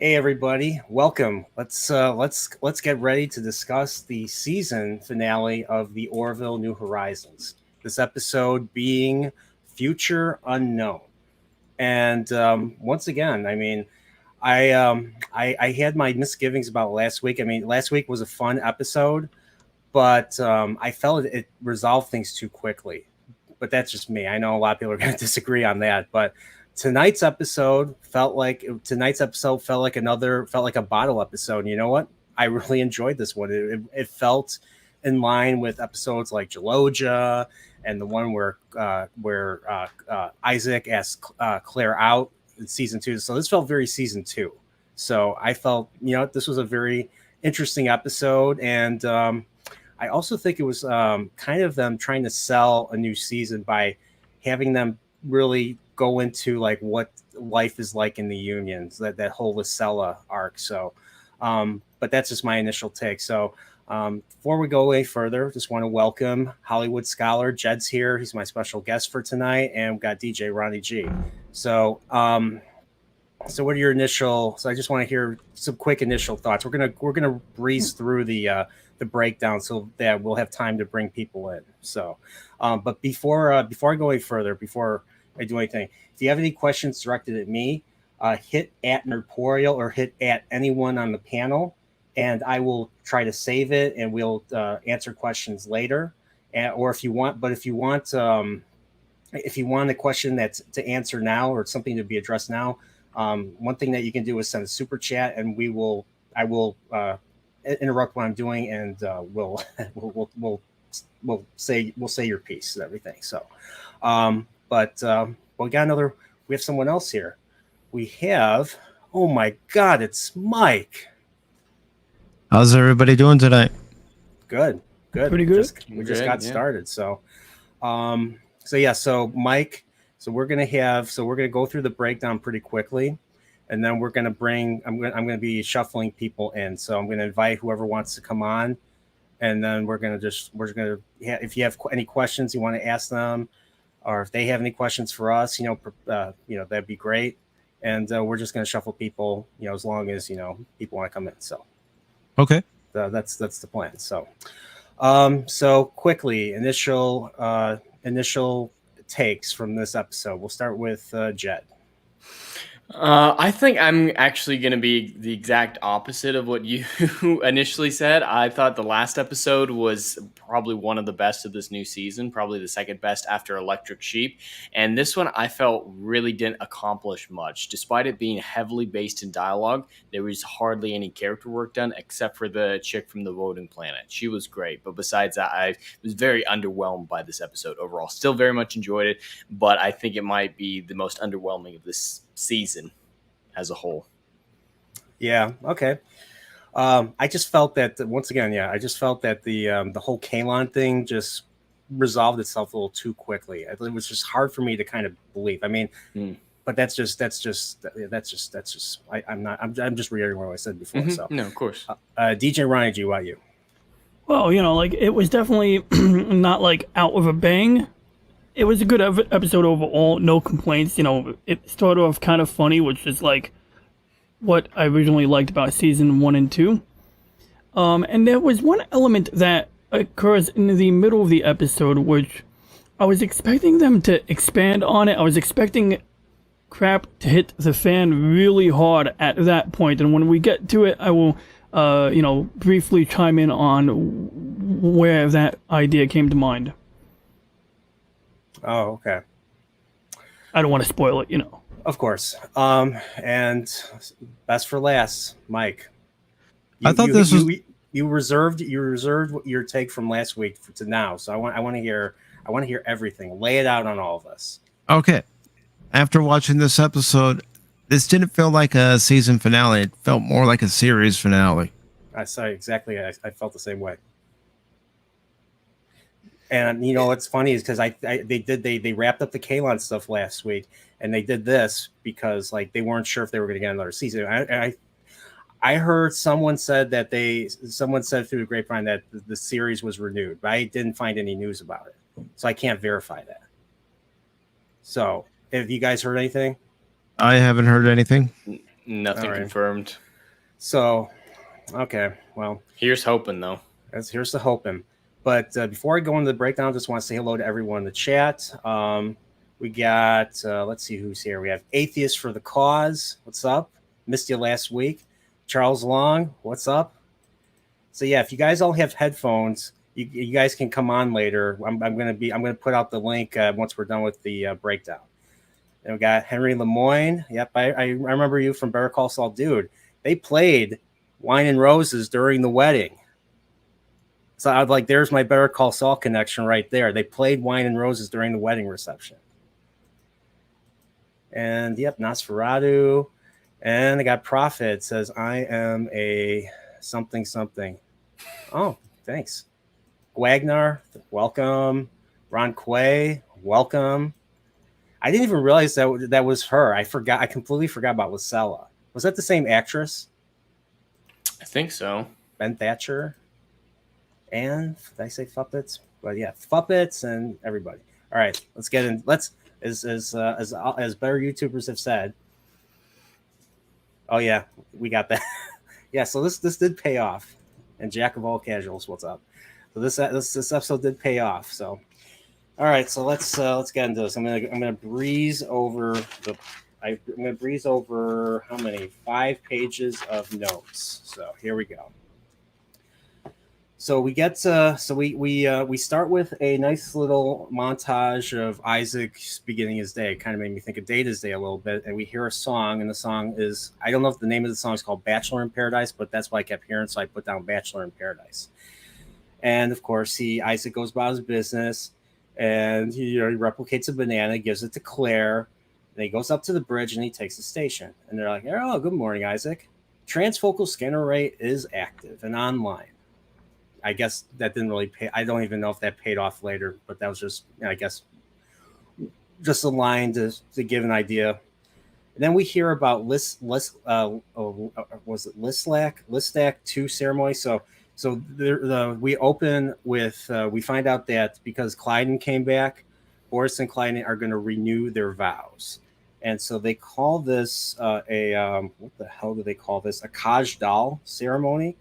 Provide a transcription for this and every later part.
Hey everybody, welcome. Let's get ready to discuss the season finale of the Orville New Horizons. This episode being Future Unknown. And once again, I had my misgivings about last week. I mean, last week was a fun episode, but I felt it resolved things too quickly. But that's just me. I know a lot of people are going to disagree on that, but tonight's episode felt like a bottle episode. You know what? I really enjoyed this one. It felt in line with episodes like Gelogia and the one where Isaac asked Claire out in season 2. So this felt very season 2. So I felt, this was a very interesting episode. And I also think it was kind of them trying to sell a new season by having them really go into like what life is like in the unions, that whole Lysella arc. So, but that's just my initial take. So before we go any further, just want to welcome Hollywood scholar Jed's here. He's my special guest for tonight, and we've got DJ Ronnie G. So, so what are your initial? So I just want to hear some quick initial thoughts. We're gonna breeze through the breakdown so that we'll have time to bring people in. So, but before I go any further, before I do anything, if you have any questions directed at me, hit at Nerdporial or hit at anyone on the panel, and I will try to save it and we'll answer questions later. Or if you want a question that's to answer now or something to be addressed now, one thing that you can do is send a super chat, and I will interrupt what I'm doing, and we'll say your piece and everything. So, but we have someone else here. We have, oh my God, it's Mike. How's everybody doing tonight? Good. Pretty good. We just got started. So, so Mike, we're gonna go through the breakdown pretty quickly, and then I'm gonna be shuffling people in. So I'm gonna invite whoever wants to come on, and then if you have any questions you want to ask them, or if they have any questions for us, that'd be great. And we're just gonna shuffle people, as long as people want to come in. So, okay, that's the plan. So, so quickly, initial takes from this episode. We'll start with Jed. I think I'm actually going to be the exact opposite of what you initially said. I thought the last episode was probably one of the best of this new season, probably the second best after Electric Sheep. And this one I felt really didn't accomplish much. Despite it being heavily based in dialogue, there was hardly any character work done except for the chick from the voting planet. She was great. But besides that, I was very underwhelmed by this episode overall. Still very much enjoyed it, but I think it might be the most underwhelming of this season as a whole. Yeah. Okay. I just felt that once again, the whole Kalon thing just resolved itself a little too quickly. It was just hard for me to kind of believe. I mean, but I'm just reiterating what I said before. Mm-hmm. So no, of course. DJ Ryan G, what about you? Well, it was definitely not like out with a bang. It was a good episode overall, no complaints. It started off kind of funny, which is like what I originally liked about season 1 and 2. And there was one element that occurs in the middle of the episode, which I was expecting them to expand on it. I was expecting crap to hit the fan really hard at that point. And when we get to it, I will, briefly chime in on where that idea came to mind. Oh, okay. I don't want to spoil it, Of course. And best for last, Mike. You reserved your take from last week to now. So I want to hear everything. Lay it out on all of us. Okay. After watching this episode, this didn't feel like a season finale. It felt more like a series finale. I saw exactly. I felt the same way. And what's funny is because they wrapped up the Kalon stuff last week, and they did this because like they weren't sure if they were going to get another season. I heard someone said through the grapevine that the series was renewed, but I didn't find any news about it, so I can't verify that. So, have you guys heard anything? I haven't heard anything. Nothing All right. confirmed. So, okay, well, Here's hoping, though. here's the hoping. But before I go into the breakdown, I just want to say hello to everyone in the chat. We got, let's see who's here. We have Atheist for the Cause. What's up? Missed you last week. Charles Long. What's up? So yeah, if you guys all have headphones, you guys can come on later. I'm gonna put out the link once we're done with the breakdown. And we got Henry Lemoyne. Yep, I remember you from Better Call Saul, dude. They played Wine and Roses during the wedding. So I was like, there's my Better Call Saul connection right there. They played Wine and Roses during the wedding reception. And yep, Nosferatu. And I got Prophet says, I am a something. Oh, thanks. Wagner, welcome. Ron Quay, welcome. I didn't even realize that was her. I completely forgot about Lucella. Was that the same actress? I think so. Ben Thatcher? And did I say Fuppets? But yeah, Fuppets and everybody. All right, let's get in. Let's as better YouTubers have said. Oh yeah, we got that. Yeah, so this did pay off. And Jack of all casuals, what's up? So this episode did pay off. So all right, so let's get into this. I'm gonna breeze over I'm gonna breeze over how many? 5 pages of notes. So here we go. So we get we start with a nice little montage of Isaac beginning his day. It kind of made me think of Data's Day a little bit, and we hear a song, and the song is, I don't know if the name of the song is called Bachelor in Paradise, but that's what I kept hearing, so I put down Bachelor in Paradise. And of course, Isaac goes about his business, and he replicates a banana, gives it to Claire, and he goes up to the bridge and he takes the station. And they're like, "Oh, good morning, Isaac. Transfocal scan array is active and online." I guess that didn't really pay. I don't even know if that paid off later, but that was just, I guess, just a line to give an idea. And then we hear about was it Listac 2 ceremony. So we open with we find out that because Clyden came back, Boris and Clyden are going to renew their vows, and so they call this what the hell do they call this? A Kaj Dal ceremony.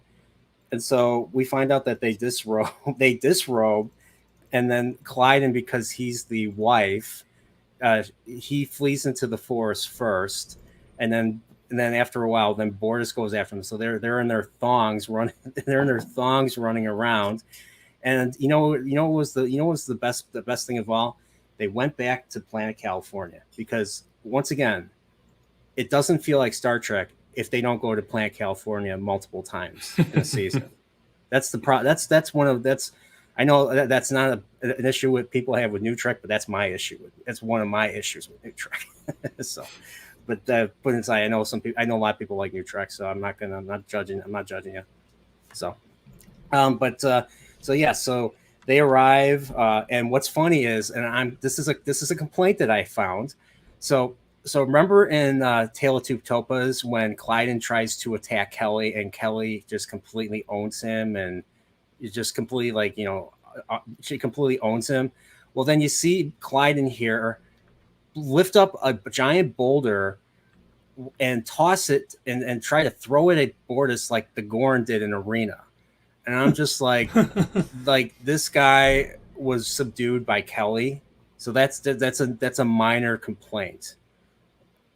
And so we find out that they disrobe, and then Clyden, because he's the wife, he flees into the forest first, and then after a while, then Boris goes after them. So they're in their thongs running. They're in their thongs running around, and what was the best thing of all? They went back to Planet California, because once again, it doesn't feel like Star Trek if they don't go to Planet California multiple times in a season. That's the I know that's not an issue with people have with New Trek, but that's my issue. That's one of my issues with New Trek. So, but put inside, I know a lot of people like New Trek, so I'm not judging you. So, so they arrive, and what's funny is, and this is a complaint that I found. So remember in Tale of Two Topas when Clyden tries to attack Kelly, and Kelly just completely owns him, and you just completely she completely owns him. Well, then you see Clyden here lift up a giant boulder and toss it and try to throw it at Bortus like the Gorn did in Arena. And I'm just like, this guy was subdued by Kelly. So that's a minor complaint.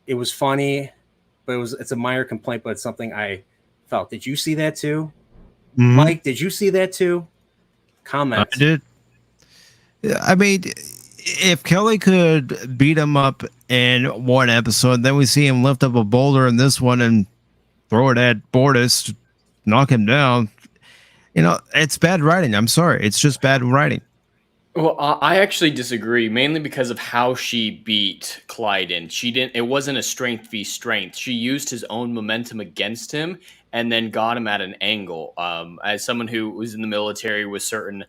It was funny, but it's a minor complaint, but it's something I felt. Did you see that too? Mm-hmm. Mike, did you see that too? Comment. I did. I mean, if Kelly could beat him up in one episode, then we see him lift up a boulder in this one and throw it at Bortus to knock him down. It's bad writing. I'm sorry. It's just bad writing. Well, I actually disagree, mainly because of how she beat Clyden. It wasn't a strength v strength. She used his own momentum against him and then got him at an angle. As someone who was in the military with certain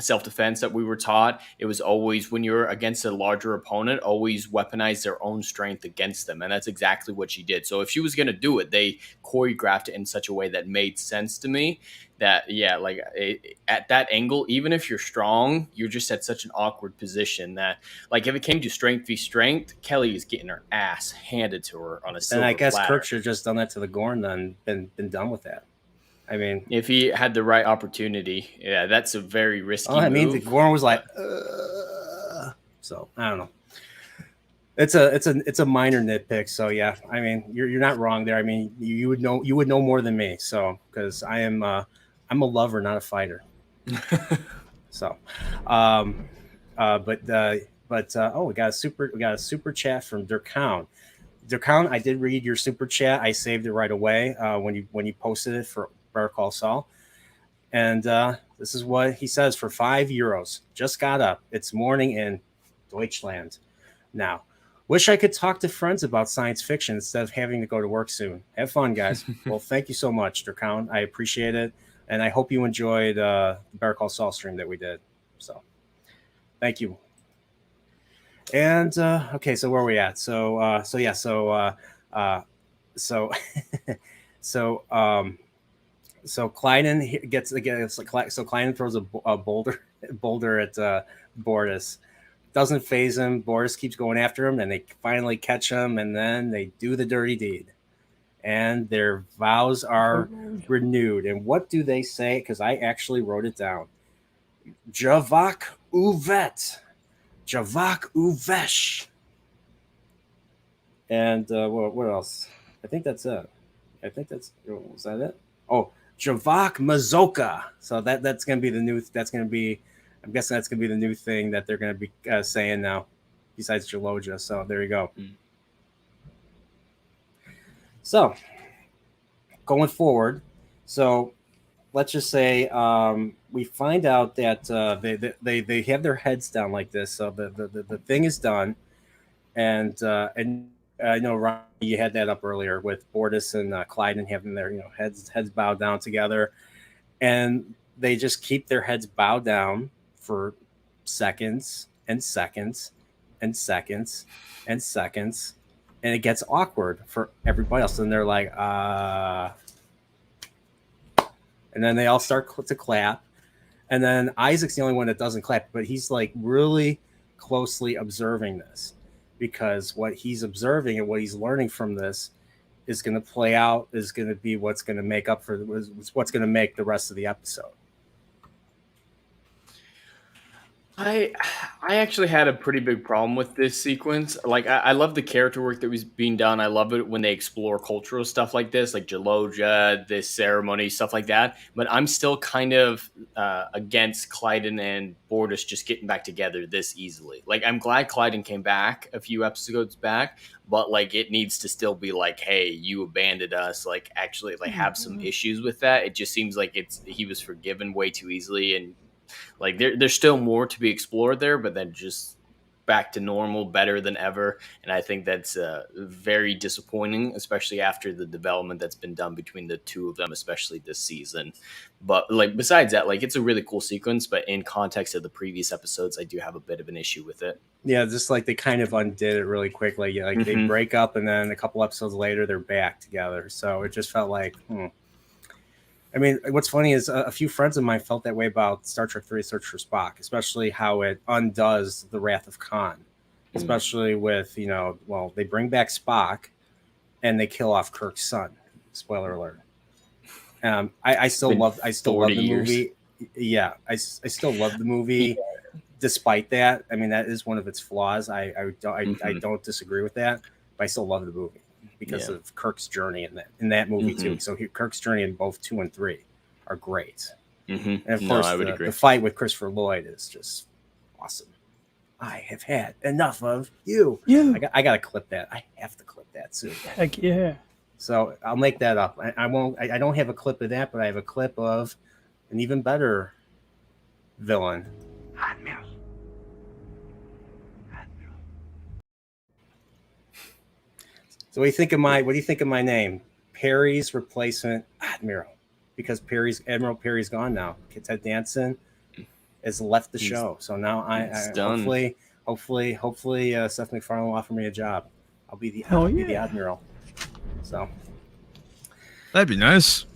self-defense that we were taught. It was always, when you're against a larger opponent, always weaponize their own strength against them, and that's exactly what she did. So if she was going to do it, they choreographed it in such a way that made sense to me. That at that angle, even if you're strong, you're just at such an awkward position that, like, if it came to strength v strength, Kelly is getting her ass handed to her on a silver And I guess platter. Kirk should have just done that to the Gorn, then been done with that. I mean, if he had the right opportunity, yeah, that's a very risky I mean, move. the Gorn was like, so I don't know. It's a minor nitpick. So yeah, I mean, you're not wrong there. I mean, you would know more than me. So because I'm a lover, not a fighter. So, oh, we got a super chat from Durkown. Durkown, I did read your super chat. I saved it right away when you posted it for Better Call Saul. And this is what he says: for €5, just got up. It's morning in Deutschland now. Wish I could talk to friends about science fiction instead of having to go to work soon. Have fun, guys. Well, thank you so much, Durkown. I appreciate it. And I hope you enjoyed the Better Call Saul stream that we did. So thank you. And okay, so where are we at? So Kleinen gets so Kleinen throws a boulder at Bortus. Doesn't phase him. Bortus keeps going after him, and they finally catch him, and then they do the dirty deed. And their vows are renewed. And what do they say? Because I actually wrote it down. Javak Uvet. Javak Uvesh. And what else? I think that's it. Was that it? Oh, Javak Mazoka. So that's going to be the new. I'm guessing that's going to be the new thing that they're going to be saying now, besides Jaloja. So there you go. So going forward, so let's just say we find out that they have their heads down like this. So the thing is done, and I know Ron, you had that up earlier with Bortus and Clyde having their heads bowed down together, and they just keep their heads bowed down for seconds and seconds and seconds and seconds. And it gets awkward for everybody else. And they're like, and then they all start to clap. And then Isaac's the only one that doesn't clap, but he's like really closely observing this, because what he's observing and what he's learning from this is going to play out, is going to be what's going to make up for what's going to make the rest of the episode. I actually had a pretty big problem with this sequence. Like, I love the character work that was being done. I love it when they explore cultural stuff like this, like Jaloja, this ceremony, stuff like that. But I'm still kind of against Clyden and Bortus just getting back together this easily. Like, I'm glad Clyden came back a few episodes back, but like, it needs to still be like, hey, you abandoned us. Like, actually, like, have some issues with that. It just seems like he was forgiven way too easily, and like there's still more to be explored there, but then just back to normal, better than ever. And I think that's very disappointing, especially after the development that's been done between the two of them, especially this season. But like, besides that, like, it's a really cool sequence, but in context of the previous episodes, I do have a bit of an issue with it. Yeah, just like they kind of undid it really quickly. Like they break up, and then a couple episodes later, they're back together. So it just felt like, I mean, what's funny is a few friends of mine felt that way about Star Trek 3: Search for Spock, especially how it undoes the Wrath of Khan, especially with, they bring back Spock and they kill off Kirk's son. Spoiler alert. I still love the movie. Yeah, I still love the movie despite that. I mean, that is one of its flaws. I don't disagree with that, but I still love the movie because of Kirk's journey in that movie too. So Kirk's journey in both 2 and 3 are great. And of course, the fight with Christopher Lloyd is just awesome. I have had enough of you. Yeah, I got to clip that. I have to clip that soon. Heck yeah. So I'll make that up. I won't. I don't have a clip of that, but I have a clip of an even better villain. Admiral. So what do you think of my name? Perry's replacement Admiral, because Admiral Perry's gone now. Ted Danson, has left the show. So now I done. hopefully Seth MacFarlane will offer me a job. I'll be the admiral. So That'd be nice.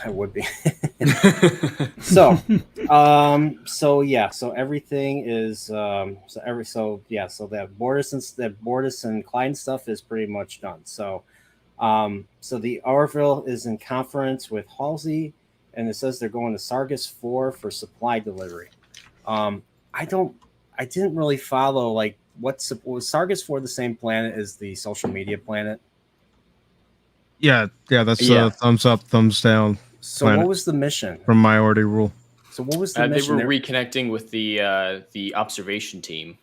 I would be. So everything is so that Bortus and Klein stuff is pretty much done. So the Orville is in conference with Halsey, and it says they're going to Sargus 4 for supply delivery. I didn't really follow like was Sargus 4 the same planet as the social media planet? Yeah, that's thumbs up, thumbs down. So what was the mission from Minority Rule? So what was the mission? They were reconnecting with the observation team.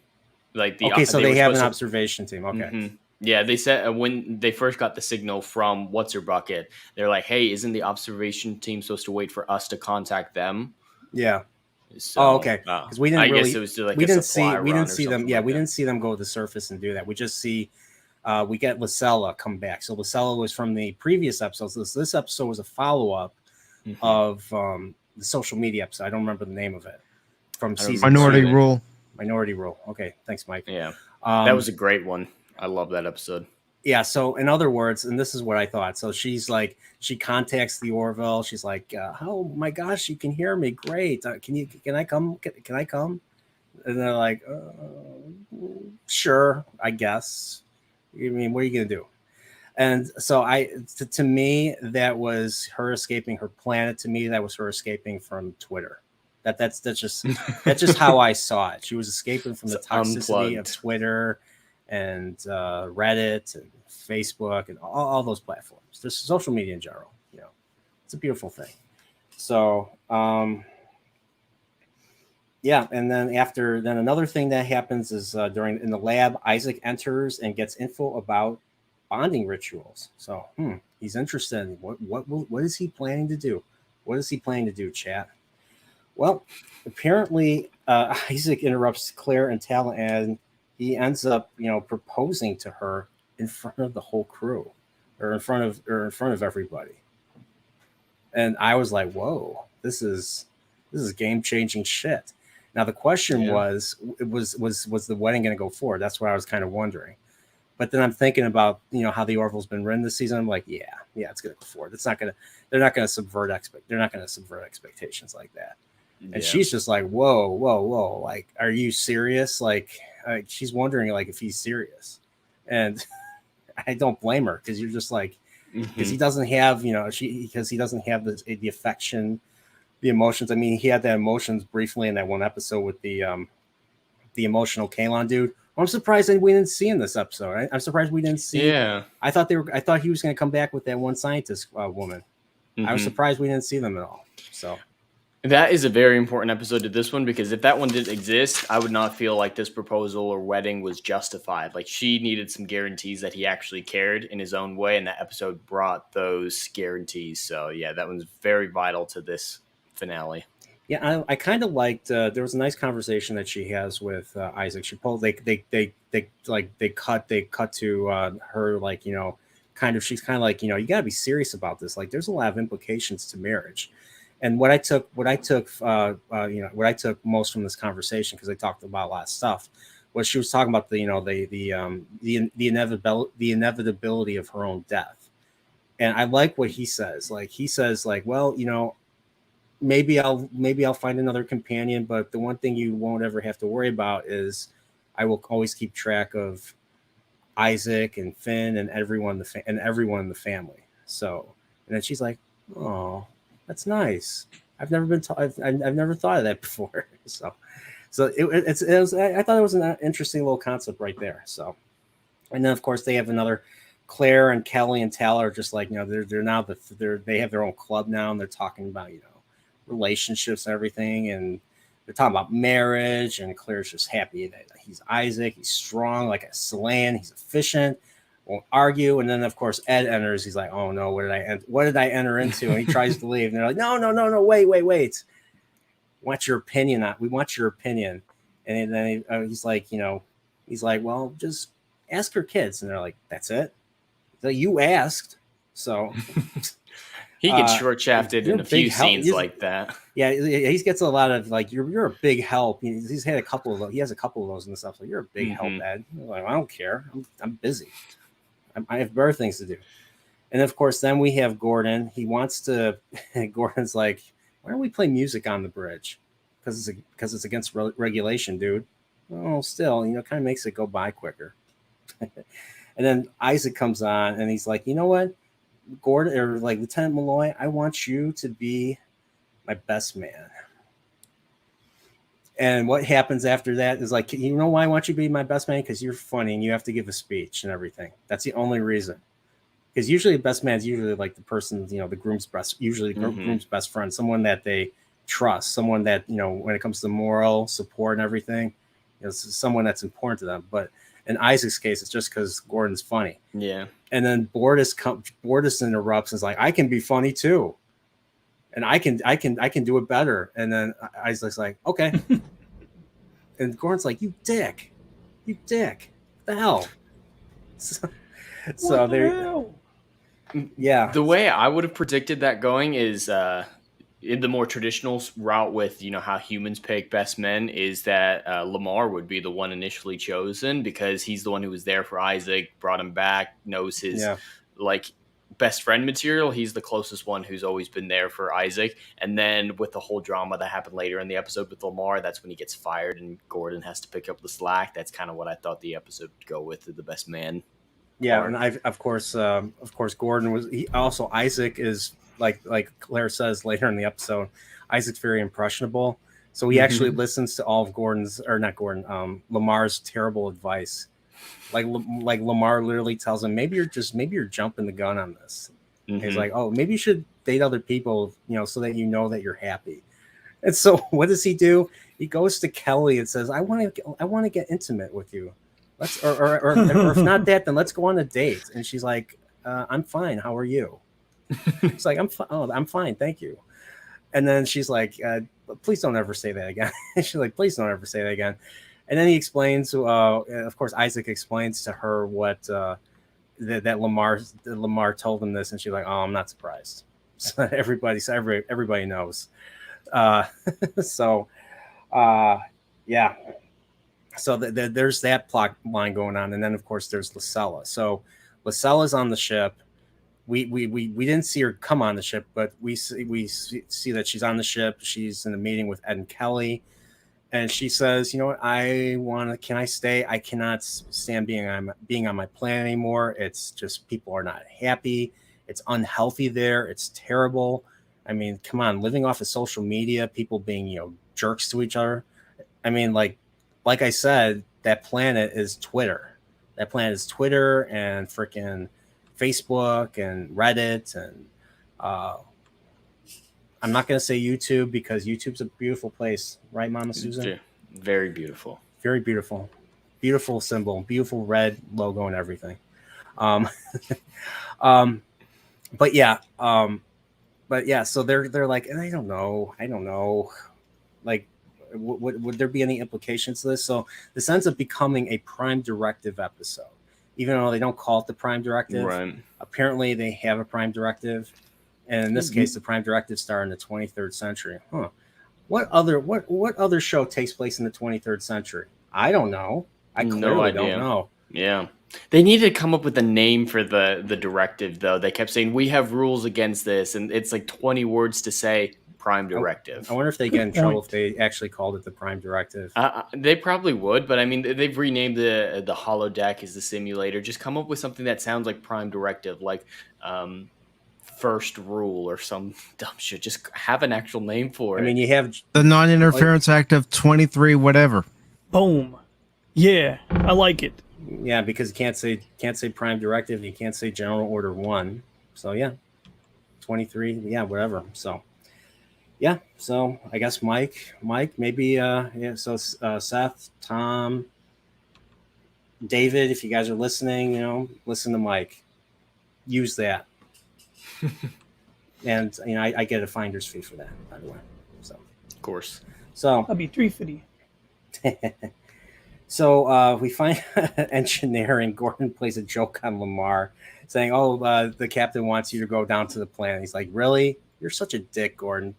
Like so they have an observation team. Okay. Mm-hmm. Yeah, they said when they first got the signal from What's Her Bucket, they're like, "Hey, isn't the observation team supposed to wait for us to contact them?" Yeah. So, okay. Because we didn't I really. guess it was like we didn't see them. Yeah, like we didn't see them go to the surface and do that. We just see. We get Lysella come back. So Lysella was from the previous episodes. This episode was a follow-up of the social media episode. I don't remember the name of it. From season Minority 2. Rule. Minority Rule. Okay, thanks, Mike. Yeah, that was a great one. I love that episode. Yeah. So in other words, and this is what I thought. So she's like, she contacts the Orville. She's like, "Oh my gosh, you can hear me. Great. Can I come? Can I come?" And they're like, "Sure, I guess." I mean, what are you going to do? And so to me, that was her escaping her planet. To me, that was her escaping from Twitter. That's just how I saw it. She was escaping from the toxicity of Twitter and Reddit and Facebook and all those platforms. Just social media in general. You know, it's a beautiful thing. So, yeah, and then another thing that happens is in the lab, Isaac enters and gets info about bonding rituals. So he's interested in what is he planning to do? What is he planning to do, chat? Well, apparently Isaac interrupts Claire and Tal, and he ends up proposing to her in front of the whole crew, or in front of everybody. And I was like, whoa, this is game-changing shit. Now the question was the wedding going to go forward? That's what I was kind of wondering. But then I'm thinking about how the Orville's been written this season. I'm like, yeah, it's going to go forward. They're not going to subvert expectations like that. And she's just like, whoa, like, are you serious? Like, she's wondering like if he's serious, and I don't blame her, because you're just like, because he doesn't have because he doesn't have the affection, the emotions. I mean, he had that emotions briefly in that one episode with the emotional Kalon dude. I'm surprised that we didn't see in this episode. I'm surprised we didn't see. Yeah, I thought he was going to come back with that one scientist woman. I was surprised we didn't see them at all. So that is a very important episode to this one, because if that one didn't exist, I would not feel like this proposal or wedding was justified. Like, she needed some guarantees that he actually cared in his own way, and that episode brought those guarantees. So yeah, that one's very vital to this finale. Yeah, I kind of liked. There was a nice conversation that she has with Isaac. She pulled they cut to her, like, kind of, she's kind of like, you got to be serious about this. Like, there's a lot of implications to marriage. And what I took most from this conversation, because they talked about a lot of stuff, was she was talking about the inevitability of her own death. And I like what he says. Like, he says, like, well, maybe I'll find another companion, but the one thing you won't ever have to worry about is I will always keep track of Isaac and Finn and everyone in the family. So, and then she's like, oh, that's nice. I've never thought of that before. So it was. I thought it was an interesting little concept right there. So, and then of course they have another. Claire and Kelly and Tal are just like, they have their own club now, and they're talking about relationships and everything, and they're talking about marriage. And Claire's just happy that he's Isaac. He's strong like a Slan. He's efficient. Won't argue. And then of course Ed enters. He's like, oh no, what did I enter into? And he tries to leave. And they're like, no, wait. We want your opinion. We want your opinion. And then he's like, well, just ask her kids. And they're like, that's it. So you asked. So He gets short shafted in a few scenes like that. Yeah, he gets a lot of like, you're a big help. He's had a couple of those. He has a couple of those and stuff. So you're a big help, Ed. Like, I don't care. I'm busy. I have better things to do. And of course, then we have Gordon. He wants to. Gordon's like, why don't we play music on the bridge? Because it's against regulation, dude. Well, still, kind of makes it go by quicker. And then Isaac comes on, and he's like, you know what, Gordon, or like Lieutenant Malloy, I want you to be my best man. And what happens after that is like, you know why I want you to be my best man? Because you're funny and you have to give a speech and everything. That's the only reason. Because usually the best man is usually like the person, the groom's groom's best friend, someone that they trust, someone that, when it comes to moral support and everything, someone that's important to them. But in Isaac's case, it's just because Gordon's funny. Yeah. And then Bortus interrupts and is like, I can be funny too. And I can do it better. And then Isaac's like, okay. And Gordon's like, you dick. What the hell? So there. Yeah. The way I would have predicted that going is in the more traditional route with, how humans pick best men, is that Lamar would be the one initially chosen because he's the one who was there for Isaac, brought him back, knows his best friend material. He's the closest one who's always been there for Isaac. And then with the whole drama that happened later in the episode with Lamar, that's when he gets fired and Gordon has to pick up the slack. That's kind of what I thought the episode would go with, the best man. Yeah, part. And of course, Gordon was. He also, Isaac is like Claire says later in the episode, Isaac's very impressionable. So he actually listens to all of Lamar's terrible advice. Like Lamar literally tells him, maybe you're jumping the gun on this. He's like, oh, maybe you should date other people, so that that you're happy. And so what does he do? He goes to Kelly and says, I want to get intimate with you. Let's or if not that, then let's go on a date. And she's like, I'm fine. How are you? He's like, I'm fine. Thank you. And then she's like, please don't ever say that again. She's like, please don't ever say that again. And then he explains, of course, Isaac explains to her what that Lamar told him this, and she's like, oh, I'm not surprised. So everybody knows. Yeah. So there's that plot line going on, and then of course there's Lysella. So Lysella's on the ship. We didn't see her come on the ship, but we see that she's on the ship. She's in a meeting with Ed and Kelly, and she says, you know what, can I stay? I cannot stand being on my planet anymore. It's just people are not happy. It's unhealthy there. It's terrible. I mean, come on, living off of social media, people being jerks to each other. I mean, like I said, that planet is Twitter. That planet is Twitter and freaking Facebook and Reddit. And I'm not going to say YouTube because YouTube's a beautiful place. Right, Mama Susan? Very beautiful. Very beautiful. Beautiful symbol. Beautiful red logo and everything. But yeah. So they're like, I don't know. Like, would there be any implications to this? So this ends up becoming a Prime Directive episode, even though they don't call it the Prime Directive. Right. Apparently they have a Prime Directive, and in this case, the Prime Directive started in the 23rd century. Huh? What other show takes place in the 23rd century? I don't know. I clearly don't know. Yeah. They needed to come up with a name for the directive, though. They kept saying, we have rules against this, and it's like 20 words to say Prime Directive. I wonder if they get in trouble if they actually called it the Prime Directive. They probably would, but I mean, they've renamed the holodeck as the simulator. Just come up with something that sounds like Prime Directive, like First Rule or some dumb shit. Just have an actual name for it. I mean, you have the Non-Interference Act of 23 whatever. Boom. Yeah, I like it. Yeah, because you can't say Prime Directive, you can't say General Order 1. So yeah, 23, yeah, whatever. So yeah, so I guess Mike, maybe so Seth, Tom, David, if you guys are listening, listen to Mike. Use that. And I get a finder's fee for that, by the way. So of course. So I'll be $350. So we find engineering. Gordon plays a joke on Lamar, saying, "Oh, the captain wants you to go down to the planet." He's like, "Really? You're such a dick, Gordon."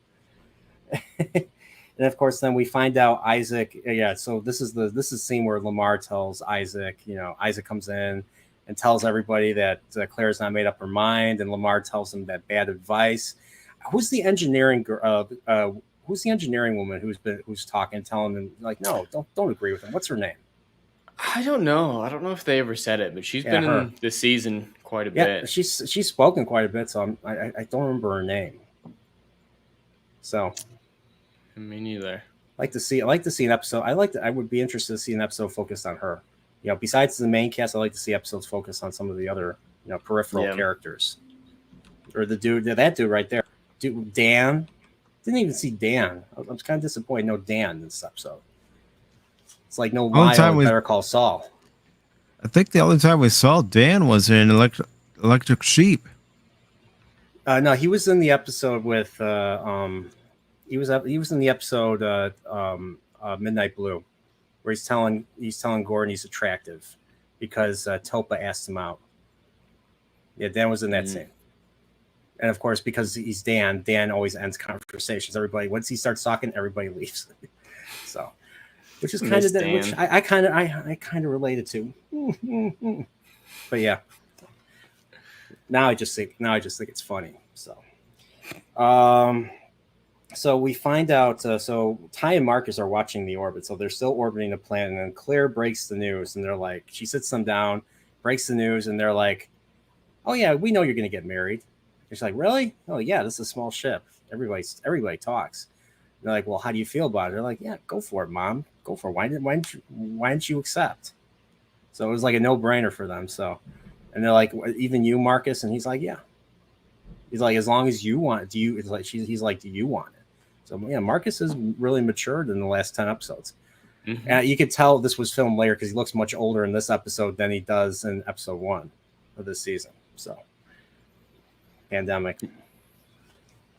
And of course, then we find out Isaac. Yeah, so this is the scene where Lamar tells Isaac. Isaac comes in and tells everybody that Claire's not made up her mind, and Lamar tells him that bad advice. Who's the engineering girl? Who's the engineering woman who's talking, telling them like, no, don't agree with him? What's her name? I don't know. I don't know if they ever said it, but she's been in this season quite a bit. She's spoken quite a bit, so I don't remember her name. So, me neither. I like to see an episode. I would be interested to see an episode focused on her. Besides the main cast, I like to see episodes focused on some of the other peripheral characters, or that dude right there, Dan. Didn't even see Dan. I was kind of disappointed. No Dan in this episode. It's like no Lyle Better Call Saul. I think the only time we saw Dan was in Electric Sheep. No, he was in the episode with he was in the episode Midnight Blue, where he's telling Gordon he's attractive because Topa asked him out. Yeah, Dan was in that scene. And of course, because he's Dan always ends conversations. Everybody, once he starts talking, everybody leaves. So, which is kind of which I kind of related to. But yeah, now I just think it's funny. So, so we find out. So Ty and Marcus are watching the orbit. So they're still orbiting the planet, and then Claire breaks the news, and they're like, she sits them down, breaks the news, and they're like, "Oh yeah, we know you're going to get married." She's like, "Really? Oh yeah, this is a small ship. Everybody talks." And they're like, "Well, how do you feel about it?" They're like, "Yeah, go for it, Mom. Go for it. Why didn't you accept?" So it was like a no-brainer for them. So, and they're like, "Even you, Marcus?" And he's like, "Yeah." He's like, "As long as you want it, do you?" It's like he's like, "Do you want it?" So yeah, Marcus has really matured in the last 10 episodes. Mm-hmm. And you could tell this was filmed later because he looks much older in this episode than he does in episode 1 of this season. So. Pandemic.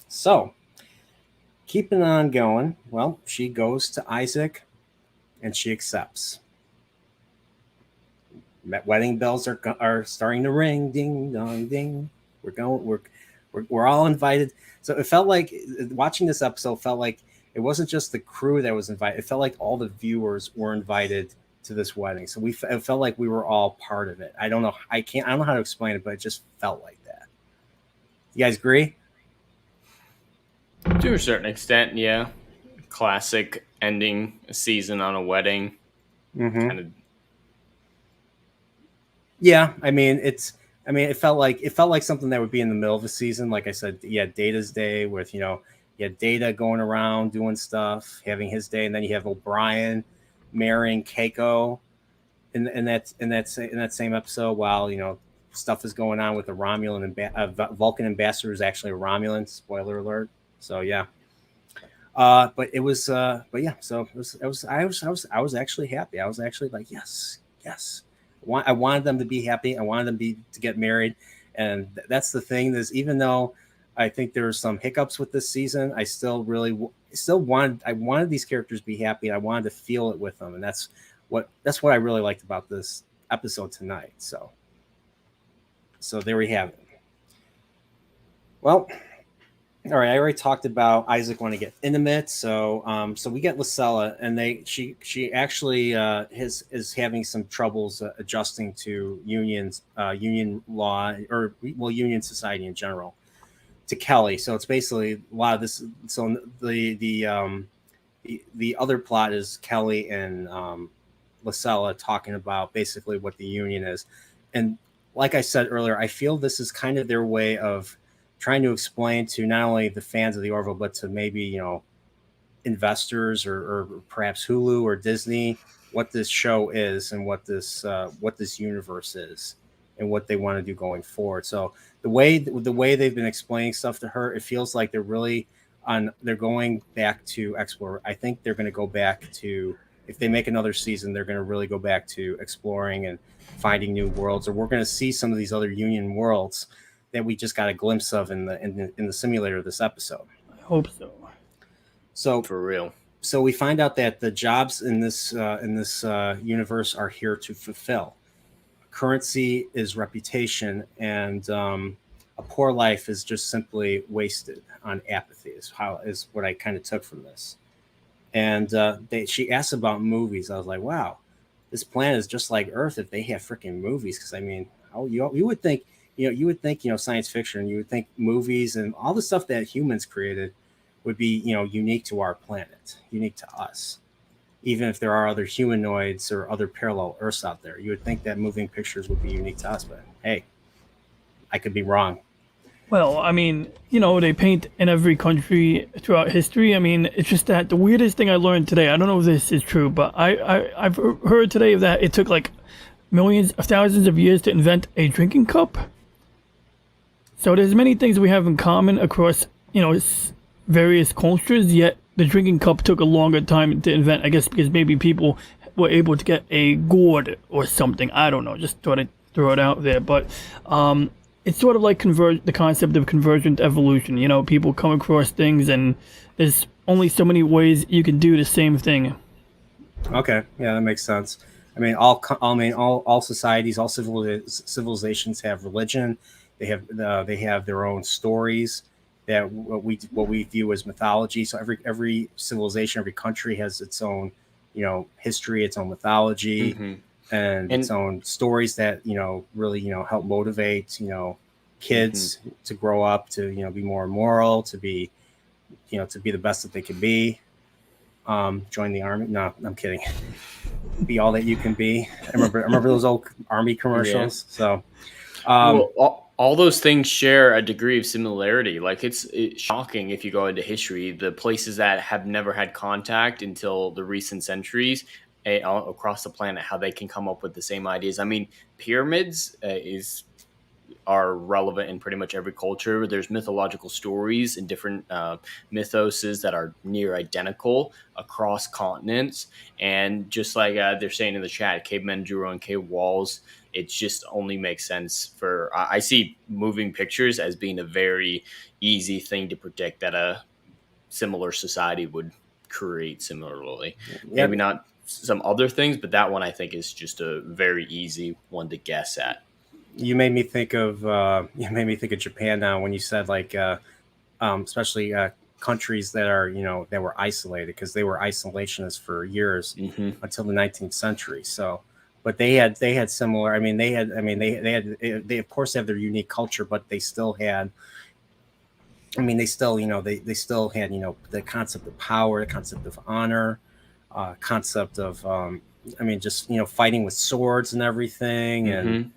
So, keeping on going. Well, she goes to Isaac, and she accepts. Wedding bells are starting to ring. Ding dong ding. We're all invited. So it felt like watching this episode felt like it wasn't just the crew that was invited. It felt like all the viewers were invited to this wedding. So it felt like we were all part of it. I don't know. I don't know how to explain it, but it just felt like that. You guys agree? To a certain extent, yeah. Classic ending a season on a wedding. Mm-hmm. Kind of. Yeah, it felt like something that would be in the middle of the season. Like I said, Data's day with you had Data going around doing stuff, having his day, and then you have O'Brien marrying Keiko in that same episode while stuff is going on with the Romulan and Vulcan ambassador is actually a Romulan. Spoiler alert. So yeah, but it was, but yeah. So I was actually happy. I was actually like, yes. I wanted them to be happy. I wanted them to get married, and that's the thing. Is even though I think there's some hiccups with this season, I still wanted these characters to be happy. I wanted to feel it with them, and that's what I really liked about this episode tonight. So there we have it. Well, all right. I already talked about Isaac want to get intimate. So we get Lucella, and she actually is having some troubles adjusting to union law or union society in general to Kelly. So it's basically a lot of this. So the other plot is Kelly and Lucella talking about basically what the union is, and like I said earlier, I feel this is kind of their way of trying to explain to not only the fans of the Orville, but to maybe, investors or perhaps Hulu or Disney, what this show is and what this universe is and what they want to do going forward. So the way they've been explaining stuff to her, it feels like they're going back to explore. I think they're going to go back to, if they make another season, they're going to really go back to exploring and finding new worlds, or we're going to see some of these other Union worlds that we just got a glimpse of in the simulator of this episode. I hope so. So for real. So we find out that the jobs in this universe are here to fulfill. Currency is reputation, and a poor life is just simply wasted on apathy. Is what I kind of took from this. And she asked about movies. I was like, wow, this planet is just like Earth if they have freaking movies. Because I mean, you would think, science fiction. You would think movies and all the stuff that humans created would be, unique to our planet, unique to us. Even if there are other humanoids or other parallel Earths out there, you would think that moving pictures would be unique to us. But hey, I could be wrong. Well, I mean, they paint in every country throughout history. I mean, it's just that the weirdest thing I learned today, I don't know if this is true, but I've heard today that it took like millions of thousands of years to invent a drinking cup. So there's many things we have in common across, various cultures, yet the drinking cup took a longer time to invent, I guess because maybe people were able to get a gourd or something. I don't know, just thought I'd throw it out there. But it's sort of like the concept of convergent evolution. People come across things, and there's only so many ways you can do the same thing. Okay, yeah, that makes sense. I mean, all societies, all civilizations have religion. They have their own stories that what we view as mythology. So every civilization, every country has its own, history, its own mythology. Mm-hmm. And its own stories that really help motivate kids to grow up to be more moral, to be the best that they can be. Join the army. No, I'm kidding. Be all that you can be. I remember those old army commercials. Yeah. So all those things share a degree of similarity. Like it's shocking if you go into history, the places that have never had contact until the recent centuries across the planet, how they can come up with the same ideas. I mean, pyramids are relevant in pretty much every culture. There's mythological stories and different mythoses that are near identical across continents. And just like they're saying in the chat, cavemen drew on cave walls. It just only makes sense I see moving pictures as being a very easy thing to predict that a similar society would create similarly. Yep. Maybe not some other things, but that one I think is just a very easy one to guess at. You made me think of Japan now when you said like especially countries that are that were isolated, because they were isolationists for years until the 19th century. So, but they had similar. I mean, they of course have their unique culture, but they still had. I mean, they still had the concept of power, the concept of honor, concept of just fighting with swords and everything, and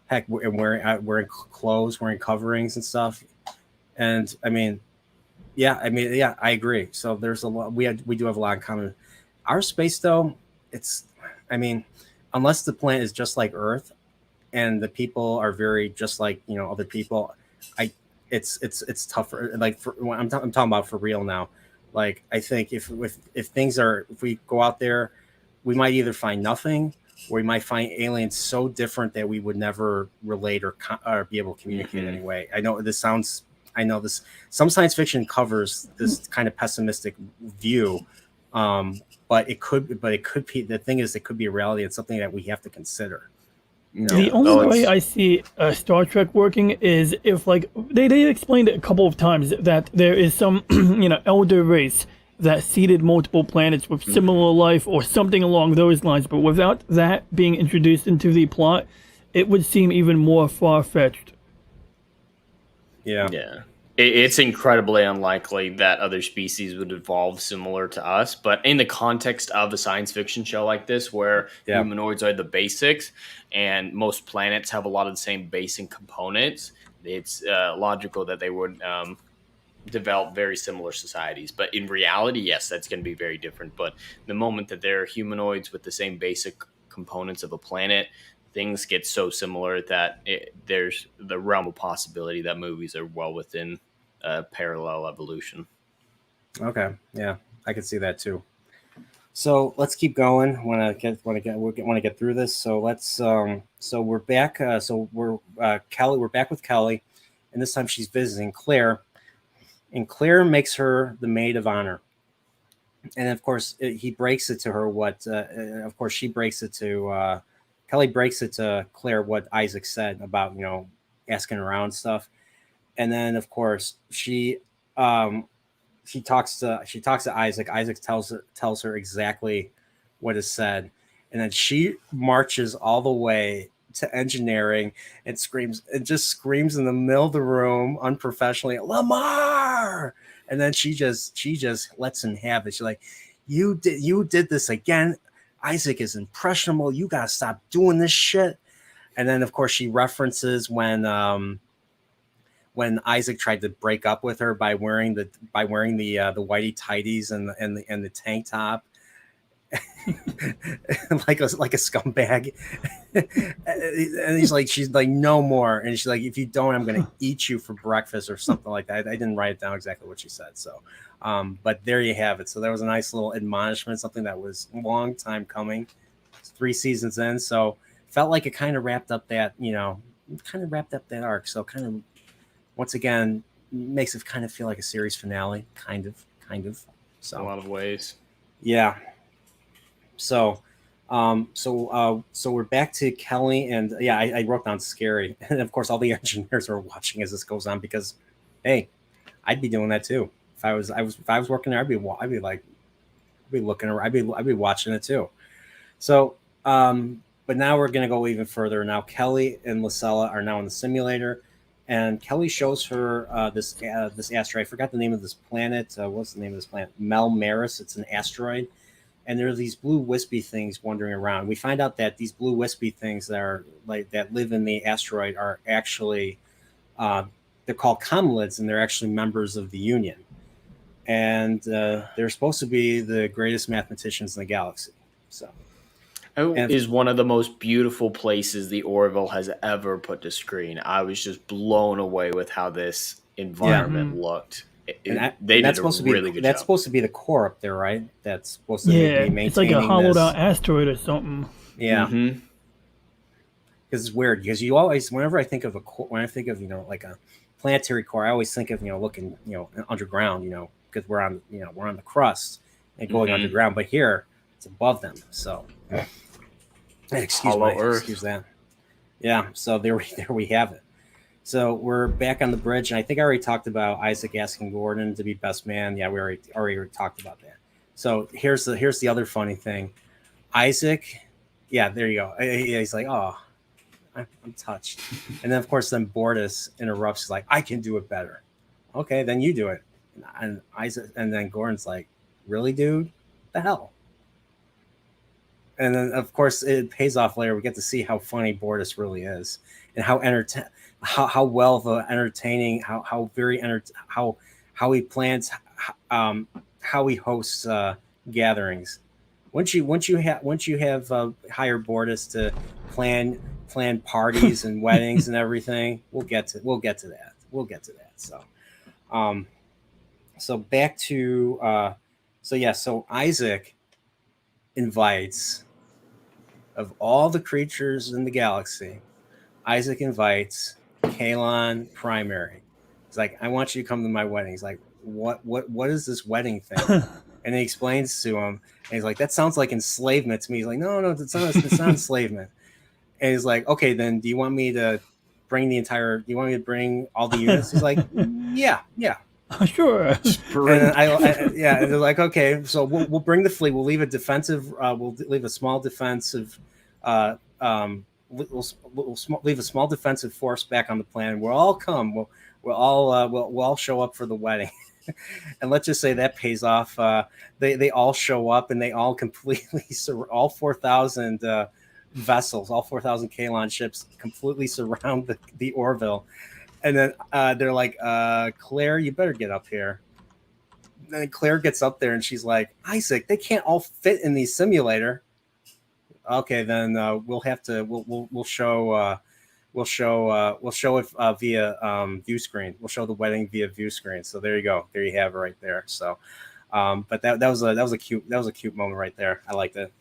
heck, wearing clothes, wearing coverings and stuff. And I agree. So there's a lot. We do have a lot in common. Our space, though, unless the planet is just like Earth, and the people are very just like other people, it's tougher. Like I'm talking about for real now. Like I think if we go out there, we might either find nothing, or we might find aliens so different that we would never relate or be able to communicate anyway. I know this. Some science fiction covers this kind of pessimistic view, but it could be. The thing is, it could be a reality. It's something that we have to consider. The only way I see Star Trek working is if, like, they explained it a couple of times that there is some elder race that seeded multiple planets with similar life or something along those lines. But without that being introduced into the plot, it would seem even more far-fetched. Yeah. It's incredibly unlikely that other species would evolve similar to us. But in the context of a science fiction show like this, where humanoids are the basics and most planets have a lot of the same basic components, it's logical that they would develop very similar societies. But in reality, yes, that's going to be very different. But the moment that they're humanoids with the same basic components of a planet, things get so similar that there's the realm of possibility that movies are well within parallel evolution. Okay, yeah, I can see that too. So let's keep going. Want to get through this. So let's. So we're back. Kelly. We're back with Kelly, and this time she's visiting Claire, and Claire makes her the maid of honor. And of course, he breaks it to her. Of course, she breaks it to Kelly breaks it to Claire what Isaac said about asking around stuff. And then of course um, she talks to Isaac. Isaac tells her exactly what is said, and then she marches all the way to engineering and just screams in the middle of the room unprofessionally, Lamar. And then she just lets him have it. She's like, you did this again. Isaac is impressionable. You gotta stop doing this shit. And then of course she references when Isaac tried to break up with her by wearing the whitey tighties and the tank top, like a scumbag. And she's like, no more. And she's like, if you don't, I'm gonna eat you for breakfast or something like that. I didn't write it down exactly what she said. So, but there you have it. So there was a nice little admonishment, something that was a long time coming. It's 3 seasons in, so felt like it kind of wrapped up that arc. So kind of, once again, makes it kind of feel like a series finale, kind of. So a lot of ways. yeah. So we're back to Kelly, and yeah, I wrote down scary, and of course all the engineers are watching as this goes on because, hey, I'd be doing that too if I was working there. I'd be looking around, I'd be watching it too. So but now we're gonna go even further. Now Kelly and Lucella are now in the simulator. And Kelly shows her this asteroid. I forgot the name of this planet. What's the name of this planet? Melmaris. It's an asteroid. And there are these blue wispy things wandering around. We find out that these blue wispy things that live in the asteroid are actually they're called comelids, and they're actually members of the Union. And they're supposed to be the greatest mathematicians in the galaxy. So. Is one of the most beautiful places the Orville has ever put to screen. I was just blown away with how this environment looked. That's supposed to be the core up there, right? That's supposed to be maintaining. It's like a hollowed out asteroid or something. Yeah. Because it's weird. Because you always, whenever I think of when I think of like a planetary core, I always think of looking underground. Because we're on the crust and going underground. But here it's above them. So. Excuse that. Yeah, so there we have it. So we're back on the bridge, and I think I already talked about Isaac asking Gordon to be best man. Yeah, we already talked about that. So here's the other funny thing. Isaac, yeah, there you go. He's like, oh, I'm touched. And then of course, Bortus interrupts. He's like, I can do it better. Okay, then you do it. And Isaac, and then Gordon's like, really, dude? What the hell? And then, of course, it pays off later. We get to see how funny Bortus really is, and how entertaining, how he plans, how he hosts gatherings. Once you have hired Bortus to plan parties and weddings and everything, we'll get to that. So back to so Isaac invites. Of all the creatures in the galaxy, Isaac invites Kalon Primary. He's like, I want you to come to my wedding. He's like, what is this wedding thing? And he explains to him, and he's like, that sounds like enslavement to me. He's like, no, it's not enslavement. And he's like, okay, then do you want me to bring all the units? He's like, yeah. Sure. And they're like, okay, so we'll bring the fleet. We'll leave a defensive. We'll leave a small defensive. We'll leave a small defensive force back on the planet. We'll all come. We'll all show up for the wedding. And let's just say that pays off. They all show up, and they all completely all 4,000 vessels, all 4,000 Kalon ships completely surround the Orville. And then they're like, Claire, you better get up here. And then Claire gets up there, and she's like, Isaac, they can't all fit in the simulator. Okay, then we'll show it via view screen. We'll show the wedding via view screen. So there you go. There you have it right there. So, but that was a cute moment right there. I liked it.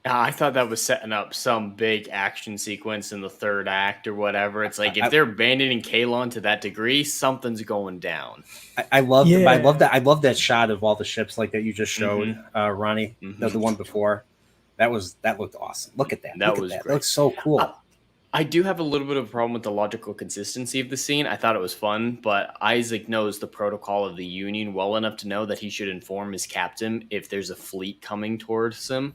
I thought that was setting up some big action sequence in the third act or whatever. It's like if they're abandoning Kalon to that degree, something's going down. I love Yeah. I love that shot of all the ships like that you just showed, Ronnie. The one before. That looked awesome. Look at that. That Look was at that. great. It looks so cool. I do have a little bit of a problem with the logical consistency of the scene. I thought it was fun, but Isaac knows the protocol of the Union well enough to know that he should inform his captain if there's a fleet coming towards him.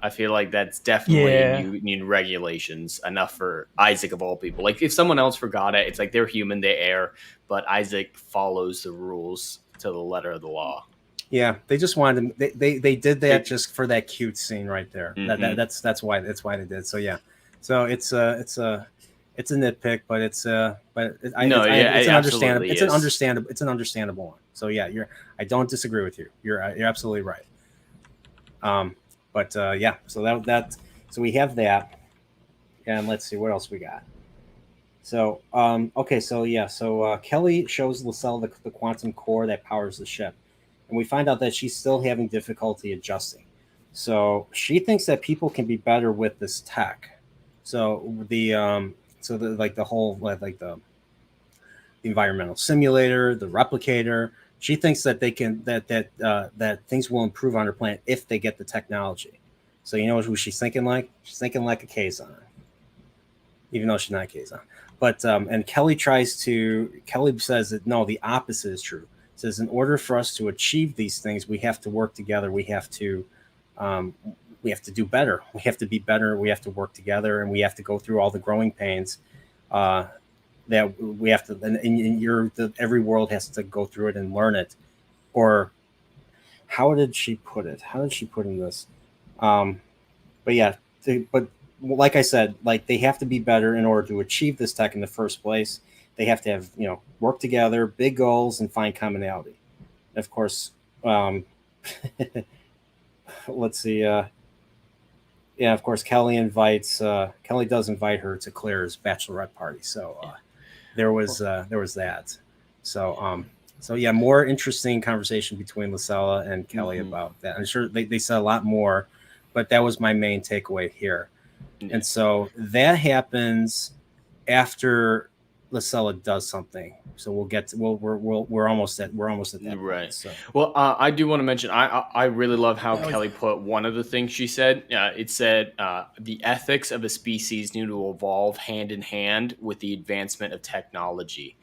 I feel like that's definitely Union regulations enough for Isaac of all people. Like if someone else forgot it, it's like they're human, they err, but Isaac follows the rules to the letter of the law. Yeah, they just wanted to, they did that just for that cute scene right there. That's why they did. So yeah. So it's a nitpick, but it's an understandable one. So yeah, I don't disagree with you. You're absolutely right. So we have that, and let's see what else we got. So Kelly shows Lysella the quantum core that powers the ship, and we find out that she's still having difficulty adjusting. So she thinks that people can be better with this tech. So the environmental simulator, the replicator. She thinks that they can that things will improve on her planet if they get the technology. So you know who she's thinking like? She's thinking like a Kazon, even though she's not a Kazon. But and Kelly says that no, the opposite is true. Says in order for us to achieve these things, we have to work together. We have to do better. We have to be better. We have to work together, and we have to go through all the growing pains that we have to. And every world has to go through it and learn it. Or how did she put it? How did she put in this? But like I said, like they have to be better in order to achieve this tech in the first place. They have to have work together, big goals, and find commonality. And of course, let's see. Of course, Kelly does invite her to Claire's bachelorette party. So there was that. So more interesting conversation between Lysella and Kelly about that. I'm sure they said a lot more, but that was my main takeaway here. And so that happens after Lysella does something. So we're almost at that right point, so. Well, I do want to mention I really love how Kelly put one of the things she said. It said the ethics of a species need to evolve hand in hand with the advancement of technology.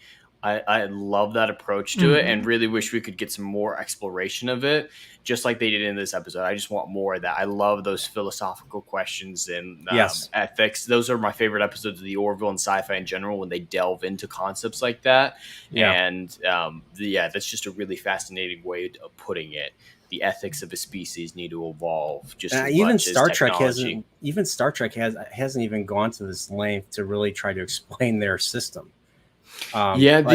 I love that approach to it, and really wish we could get some more exploration of it, just like they did in this episode. I just want more of that. I love those philosophical questions and ethics. Those are my favorite episodes of the Orville and sci-fi in general, when they delve into concepts like that. Yeah. And that's just a really fascinating way of putting it. The ethics of a species need to evolve. Just even Star Trek hasn't even gone to this length to really try to explain their system. There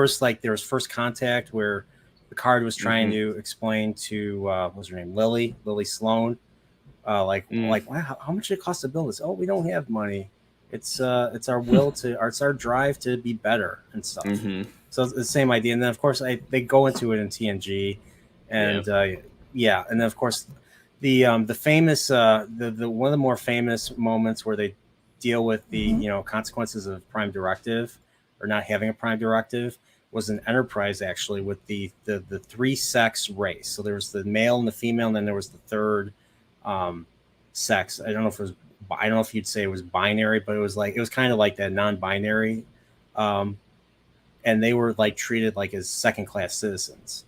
was First Contact where Picard was trying to explain to what was her name, Lily Sloan, wow, how much did it cost to build this? Oh, we don't have money. It's our will it's our drive to be better and stuff. So it's the same idea. And then of course they go into it in TNG, and and then of course the famous the one of the more famous moments where they deal with the consequences of Prime Directive or not having a Prime Directive was an Enterprise, actually, with the three sex race. So there was the male and the female, and then there was the third sex. I don't know if you'd say it was binary, but it was kind of like that non-binary, and they were like treated like as second-class citizens,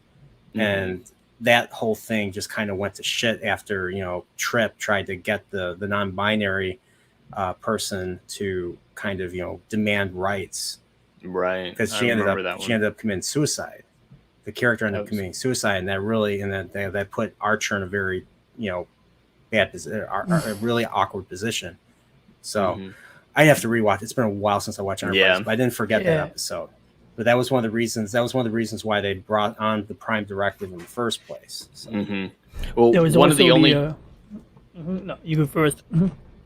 and that whole thing just kind of went to shit after Trip tried to get the non-binary person to kind of demand rights, right? Because she ended up committing suicide. The character ended up committing suicide, and that put Archer in a very bad position, a really awkward position. So I'd have to rewatch. It's been a while since I watched Enterprise, but I didn't forget that episode. But that was one of the reasons why they brought on the Prime Directive in the first place. So. Well, there was one of the only. No, you go first.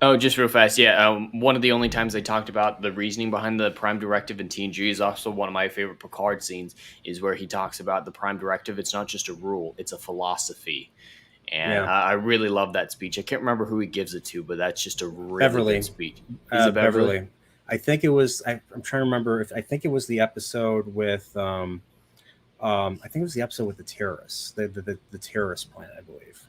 Oh, just real fast. Yeah. One of the only times they talked about the reasoning behind the Prime Directive in TNG is also one of my favorite Picard scenes, is where he talks about the Prime Directive. It's not just a rule, it's a philosophy. And Yeah. I really love that speech. I can't remember who he gives it to, but that's just a really Beverly. good speech. Is it Beverly? I think it was. I'm trying to remember. I think it was the episode with. I think it was the episode with the terrorists, the terrorist plan, I believe.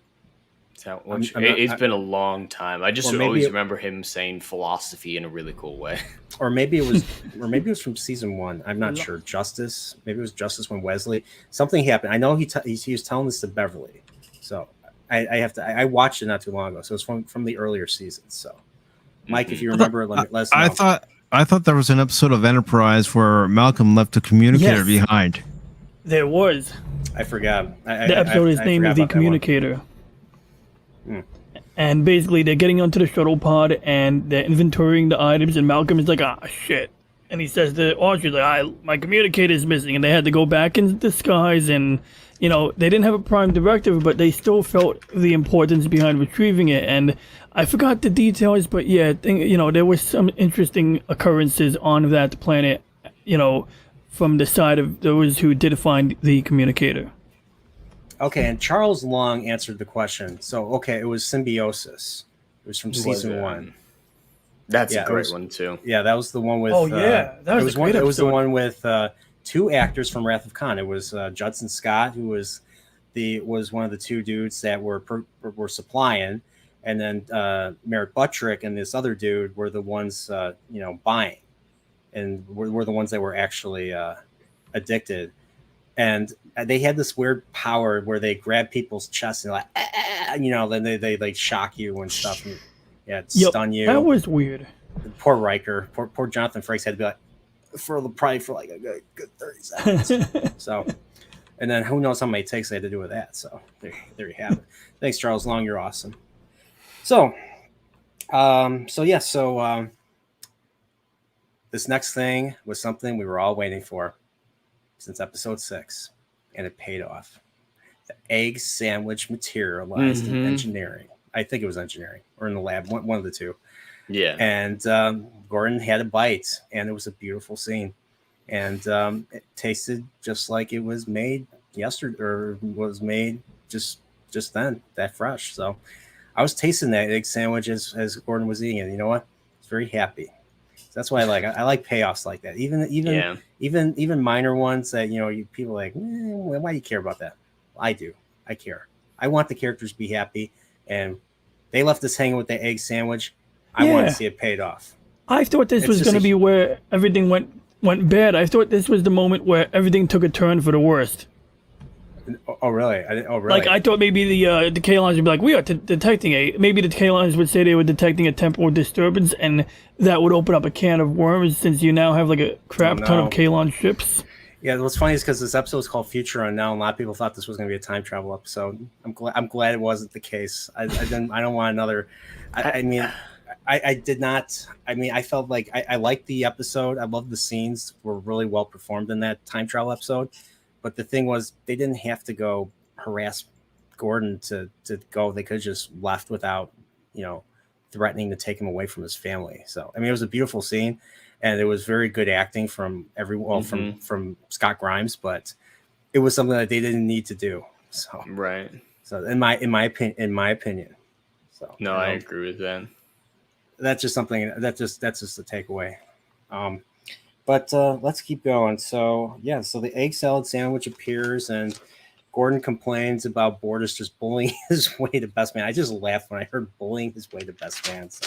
It's been a long time. I just always remember him saying philosophy in a really cool way. Or maybe it was from season 1. I'm not sure. Justice. Maybe it was Justice when Wesley. Something happened. I know he was telling this to Beverly. So I watched it not too long ago. So it's from the earlier seasons. So, Mike, if you remember, let us know. I thought there was an episode of Enterprise where Malcolm left a communicator behind. There was. I forgot. The episode is named The Communicator. And basically, they're getting onto the shuttle pod and they're inventorying the items, and Malcolm is like, shit. And he says to Audrey, like, my communicator is missing, and they had to go back in disguise, and, they didn't have a prime directive, but they still felt the importance behind retrieving it. And I forgot the details, but yeah, there was some interesting occurrences on that planet, from the side of those who did find the communicator. Okay, and Charles Long answered the question. So, okay, it was symbiosis. It was from season 1. That's a great one too. Yeah, that was the one with. That was a great episode. It was the one with 2 actors from Wrath of Khan. It was Judson Scott, who was one of the 2 dudes that were supplying, and then Merritt Buttrick and this other dude were the ones buying, and were the ones that were actually addicted. And they had this weird power where they grab people's chests and then they like shock you and stuff. And, stun you. That was weird. Poor Riker, poor Jonathan Frakes had to be like probably for like a good 30 seconds. So, and then who knows how many takes they had to do with that. So there you have it. Thanks, Charles Long. You're awesome. So, this next thing was something we were all waiting for since episode 6, and it paid off. The egg sandwich materialized in engineering. I think it was engineering or in the lab, one of the 2. Yeah. And Gordon had a bite, and it was a beautiful scene. And it tasted just like it was made yesterday, or was made just then, that fresh. So I was tasting that egg sandwich as Gordon was eating it. You know what? I was very happy. That's why I like payoffs like that. Even minor ones that people are like, why do you care about that? I do. I care. I want the characters to be happy, and they left us hanging with the egg sandwich. I want to see it paid off. I thought this was going to be where everything went bad. I thought this was the moment where everything took a turn for the worst. Oh really? Really? Like I thought maybe the Kalons would be like, we are detecting maybe the Kalons would say they were detecting a temporal disturbance, and that would open up a can of worms since you now have like a crap ton of Kalon ships. Yeah, what's funny is because this episode is called Future Unknown. A lot of people thought this was going to be a time travel episode. I'm glad it wasn't the case. I don't want another. I did not. I felt like I liked the episode. I loved the scenes were really well performed in that time travel episode. But the thing was, they didn't have to go harass Gordon to go. They could have just left without, threatening to take him away from his family. So, it was a beautiful scene, and it was very good acting from everyone, from Scott Grimes. But it was something that they didn't need to do. So, right. So, in my opinion. So, no, I agree with that. That's just something that's just a takeaway. But let's keep going. So the egg salad sandwich appears, and Gordon complains about Bortus just bullying his way to best man. I just laughed when I heard bullying his way to best man. So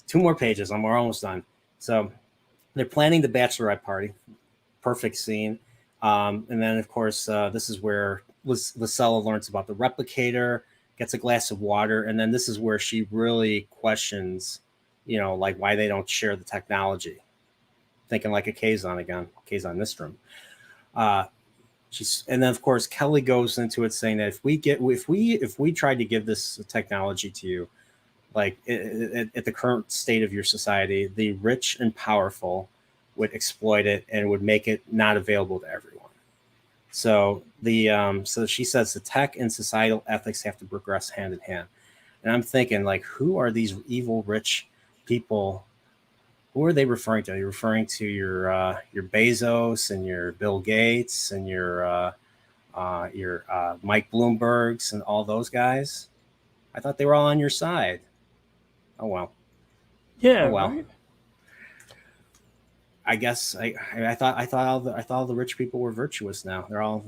2 more pages. We're almost done. So they're planning the bachelorette party. Perfect scene. And then, of course, this is where Lysella learns about the replicator, gets a glass of water, and then this is where she really questions, like why they don't share the technology. Thinking like a Kazon again, Kazon Nistrum. And then of course Kelly goes into it saying that if we tried to give this technology to you, like at the current state of your society, the rich and powerful would exploit it and would make it not available to everyone. So so she says the tech and societal ethics have to progress hand in hand. And I'm thinking, like, who are these evil rich people? Who are they referring to? Are you referring to your Bezos and your Bill Gates and your your Mike Bloomberg's and all those guys. I thought they were all on your side. Oh well. Yeah, Oh well. right? I guess I thought all the rich people were virtuous now. They're all,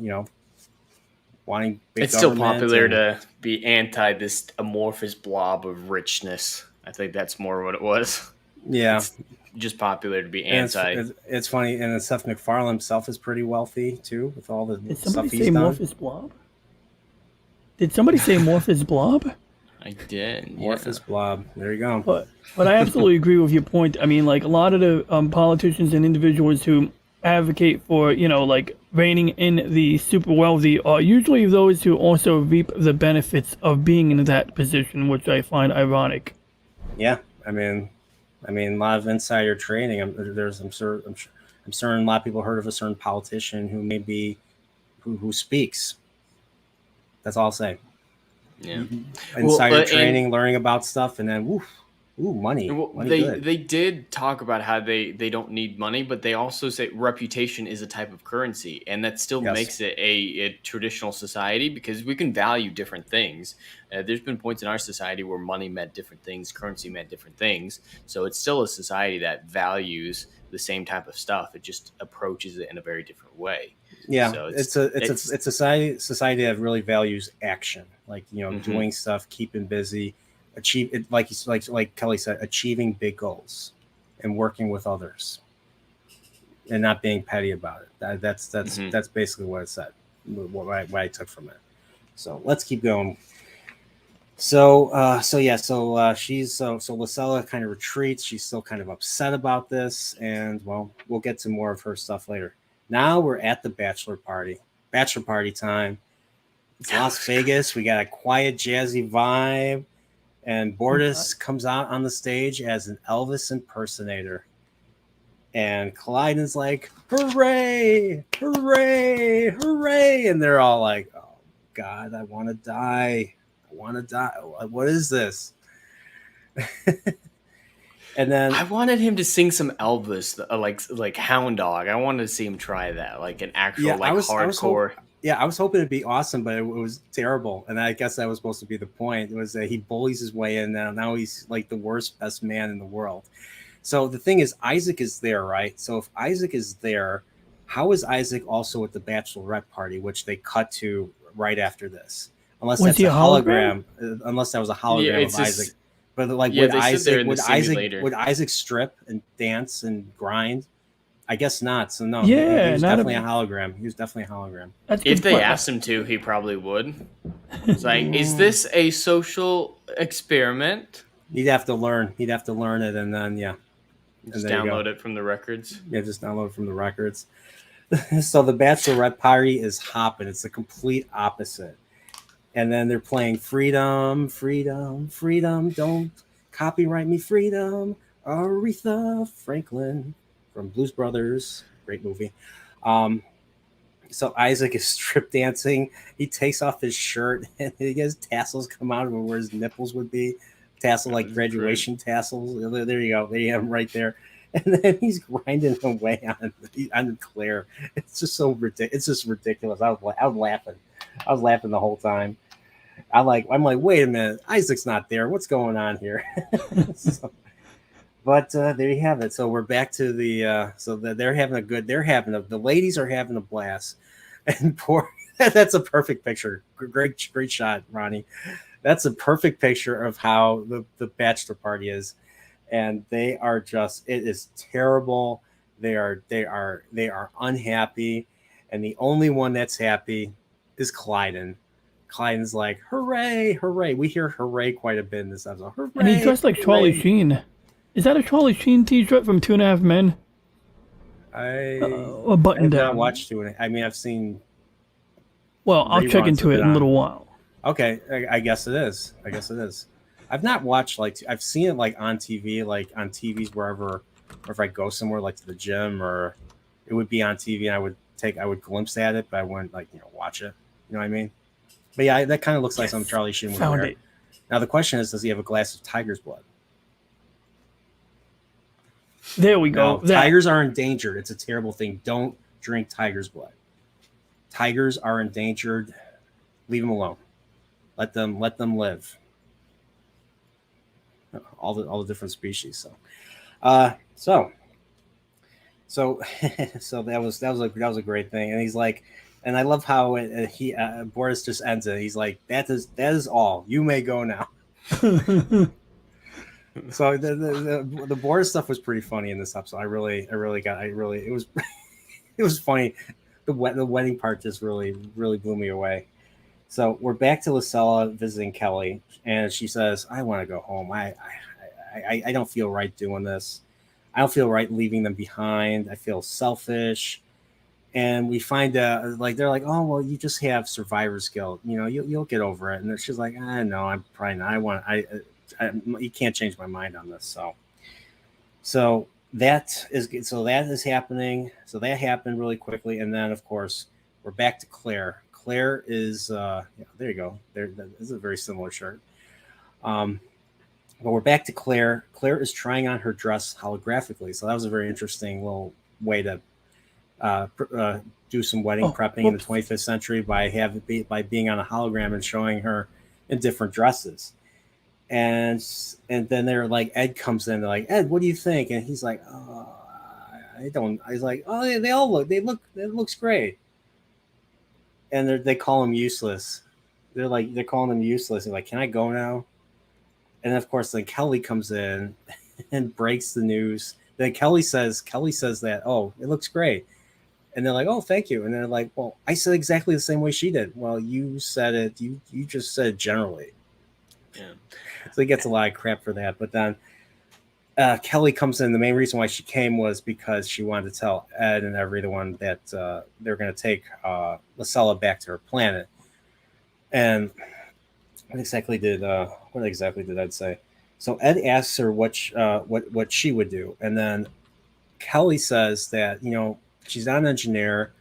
wanting big It's still government popular and- to be anti this amorphous blob of richness. I think that's more what it was. Yeah. It's just popular to be And anti. it's funny, and Seth MacFarlane himself is pretty wealthy too, with all the Did stuff somebody he's say done. Morpheus Blob? Did somebody say Morpheus Blob? I did. Yeah. Morpheus Blob. There you go. But I absolutely agree with your point. I mean, like a lot of the politicians and individuals who advocate for, like reigning in the super wealthy are usually those who also reap the benefits of being in that position, which I find ironic. Yeah, I mean, a lot of insider trading. I'm certain a lot of people heard of a certain politician who may be who speaks. That's all I'll say. Yeah. Insider trading, learning about stuff, and then money. They did talk about how they don't need money, but they also say reputation is a type of currency, and that still makes it a traditional society because we can value different things. There's been points in our society where money meant different things, currency meant different things. So it's still a society that values the same type of stuff. It just approaches it in a very different way. Yeah, so it's a society that really values action, like doing stuff, keeping busy, like Kelly said, achieving big goals, and working with others, and not being petty about it. That's basically what it said. What I took from it. So let's keep going. So Lucella kind of retreats. She's still kind of upset about this, and we'll get to more of her stuff later. Now we're at the bachelor party time. It's Las Vegas. We got a quiet, jazzy vibe, and Bordas comes out on the stage as an Elvis impersonator. And Colliden's like, hooray, hooray, hooray. And they're all like, oh, God, I want to die. What is this? And then I wanted him to sing some Elvis, like Hound Dog. I wanted to see him try that, like an actual hardcore. I was hoping it'd be awesome, but it was terrible. And I guess that was supposed to be the point. It was that he bullies his way in. Now he's like the worst, best man in the world. So the thing is, Isaac is there, right? So if Isaac is there, how is Isaac also at the bachelorette party, which they cut to right after this? Unless that's a hologram. Unless that was a hologram of Isaac. But would Isaac strip and dance and grind? I guess not. So no. Yeah, he was definitely a hologram. He was definitely a hologram. If they asked him to, he probably would. It's like, is this a social experiment? He'd have to learn. He'd have to learn it, and then just download it from the records. Yeah, just download it from the records. So the bachelorette party is hopping. It's the complete opposite. And then they're playing Freedom, Freedom, Freedom, don't copyright me, Freedom, Aretha Franklin from Blues Brothers, great movie. So Isaac is strip dancing. He takes off his shirt and he has tassels come out of where his nipples would be. Tassel, like graduation tassels. There you go. There you have him right there. And then he's grinding away on Claire. It's just so ridiculous. It's just ridiculous. I was laughing. I was laughing the whole time. I'm like, wait a minute, Isaac's not there. What's going on here? But there you have it. So we're back to the. The ladies are having a blast, and that's a perfect picture. Great shot, Ronnie. That's a perfect picture of how the bachelor party is, and they are just. It is terrible. They are unhappy, and the only one that's happy is Clyden. Clyden's like, hooray, hooray. We hear hooray quite a bit in this episode. Hooray, and he's dressed like Charlie Sheen. Is that a Charlie Sheen t-shirt from 2.5 Men? A button down. Not watched it. I mean, I've seen. Well, I'll check into it in a little while. Okay, I guess it is. I've not watched I've seen it like on TV, like on TVs wherever, or if I go somewhere like to the gym, or it would be on TV and I would glimpse at it, but I wouldn't watch it. You know what I mean? But yeah, that kind of looks like something Charlie Sheen would wear. It. Now the question is, does he have a glass of tiger's blood? There we go. No, tigers are endangered. It's a terrible thing. Don't drink tiger's blood. tigers are endangered. Leave them alone. Let them live. All the different species. So so that was a great thing. And he's like, and I love how Boris just ends it. He's like, that is all. You may go now. So the Boris stuff was pretty funny in this episode. It was it was funny. The wedding part just really blew me away. So we're back to Lucella visiting Kelly, and she says, "I want to go home. I don't feel right doing this. I don't feel right leaving them behind. I feel selfish." And we find out, like, they're like, "Oh, well, you just have survivor's guilt. You know, you'll get over it." And she's like, "No, I'm probably not. You can't change my mind on this." So that is happening. So that happened really quickly, and then of course we're back to Claire. Claire is there you go. This is a very similar shirt. But we're back to Claire. Claire is trying on her dress holographically. So that was a very interesting little way to do some wedding prepping in the 25th century by being on a hologram and showing her in different dresses. And then they're like, Ed comes in. They're like, "Ed, what do you think?" And he's like, "I don't." He's like, "Oh, it looks great." And they call him useless. They're calling him useless. They're like, "Can I go now?" And of course, then Kelly comes in and breaks the news. Then Kelly says that, "Oh, it looks great." And they're like, "Oh, thank you." And they're like, "Well, I said exactly the same way she did." "Well, you said it. You just said it generally." Yeah. So he gets a lot of crap for that. But then Kelly comes in. The main reason why she came was because she wanted to tell Ed and everyone that they're going to take Lucella back to her planet. And what exactly did Ed say? So Ed asks her what she would do, and then Kelly says that, you know, she's not an engineer.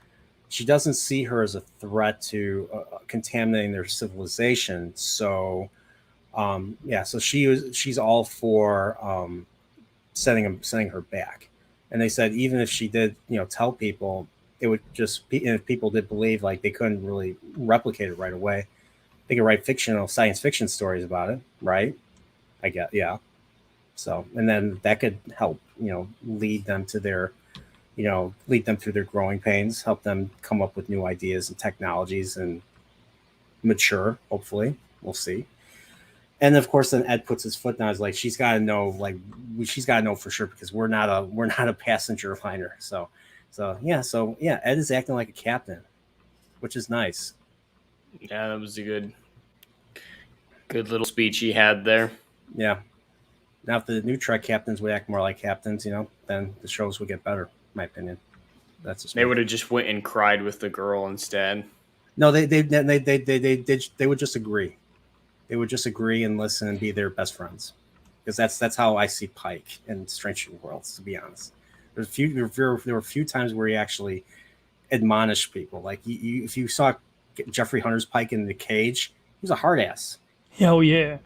She doesn't see her as a threat to contaminating their civilization. So so she's all for sending her back. And they said even if she did, you know, tell people, it would just be, if people did believe, like, they couldn't really replicate it right away. They could write science fiction stories about it, right? I guess, yeah. So, and then that could help, you know, lead them through their growing pains, help them come up with new ideas and technologies and mature, hopefully. We'll see. And of course, then Ed puts his foot down. He's like, she's got to know for sure, because we're not a passenger liner. So Ed is acting like a captain, which is nice. Yeah, that was a good little speech he had there. Yeah. Now, if the new Trek captains would act more like captains, you know, then the shows would get better, in my opinion. That's just they would have just went and cried with the girl instead. No, they would just agree. They would just agree and listen and be their best friends, because that's how I see Pike in Strange New Worlds. To be honest, there were a few times where he actually admonished people. Like, if you saw Jeffrey Hunter's Pike in the cage, he was a hard ass. Hell yeah.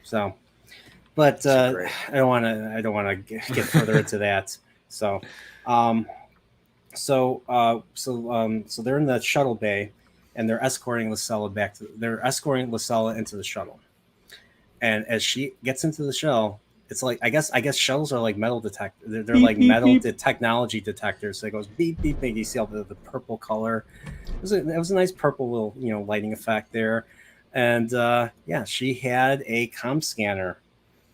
So, but I don't want to get further into that. So, so they're in the shuttle bay, and they're escorting Lucella into the shuttle. And as she gets into the shell, it's like, I guess shells are like metal detectors. They're like beep, metal beep. Technology detectors. So it goes beep beep beep. You see all the purple color. It was a nice purple little, you know, lighting effect there. And she had a comm scanner.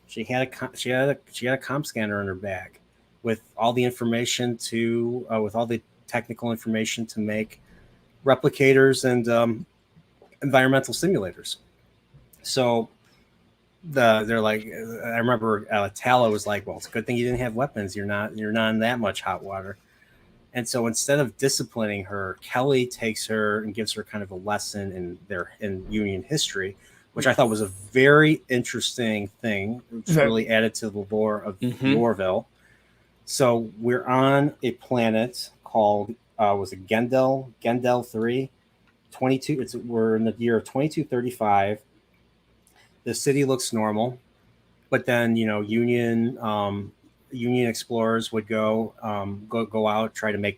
She had a comm scanner in her bag with all the information with all the technical information to make replicators and environmental simulators. So they're like, I remember Tala was like, "Well, it's a good thing you didn't have weapons. You're not in that much hot water." And so instead of disciplining her, Kelly takes her and gives her kind of a lesson in Union history, which I thought was a very interesting thing, which really added to the lore of Orville. So we're on a planet called was it Gendel 3, 22. We're in the year of 2235. The city looks normal, but then, you know, Union Union explorers would go out,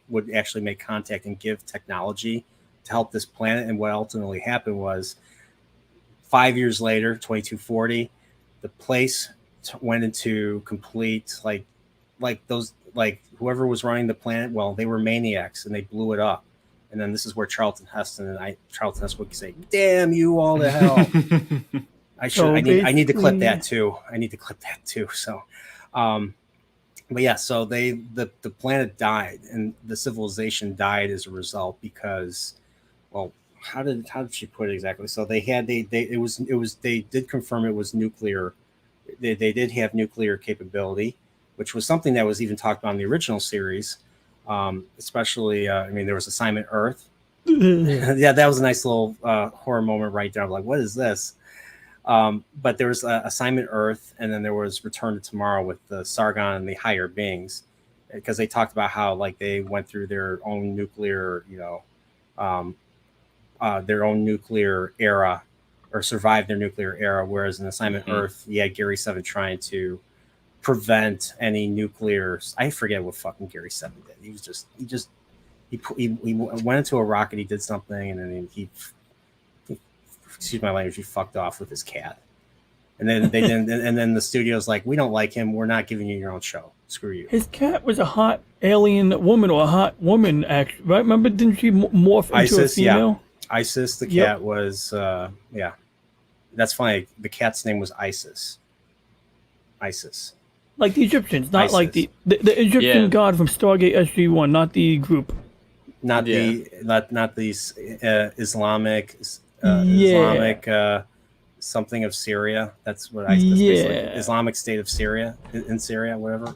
would actually make contact and give technology to help this planet. And what ultimately happened was 5 years later, 2240, the place went into complete whoever was running the planet. Well, they were maniacs and they blew it up. And then this is where Charlton Heston would say, "Damn you all to hell." I need to clip that too. So, but yeah, so the planet died and the civilization died as a result because, well, how did she put it exactly? So they did confirm it was nuclear. They did have nuclear capability, which was something that was even talked about in the original series. Especially, there was Assignment Earth. Yeah, that was a nice little horror moment right there. I'm like, what is this? But there was Assignment Earth, and then there was Return to Tomorrow with the Sargon and the higher beings, because they talked about how they went through their own nuclear, their own nuclear era, or survived their nuclear era. Whereas in Assignment Earth, you had Gary 7 trying to prevent any nuclear. I forget what fucking Gary 7 did. He went into a rocket. He did something, and then he excuse my language, he fucked off with his cat. And then they didn't. And then the studio's like, "We don't like him. We're not giving you your own show. Screw you." His cat was a hot alien woman or a hot woman, actually, right? Remember, didn't she morph into Isis, a female? Yeah. Isis, the cat was. Yeah, that's funny. The cat's name was Isis. Isis. Like the Egyptians, not like the Egyptian god from Stargate SG-1, not the group. Not the Islamic something of Syria. That's what I Islamic State of Syria in Syria, whatever.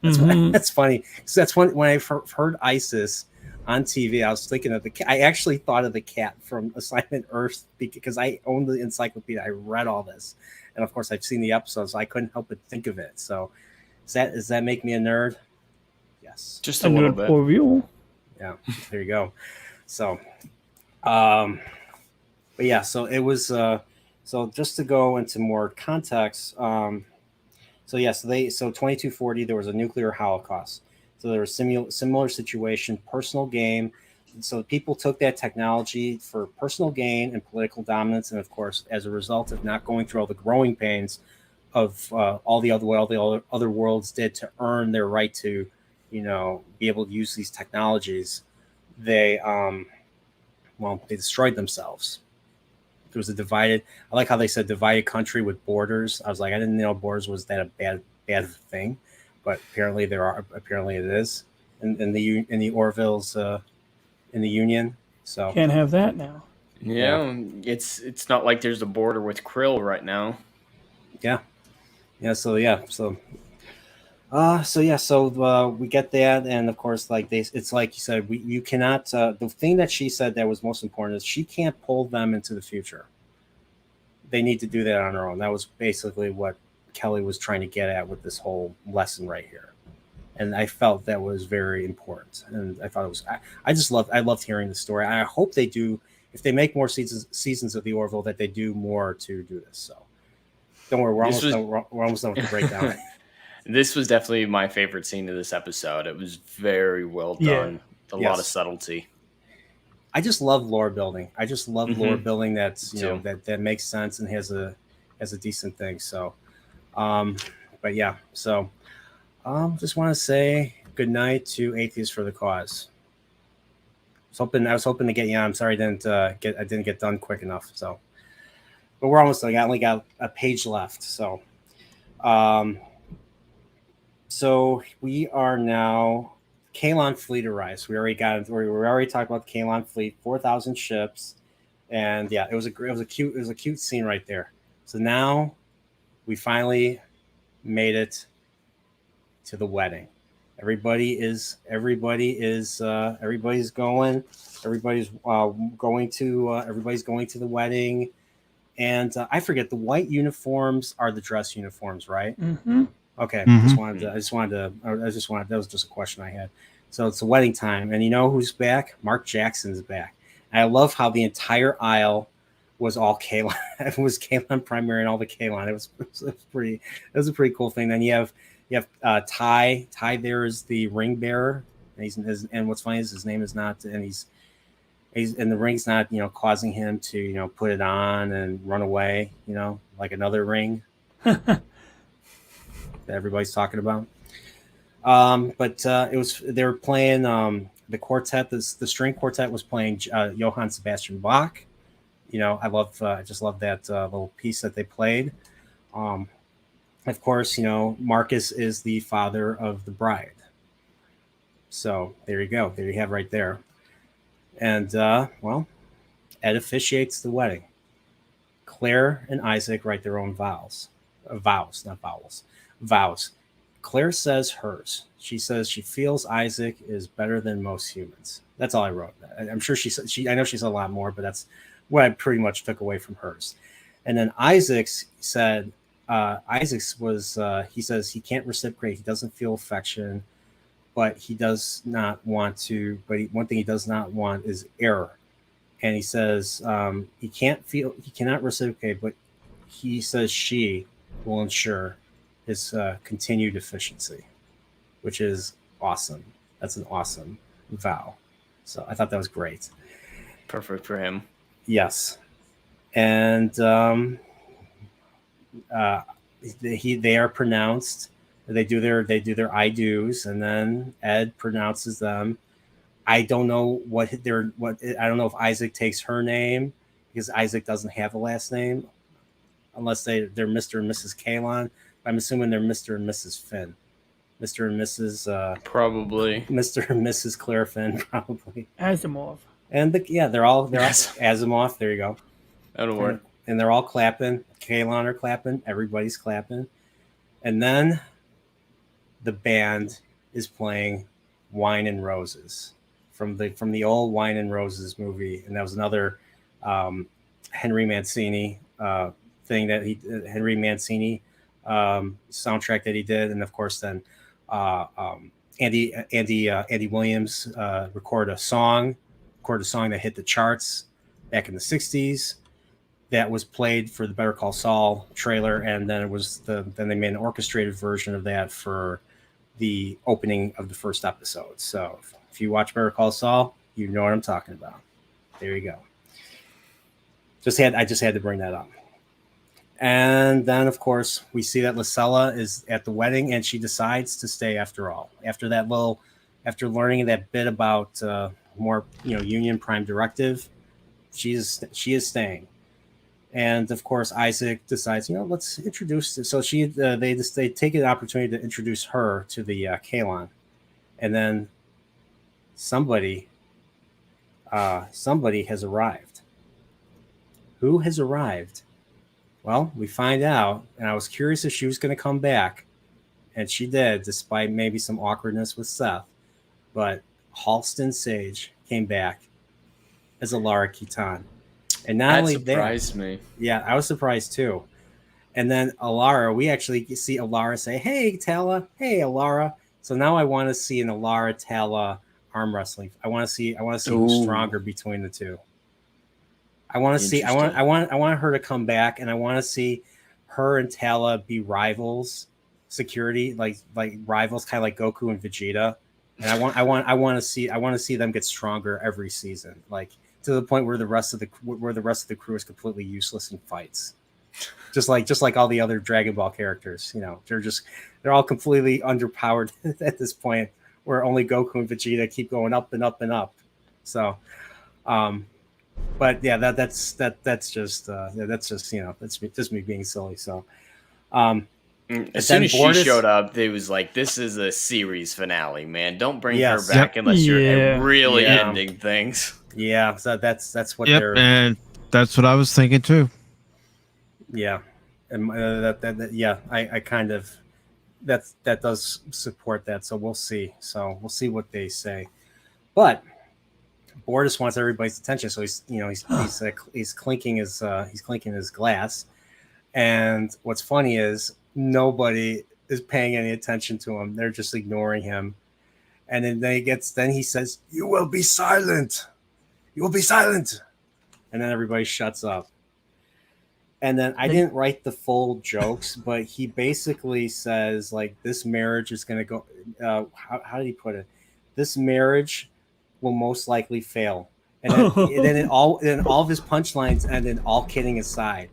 That's funny. So that's when I heard ISIS on TV, I was thinking of the cat. I actually thought of the cat from Assignment Earth because I own the encyclopedia. I read all this. And of course, I've seen the episodes, so I couldn't help but think of it. So, does that make me a nerd? Yes, just a little bit. Orville. Yeah, there you go. So, but yeah, so it was. So just to go into more context, so 2240, there was a nuclear holocaust. So there was similar situation, personal gain. So people took that technology for personal gain and political dominance, and of course, as a result of not going through all the growing pains of all the other worlds did to earn their right to, be able to use these technologies, they destroyed themselves. There was I like how they said divided country with borders. I was like, I didn't know borders was that a bad thing, but apparently it is in the Orville's. In the Union, so can't have that now. Yeah, it's not like there's a border with Krill right now. So we get that, and of course, it's like you said, you cannot. The thing that she said that was most important is she can't pull them into the future. They need to do that on their own. That was basically what Kelly was trying to get at with this whole lesson right here. And I felt that was very important, and I thought it was. I loved hearing the story. I hope they do. If they make more seasons of the Orville, that they do more to do this. So, don't worry, we're almost done with the breakdown. This was definitely my favorite scene of this episode. It was very well done. A lot of subtlety. I just love lore building. I just love lore building that's that makes sense and has a decent thing. So, but yeah, so. Just want to say good night to Atheists for the Cause. I was hoping to get you on. I'm sorry I didn't get done quick enough. So, but we're almost done. I only got a page left. So, so we are now Kalon fleet arrives. We already talked about the Kalon fleet, 4,000 ships, and yeah, it was a cute scene right there. So now we finally made it to the wedding. Everybody's going to the wedding, and I forget, the white uniforms are the dress uniforms, right? Mm-hmm. Okay. That was just a question I had. So it's the wedding time, and you know who's back? Mark Jackson's back. And I love how the entire aisle was all Kalon. It was Kalon primary and all the Kalon. It was a pretty cool thing. Then you have You have Ty. Ty there is the ring bearer, and what's funny is his name is not, and he's and the ring's not, causing him to, put it on and run away, like another ring that everybody's talking about. But they were playing the quartet. The string quartet was playing Johann Sebastian Bach. I just love that little piece that they played. Of course, Marcus is the father of the bride. So there you go. There you have right there. And, Ed officiates the wedding. Claire and Isaac write their own vows. Vows, not vowels. Vows. Claire says hers. She says she feels Isaac is better than most humans. That's all I wrote. I'm sure I know she said a lot more, but that's what I pretty much took away from hers. And then Isaac's said, he says he can't reciprocate. He doesn't feel affection, but he does not want to. But one thing he does not want is error. And he says he cannot reciprocate, but he says she will ensure his continued efficiency, which is awesome. That's an awesome vow. So I thought that was great. Perfect for him. Yes. And they are pronounced. They do their I do's, and then Ed pronounces them. I don't know I don't know if Isaac takes her name, because Isaac doesn't have a last name, unless they're Mr. and Mrs. Kalon. I'm assuming they're Mr. and Mrs. Finn. Mr. and Mrs. Probably. Mr. and Mrs. Claire Finn, probably. Asimov. And they're all Asimov. There you go. That'll work. And they're all clapping. Kalon are clapping. Everybody's clapping. And then the band is playing Wine and Roses from the old Wine and Roses movie. And that was another Henry Mancini thing that Henry Mancini soundtrack that he did. And of course then Andy Williams recorded a song that hit the charts back in the 60s. That was played for the Better Call Saul trailer, and then then they made an orchestrated version of that for the opening of the first episode. So if you watch Better Call Saul, you know what I'm talking about. There you go. I just had to bring that up. And then, of course, we see that Lucella is at the wedding, and she decides to stay after all. After learning that bit about more, Union Prime Directive, she is staying. And of course, Isaac decides, let's introduce. So they take an opportunity to introduce her to the Kalon, and then somebody has arrived. Who has arrived? Well, we find out, and I was curious if she was going to come back, and she did, despite maybe some awkwardness with Seth. But Halston Sage came back as Alara Keaton. And not only that, surprised me. Yeah, I was surprised too. And then Alara, we actually see Alara say, "Hey, Tala, hey, Alara." So now I want to see an Alara Tala arm wrestling. I want to see who's stronger between the two. I want to see. I want her to come back, and I want to see her and Tala be rivals, security like rivals, kind of like Goku and Vegeta. And I want to see them get stronger every season, like to the point where the rest of the crew is completely useless in fights. Just like all the other Dragon Ball characters, they're all completely underpowered at this point, where only Goku and Vegeta keep going up and up and up. So, but yeah, that's just me being silly. So, as soon as she showed up, they was like, "This is a series finale, man. Don't bring her back unless you're really ending things." Yeah, so that's what they're. And that's what I was thinking too. Yeah, and I kind of that does support that. So we'll see. We'll see what they say. But Bortus wants everybody's attention, so he's clinking his glass. And what's funny is nobody is paying any attention to him. They're just ignoring him. And then he says, "You will be silent. You will be silent." And then everybody shuts up. And then I didn't write the full jokes, but he basically says like this marriage is going to go. How did he put it? This marriage will most likely fail. And then all of his punchlines ended. All kidding aside.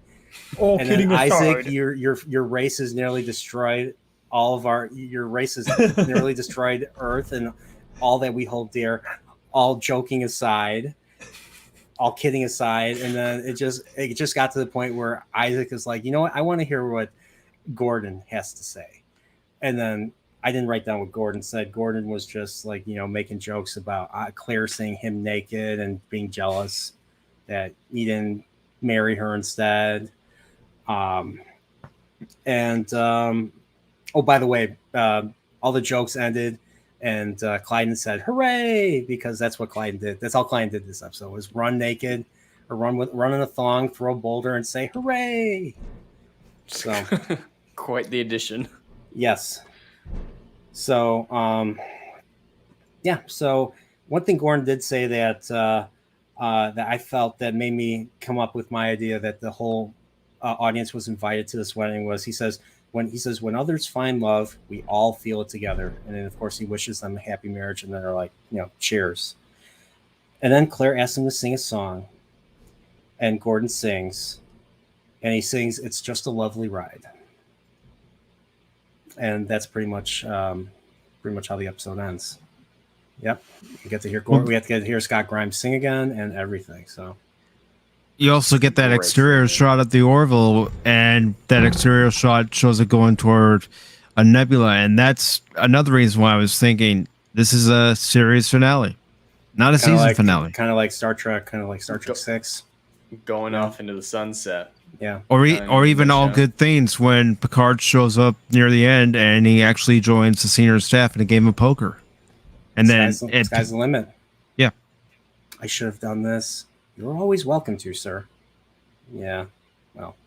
All And kidding then aside. Isaac, your race has nearly destroyed all of your race has nearly destroyed Earth and all that we hold dear. All joking aside. All kidding aside, and then it just got to the point where Isaac is like, you know what, I want to hear what Gordon has to say. And then I didn't write down what Gordon said. Gordon was just like, making jokes about Claire seeing him naked and being jealous that he didn't marry her instead. Oh, by the way, all the jokes ended. And Clyden said, "Hooray!" Because that's what Clyden did. That's all Clyden did this episode was run naked, or run in a thong, throw a boulder, and say "Hooray!" So, quite the addition. Yes. So, yeah. So one thing Gordon did say that that I felt that made me come up with my idea that the whole audience was invited to this wedding was when others find love, we all feel it together. And then, of course, he wishes them a happy marriage, and then they're like, cheers. And then Claire asks him to sing a song, and Gordon sings, and he sings, "It's Just a Lovely Ride." And that's pretty much how the episode ends. Yep, we get to hear Gordon. We have to get to hear Scott Grimes sing again and everything. So. You also get that exterior shot of the Orville, and that exterior shot shows it going toward a nebula, and that's another reason why I was thinking this is a series finale, not a season finale. Kind of like Star Trek, kind of like Star Trek 6. Going off into the sunset. Yeah. Or even All Good Things when Picard shows up near the end and he actually joins the senior staff in a game of poker. And Sky's the limit. Yeah. I should have done this. You're always welcome to, sir. Yeah, well,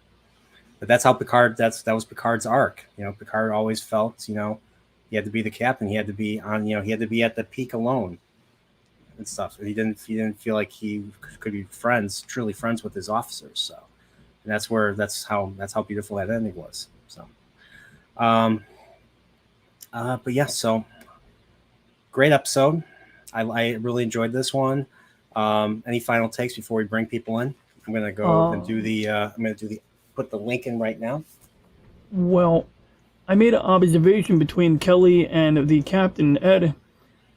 but that's how Picard. That was Picard's arc. Picard always felt, he had to be the captain. He had to be on. He had to be at the peak alone, and stuff. He didn't feel like he could be truly friends with his officers. So, and that's how beautiful that ending was. So, but yeah, so great episode. I really enjoyed this one. Any final takes before we bring people in? I'm gonna go and put the link in right now. Well, I made an observation between Kelly and the captain, Ed.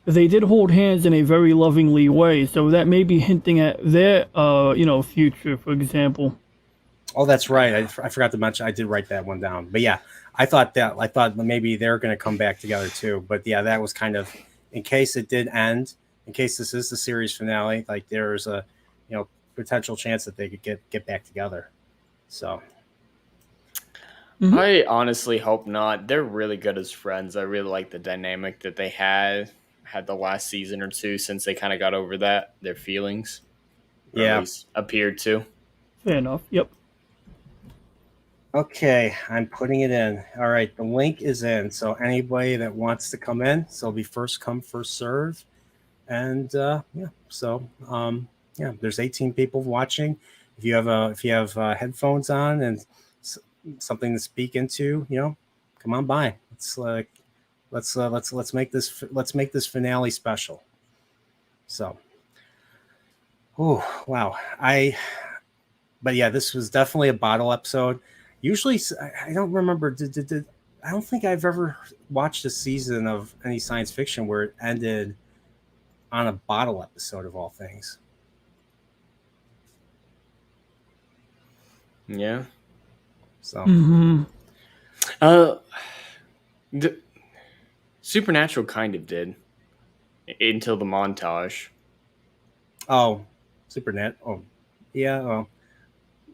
They did hold hands in a very lovingly way, so that may be hinting at their, future, for example. Oh, that's right. I forgot to mention. I did write that one down. But yeah, I thought maybe they're gonna come back together too. But yeah, that was kind of in case it did end. In case this is the series finale, like there's a, potential chance that they could get back together. So, I honestly hope not. They're really good as friends. I really like the dynamic that they had the last season or two since they kind of got over their feelings. Or at least appeared to. Fair enough. Yep. Okay, I'm putting it in. All right, the link is in. So anybody that wants to come in, so it'll be first come, first serve. And there's 18 people watching. If you have headphones on and something to speak into, come on by. Let's make this finale special. So, oh wow, but yeah, this was definitely a bottle episode. Usually, I don't remember. I don't think I've ever watched a season of any science fiction where it ended on a bottle episode of all things. Yeah. So. The Supernatural kind of did until the montage. Oh, Supernatural. Oh, yeah. Oh,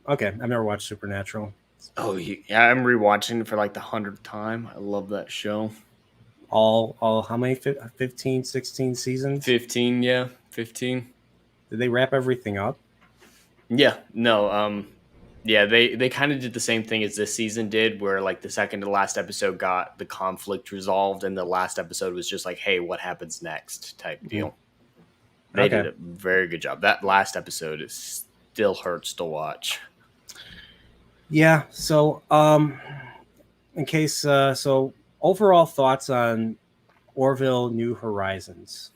okay. I've never watched Supernatural. Oh, yeah. I'm rewatching it for like the 100th time. I love that show. All how many? 15, 16 seasons? 15, yeah. 15. Did they wrap everything up? Yeah. No. Yeah, they kind of did the same thing as this season did, where like the second to last episode got the conflict resolved, and the last episode was just like, hey, what happens next type deal. They did a very good job. That last episode still hurts to watch. Yeah. So, in case, so overall thoughts on Orville New Horizons.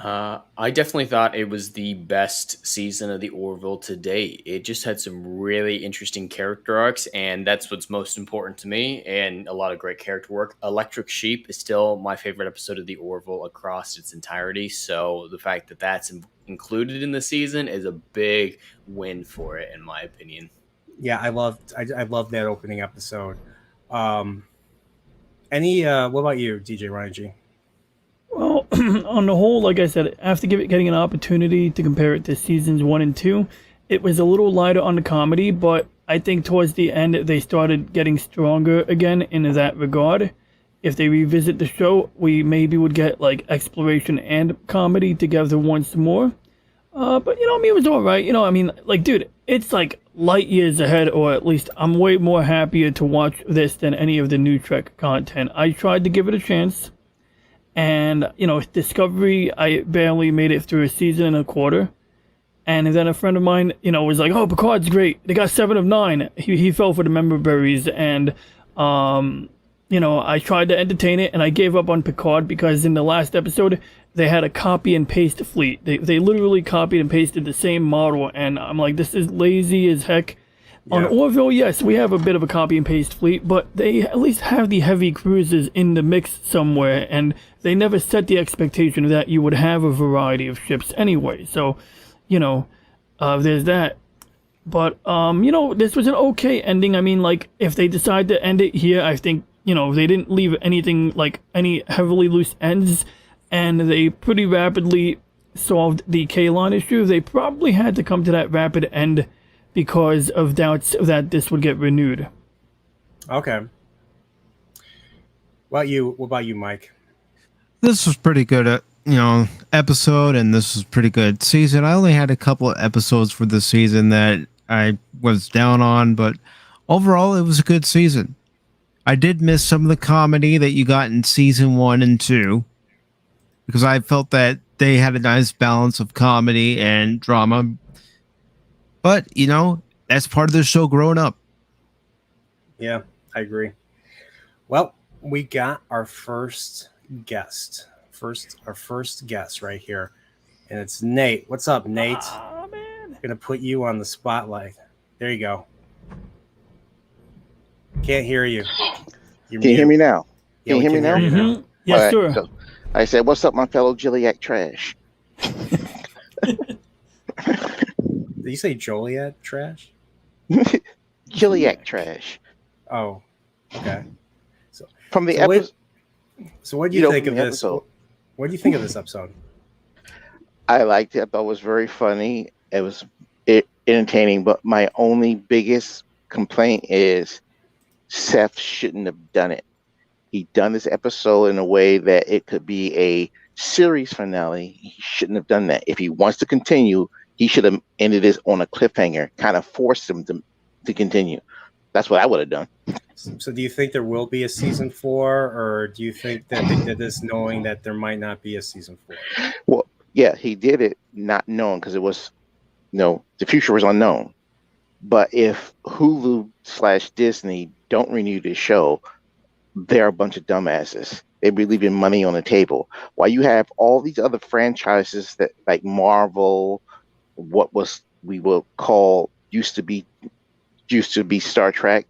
I definitely thought it was the best season of the Orville to date. It just had some really interesting character arcs, and that's what's most important to me, and a lot of great character work. Electric Sheep is still my favorite episode of the Orville across its entirety, so the fact that that's included in the season is a big win for it, in my opinion. Yeah, I loved that opening episode. Um, what about you, DJ Ryan G? Well, on the whole, like I said, after getting an opportunity to compare it to seasons 1 and 2, it was a little lighter on the comedy, but I think towards the end they started getting stronger again in that regard. If they revisit the show, we maybe would get like exploration and comedy together once more. But I mean, it was all right. I mean, like, dude, it's like light years ahead, or at least I'm way more happier to watch this than any of the new Trek content. I tried to give it a chance. And, Discovery, I barely made it through a season and a quarter. And then a friend of mine, was like, oh, Picard's great. They got 7 of 9. He fell for the member berries. And, I tried to entertain it, and I gave up on Picard because in the last episode, they had a copy and paste fleet. They literally copied and pasted the same model. And I'm like, this is lazy as heck. Yeah. On Orville, yes, we have a bit of a copy and paste fleet, but they at least have the heavy cruisers in the mix somewhere, and they never set the expectation that you would have a variety of ships anyway. So, there's that. But, this was an okay ending. I mean, like, if they decide to end it here, I think, they didn't leave anything, like, any heavily loose ends, and they pretty rapidly solved the Kalon issue. They probably had to come to that rapid end because of doubts that this would get renewed. Okay. What about you, Mike? This was pretty good, episode, and this was pretty good season. I only had a couple of episodes for the season that I was down on, but overall, it was a good season. I did miss some of the comedy that you got in season 1 and 2 because I felt that they had a nice balance of comedy and drama. But, that's part of the show growing up. Yeah, I agree. Well, we got our first guest. Our first guest right here. And it's Nate. What's up, Nate? Oh, man. Gonna put you on the spotlight. There you go. Can't hear you. Can you hear me now? Yeah, can you hear me now? Mm-hmm. Yes, right, sure. So I said, what's up, my fellow Gilliac trash? Did you say Joliet trash? Gilliac trash. Oh, okay. From the episode. So what do you think of this? Episode. What do you think of this episode? I liked it. I thought it was very funny. It was entertaining, but my only biggest complaint is Seth shouldn't have done it. He done this episode in a way that it could be a series finale. He shouldn't have done that. If he wants to continue, he should have ended this on a cliffhanger, kind of forced him to continue. That's what I would have done. So do you think there will be a season 4, or do you think that they did this knowing that there might not be a season 4? Well, yeah, he did it not knowing because it was, the future was unknown. But if Hulu/Disney don't renew this show, they're a bunch of dumbasses. They'd be leaving money on the table. While you have all these other franchises that, like Marvel, what was we will call used to be Star Trek,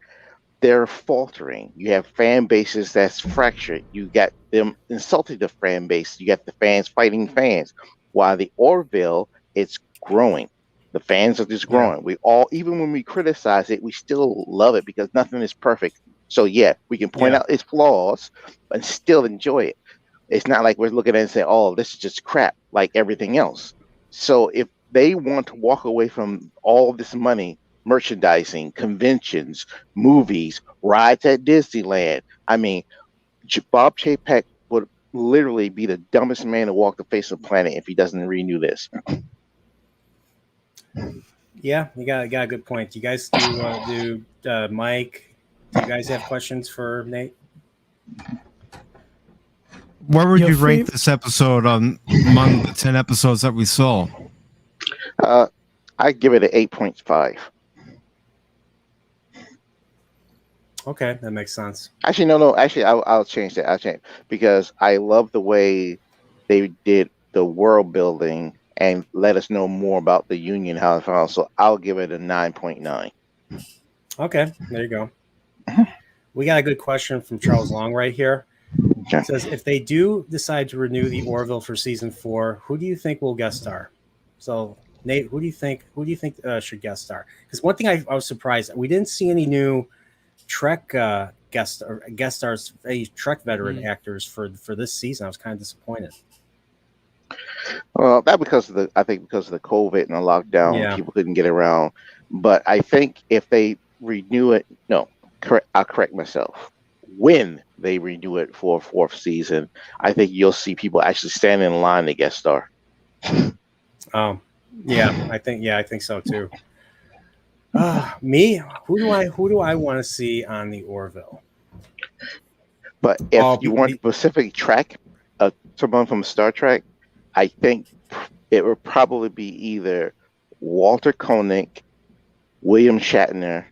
they're faltering. You have fan bases that's fractured. You got them insulting the fan base. You got the fans fighting fans. While the Orville, it's growing. The fans are just growing. We all, even when we criticize it, we still love it because nothing is perfect. So yeah, we can point out its flaws and still enjoy it. It's not like we're looking at it and saying, "Oh, this is just crap," like everything else. So if they want to walk away from all this money, merchandising, conventions, movies, rides at Disneyland, I mean, Bob Chapek would literally be the dumbest man to walk the face of the planet if he doesn't renew this. Yeah, you got a good point. You guys do Mike? Do you guys have questions for Nate? Where would you rank this episode among the 10 episodes that we saw? I give it an 8.5. Okay, that makes sense. Actually, no. Actually, I'll change that. I'll change because I love the way they did the world building and let us know more about the Union, how it found. So I'll give it a 9.9. Okay, there you go. We got a good question from Charles Long right here. Okay. It says, if they do decide to renew the Orville for season 4, who do you think will guest star? So, Nate, who do you think should guest star? Because one thing I was surprised, we didn't see any new Trek guest stars, any Trek veteran actors for this season. I was kind of disappointed. Well, that because of the COVID and the lockdown, people couldn't get around. But I think if they renew it, I'll correct myself. When they renew it for a 4th season, I think you'll see people actually stand in line to guest star. I think so too. Me, who do I want to see on the Orville? But if you want specific Trek, someone from Star Trek, I think it would probably be either Walter Koenig, William Shatner,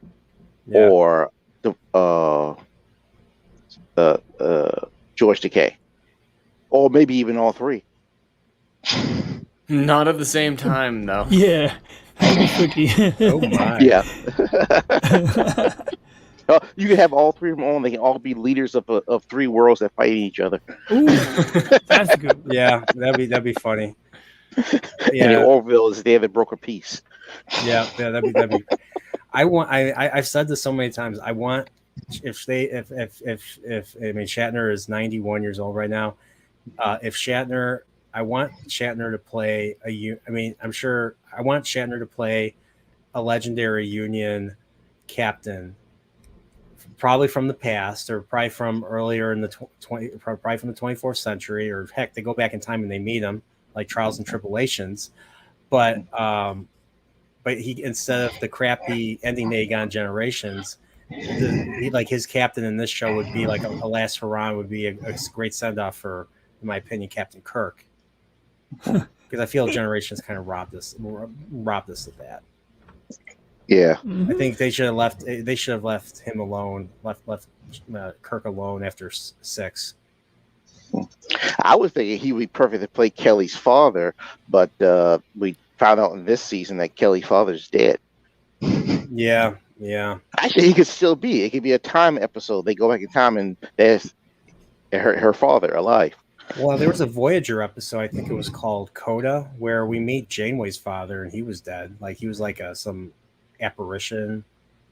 or George Takei, or maybe even all three. Not at the same time, though. Yeah, that'd be tricky. Oh my! Yeah. You can have all three of them on. They can all be leaders of 3 worlds that fight each other. Ooh, that's good. Yeah, that'd be funny. Yeah, and Orville is there that broke a peace. Yeah, that'd be. I've said this so many times. I want if Shatner is 91 years old right now. I want Shatner to play I want Shatner to play a legendary Union captain, probably from the past, or probably from earlier in the probably from the 24th century, or heck, they go back in time and they meet him, like Trials and Tribulations. But he, instead of the crappy ending they got on Generations, his captain in this show would be like a last hurrah, would be a great send off for, in my opinion, Captain Kirk. Because I feel Generations kind of robbed us of that. Yeah, I think they should have left. They should have left him alone. Left Kirk alone after 6. I was thinking he would be perfect to play Kelly's father, but we found out in this season that Kelly's father's dead. Yeah. Actually, he could still be. It could be a time episode. They go back in time and there's her father alive. Well, there was a Voyager episode, I think it was called Coda, where we meet Janeway's father and he was dead. Like he was like some apparition.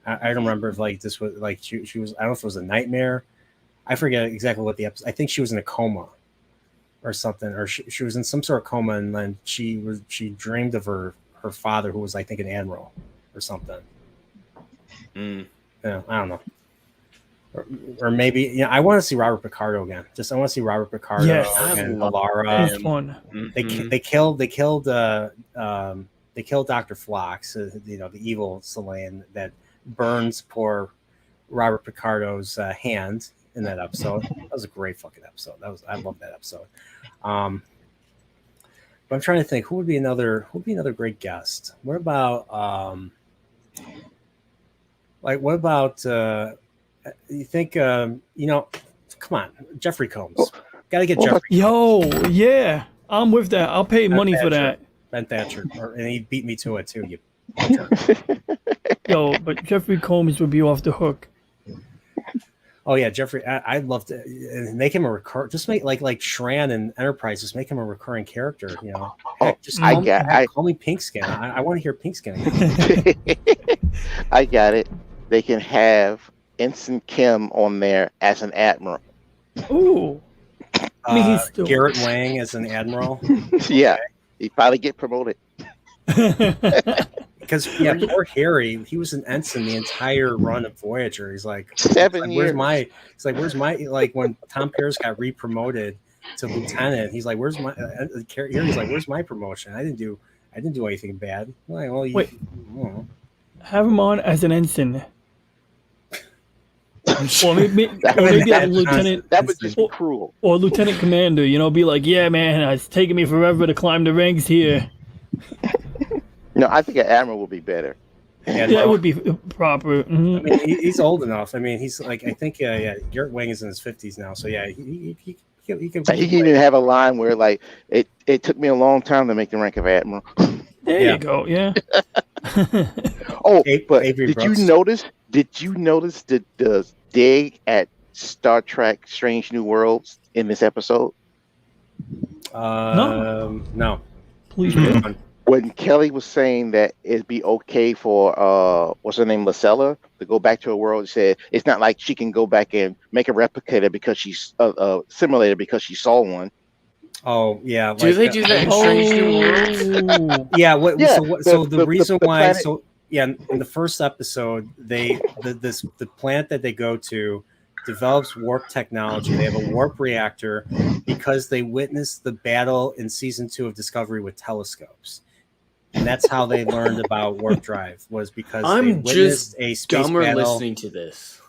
I don't remember if like this was like she was. I don't know if it was a nightmare. I forget exactly what the episode. I think she was in a coma or something, or she was in some sort of coma, and then she dreamed of her father, who was, I think, an admiral or something. Yeah, I don't know. Or maybe I want to see Robert Picardo again. I want to see Robert Picardo and Alara. That's fun. They killed Dr. Phlox, the evil Selene that burns poor Robert Picardo's hand in that episode. That was a great fucking episode. I love that episode. But I'm trying to think who would be another great guest. What about you think come on, Jeffrey Combs. Gotta get Jeffrey Combs. Yo, yeah. I'm with that. I'll pay money for that. Ben Thatcher. And he beat me to it too, you. Yo, but Jeffrey Combs would be off the hook. Oh yeah, Jeffrey. I'd love to make him a recur. Just make like Shran and Enterprise. Just make him a recurring character. Heck, just call me Pinkskin. I want to hear Pinkskin again. I got it. They can have Ensign Kim on there as an admiral. Ooh. Garrett Wang as an admiral. Yeah, he'd probably get promoted. Because poor Harry, he was an ensign the entire run of Voyager. He's like 7 years. Where's my like when Tom Paris got re-promoted to lieutenant? He's like, where's my Harry's like, where's my promotion? I didn't do anything bad. Like, well, wait, have him on as an ensign. Or maybe a lieutenant. That would just be cruel. Or lieutenant commander, be like, yeah, man, it's taking me forever to climb the ranks here. No, I think an admiral would be better. Yeah, Yeah, it would be proper. I mean, he's old enough. I mean, he's like, I think, Garrett Wang is in his 50s now. So, yeah, he can He can even have a line where, like, it took me a long time to make the rank of admiral. There you go. Yeah. Oh, but Avery did Brooks. you notice? Did you notice the dig at Star Trek: Strange New Worlds in this episode? No. Please. When Kelly was saying that it'd be okay for what's her name, Lacella, to go back to a world, she said it's not like she can go back and make a replicator because she's a simulator because she saw one. Oh, yeah. Do they do that in Strange New Worlds? Yeah. Yeah, So the reason the why, planet- so yeah, in the first episode, the planet that they go to develops warp technology. They have a warp reactor because they witnessed the battle in season 2 of Discovery with telescopes. And that's how they learned about warp drive, was because they I'm witnessed just a space dumber battle. listening to this.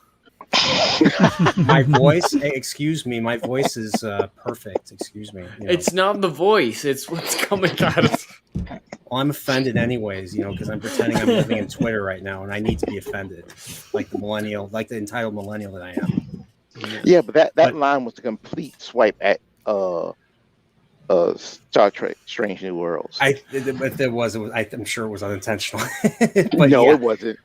My voice, excuse me, my voice is perfect. Excuse me. You know. It's not the voice; it's what's coming out of. Well, I'm offended anyways, because I'm pretending I'm living in Twitter right now, and I need to be offended, like the entitled millennial that I am. Yeah, but that line was a complete swipe at Star Trek: Strange New Worlds. If there was, I'm sure it was unintentional. But no, yeah. it wasn't.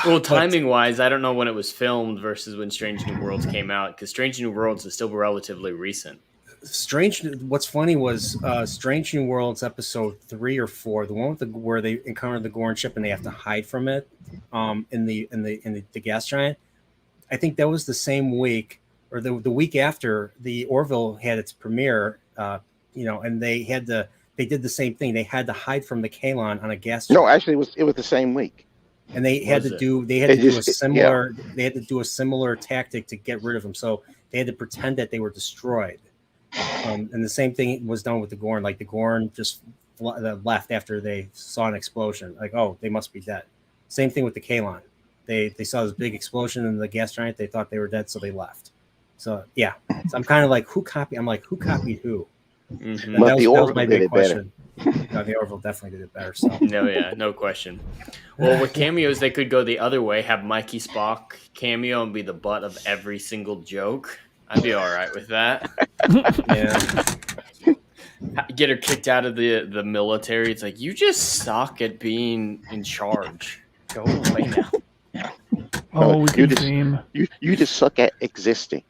Well, timing wise, I don't know when it was filmed versus when Strange New Worlds came out, because Strange New Worlds is still relatively recent. What's funny was Strange New Worlds episode 3 or 4, the one where they encounter the Gorn ship and they have to hide from it, in the gas giant. I think that was the same week or the week after the Orville had its premiere. And they did the same thing. They had to hide from the Kalon on a gas giant. No, actually, it was the same week. And they had to do a similar tactic to get rid of them. So they had to pretend that they were destroyed. And the same thing was done with the Gorn. Like the Gorn just left after they saw an explosion. Like, oh, they must be dead. Same thing with the Kalon. They saw this big explosion in the gas giant. They thought they were dead, so they left. So yeah, so I'm kind of like, who copied who? Mm-hmm. But That the was Orville my did big it better. question. No, the Orville definitely did it better. So No question. Well, with cameos, they could go the other way, have Mikey Spock cameo and be the butt of every single joke. I'd be all right with that. yeah. Get her kicked out of the military. It's like, you just suck at being in charge. Go away now. Oh, we you can just- dream. You just suck at existing.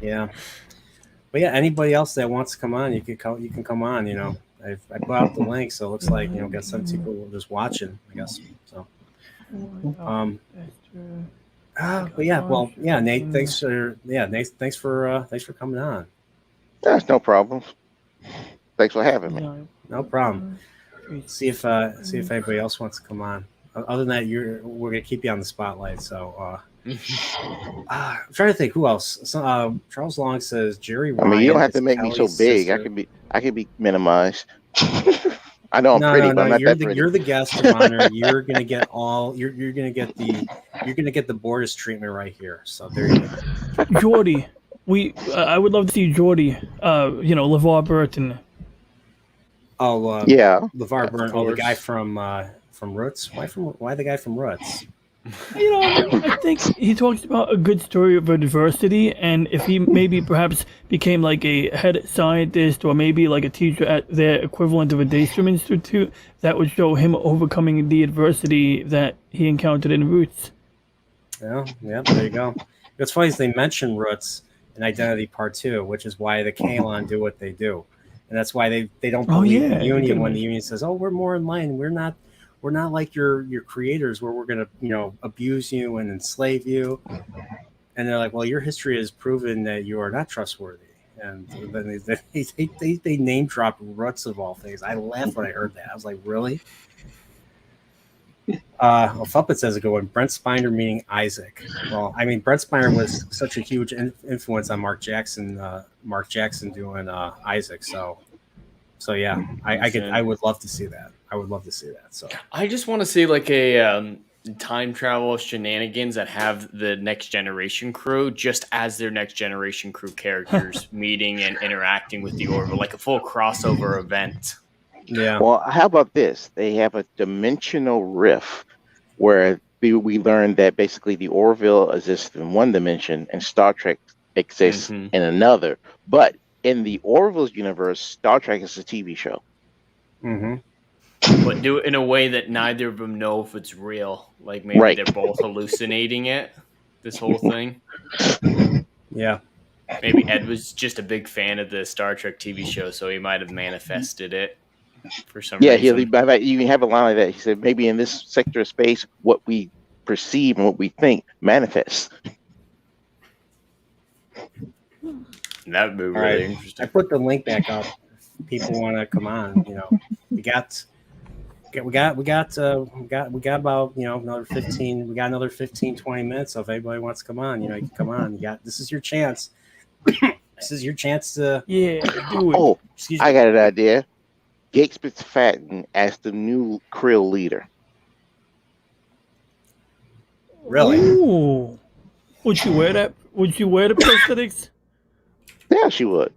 Yeah. But yeah, anybody else that wants to come on, you can come on. I put out the link, so it looks like got some people just watching, I guess. So but yeah, well, yeah, Nate, thanks for coming on. That's no problem. Thanks for having me. No problem. See if anybody else wants to come on. Other than that, we're gonna keep you on the spotlight. So I'm trying to think who else. So, Charles Long says Jerry Ryan. I mean, you don't have to is make me so Kelly's big. sister. I can be minimized. I know I'm pretty, but I'm not that pretty. You're the guest of honor. You're gonna get you're gonna get the Borders treatment right here. So there you go. Geordie. I would love to see Geordie. LeVar Burton. Oh, Yeah. LeVar Burton. Oh, the course. guy from Roots. Why the guy from Roots? I think he talks about a good story of adversity, and if he maybe perhaps became like a head scientist or maybe like a teacher at the equivalent of a Daystrom Institute, that would show him overcoming the adversity that he encountered in Roots. Yeah, there you go. What's funny is they mention Roots in Identity Part 2, which is why the Kalon do what they do. And that's why they don't believe the Union when the Union says, oh, we're more in line. We're not like your creators where we're going to, abuse you and enslave you. And they're like, well, your history has proven that you are not trustworthy. And then they name drop Roots of all things. I laughed when I heard that. I was like, really? Fuppet says a good one. Brent Spiner meaning Isaac. Well, I mean, Brent Spiner was such a huge influence on Mark Jackson doing Isaac. So yeah, I would love to see that. So I just want to see like a time travel shenanigans that have the Next Generation crew just as their Next Generation crew characters meeting and interacting with the Orville, like a full crossover event. Yeah. Well, how about this? They have a dimensional rift where we learned that basically the Orville exists in one dimension and Star Trek exists in another. But in the Orville's universe, Star Trek is a TV show. Mm-hmm. But do it in a way that neither of them know if it's real. Like maybe Right. they're both hallucinating it, this whole thing. Yeah. Maybe Ed was just a big fan of the Star Trek TV show, so he might have manifested it for some reason. You can have a line like that. He said, maybe in this sector of space, what we perceive and what we think manifests. That would be really right. interesting. I put the link back up. If people want to come on, we got about another 15. We got another 15, 20 minutes. So if anybody wants to come on, you can come on. This is your chance. This is your chance to do it. Oh, excuse me. I got an idea. Gates McFadden as the new Krill leader. Really? Ooh. Would she wear that? Would you wear the prosthetics? Yeah, she would.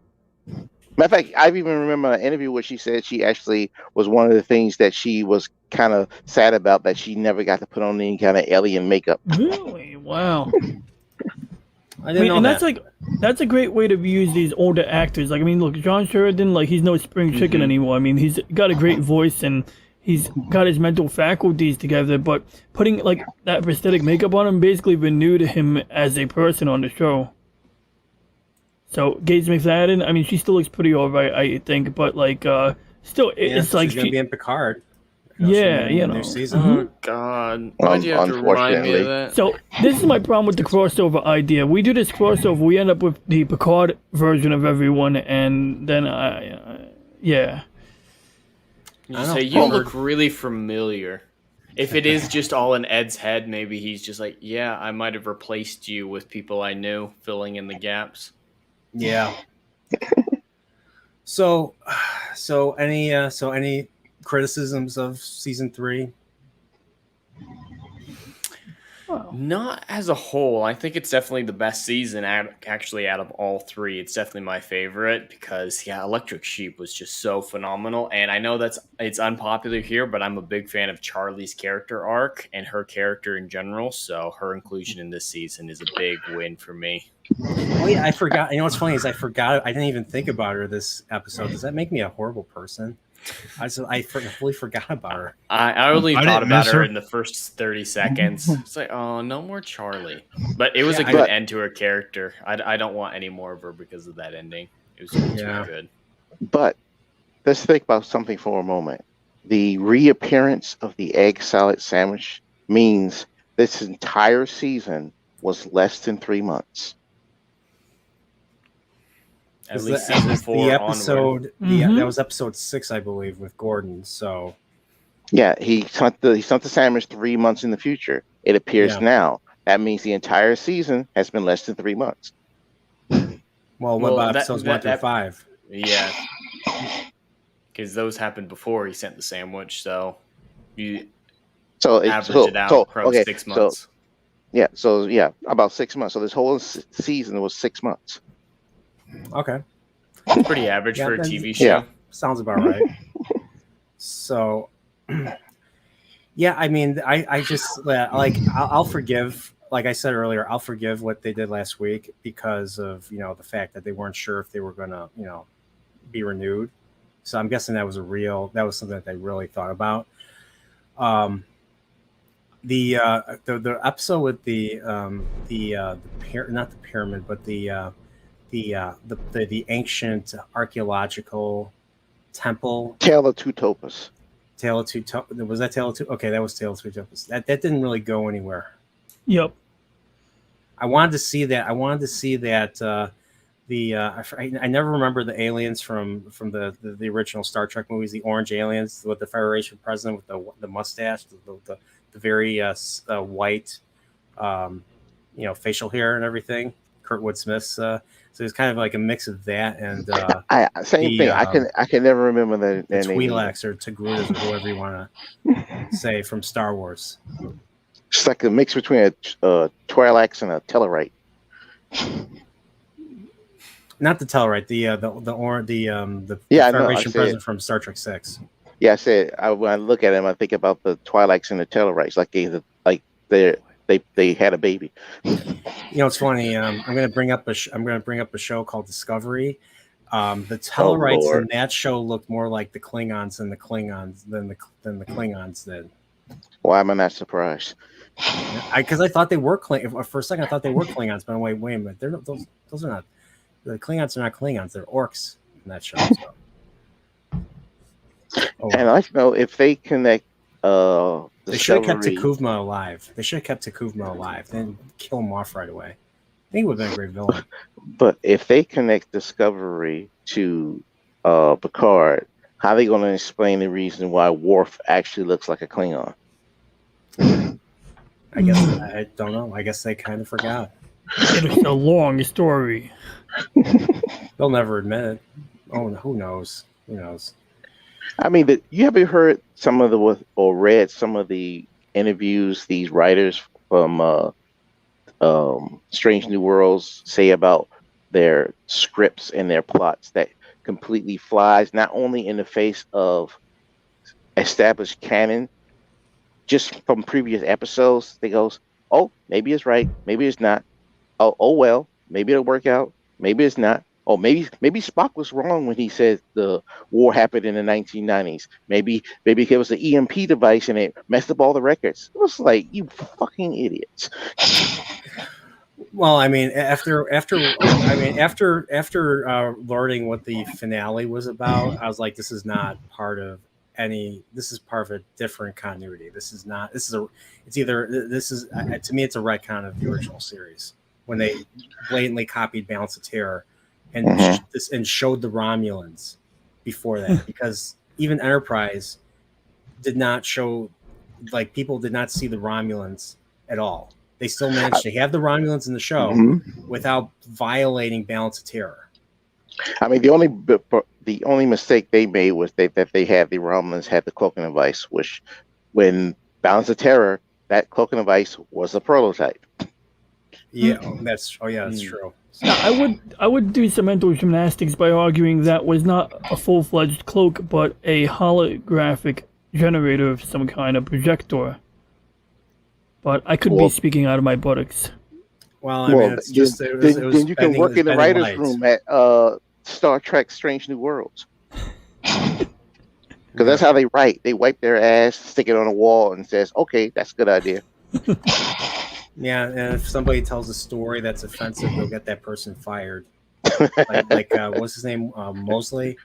Matter of fact, I even remember an interview where she said she actually was one of the things that she was kind of sad about, that she never got to put on any kind of alien makeup. Really? Wow. I didn't know and that's a great way to use these older actors. Like, I mean, look, John Sheridan, he's no spring chicken anymore. I mean, he's got a great voice and he's got his mental faculties together. But putting that prosthetic makeup on him basically renewed him as a person on the show. So Gates McFadden, I mean, she still looks pretty alright, I think. But still, it's like she's gonna be in Picard. Yeah, New season. Oh God! Why'd you have to remind me of that? So this is my problem with the crossover idea. We do this crossover, we end up with the Picard version of everyone, and then You say you look really familiar. If it is just all in Ed's head, maybe he's just like, yeah, I might have replaced you with people I knew, filling in the gaps. Yeah. So any criticisms of season 3? Not as a whole. I think it's definitely the best season actually out of all 3. It's definitely my favorite because Electric Sheep was just so phenomenal. And I know it's unpopular here, but I'm a big fan of Charlie's character arc and her character in general. So her inclusion in this season is a big win for me. Oh yeah, I forgot. You know what's funny is I didn't even think about her this episode. Does that make me a horrible person? I fully forgot about her. I only thought about her in the first 30 seconds. It's like, oh, no more Charlie. But it was a good end to her character. I don't want any more of her because of that ending. It was too good. But let's think about something for a moment. The reappearance of the egg salad sandwich means this entire season was less than 3 months. At least season 4 the episode. onward. That was episode 6, I believe, with Gordon. So yeah, he sent the sandwich 3 months in the future. It appears now. That means the entire season has been less than 3 months. What about episodes 1 through 5? Yeah, because those happened before he sent the sandwich. So you average it out, probably 6 months. About 6 months. So this whole season was 6 months. Okay. It's pretty average for a TV show. Yeah, sounds about right. So, yeah, I mean, I just I'll forgive. Like I said earlier, I'll forgive what they did last week because of the fact that they weren't sure if they were gonna be renewed. So I'm guessing that was something that they really thought about. The episode with the pyramid, but the ancient archaeological temple. Tale of Two Topaz. Was that Tale of Two? Okay, that was Tale of Two Topaz. That didn't really go anywhere. Yep. I wanted to see that. I never remember the aliens from the original Star Trek movies. The orange aliens with the Federation president with the mustache, the very white, facial hair and everything. Kurtwood Smith's. So it's kind of like a mix of that and same thing. I can never remember the Twi'leks or Togrutas or whoever you want to say from Star Wars. It's like a mix between a Twi'lek and a Tellarite. Not the Tellurite, the Yeah, I know. I Federation said, president from Star Trek 6. yeah, I said when I look at him, I think about the Twi'leks and the Tellarites, like they had a baby. You know, it's funny. I'm going to bring up a show called Discovery. The Oh Tellarites in Lord. that show looked more like the Klingons than the Klingons did. Why am I not surprised? Because I thought they were for a second. I thought they were Klingons, but wait a minute. They're not, those are not the Klingons. Are not Klingons. They're orcs in that show. So. Oh, And I'd like to know if they connect they should have kept Discovery. Takuvma alive. They should have kept Takuvma alive. Then kill him off right away. I think he would have been a great villain. But if they connect Discovery to Picard, how are they going to explain the reason why Worf actually looks like a Klingon? I guess I don't know. I guess they kind of forgot. It's a long story. They'll never admit it. Oh, who knows? Who knows? I mean, you haven't heard some of or read some of the interviews these writers from Strange New Worlds say about their scripts and their plots that completely flies not only in the face of established canon, just from previous episodes. They goes, oh, maybe it's right, maybe it's not. Oh well, maybe it'll work out, maybe it's not. Oh, maybe Spock was wrong when he said the war happened in the 1990s. Maybe it was an EMP device and it messed up all the records. It was like, you fucking idiots. Well, I mean, after learning what the finale was about, I was like, this is not part of any. This is part of a different continuity. This is not. This is a. It's either. This is to me, it's a retcon of the original series when they blatantly copied Balance of Terror and showed the Romulans before that, because even Enterprise did not show, like, people did not see the Romulans at all. They still managed to have the Romulans in the show without violating Balance of Terror. I mean, the only mistake they made was that they had the Romulans had the cloaking device, which when Balance of Terror, that cloaking device was a prototype. Yeah, that's true. Now, I would do some mental gymnastics by arguing that was not a full-fledged cloak, but a holographic generator of some kind of projector. But I could be speaking out of my buttocks. Well, I mean, it's just then you can work in the writer's room at Star Trek Strange New Worlds. Because that's how they write. They wipe their ass, stick it on a wall, and says, okay, that's a good idea. Yeah, and if somebody tells a story that's offensive, they'll get that person fired. like what's his name? Mosley?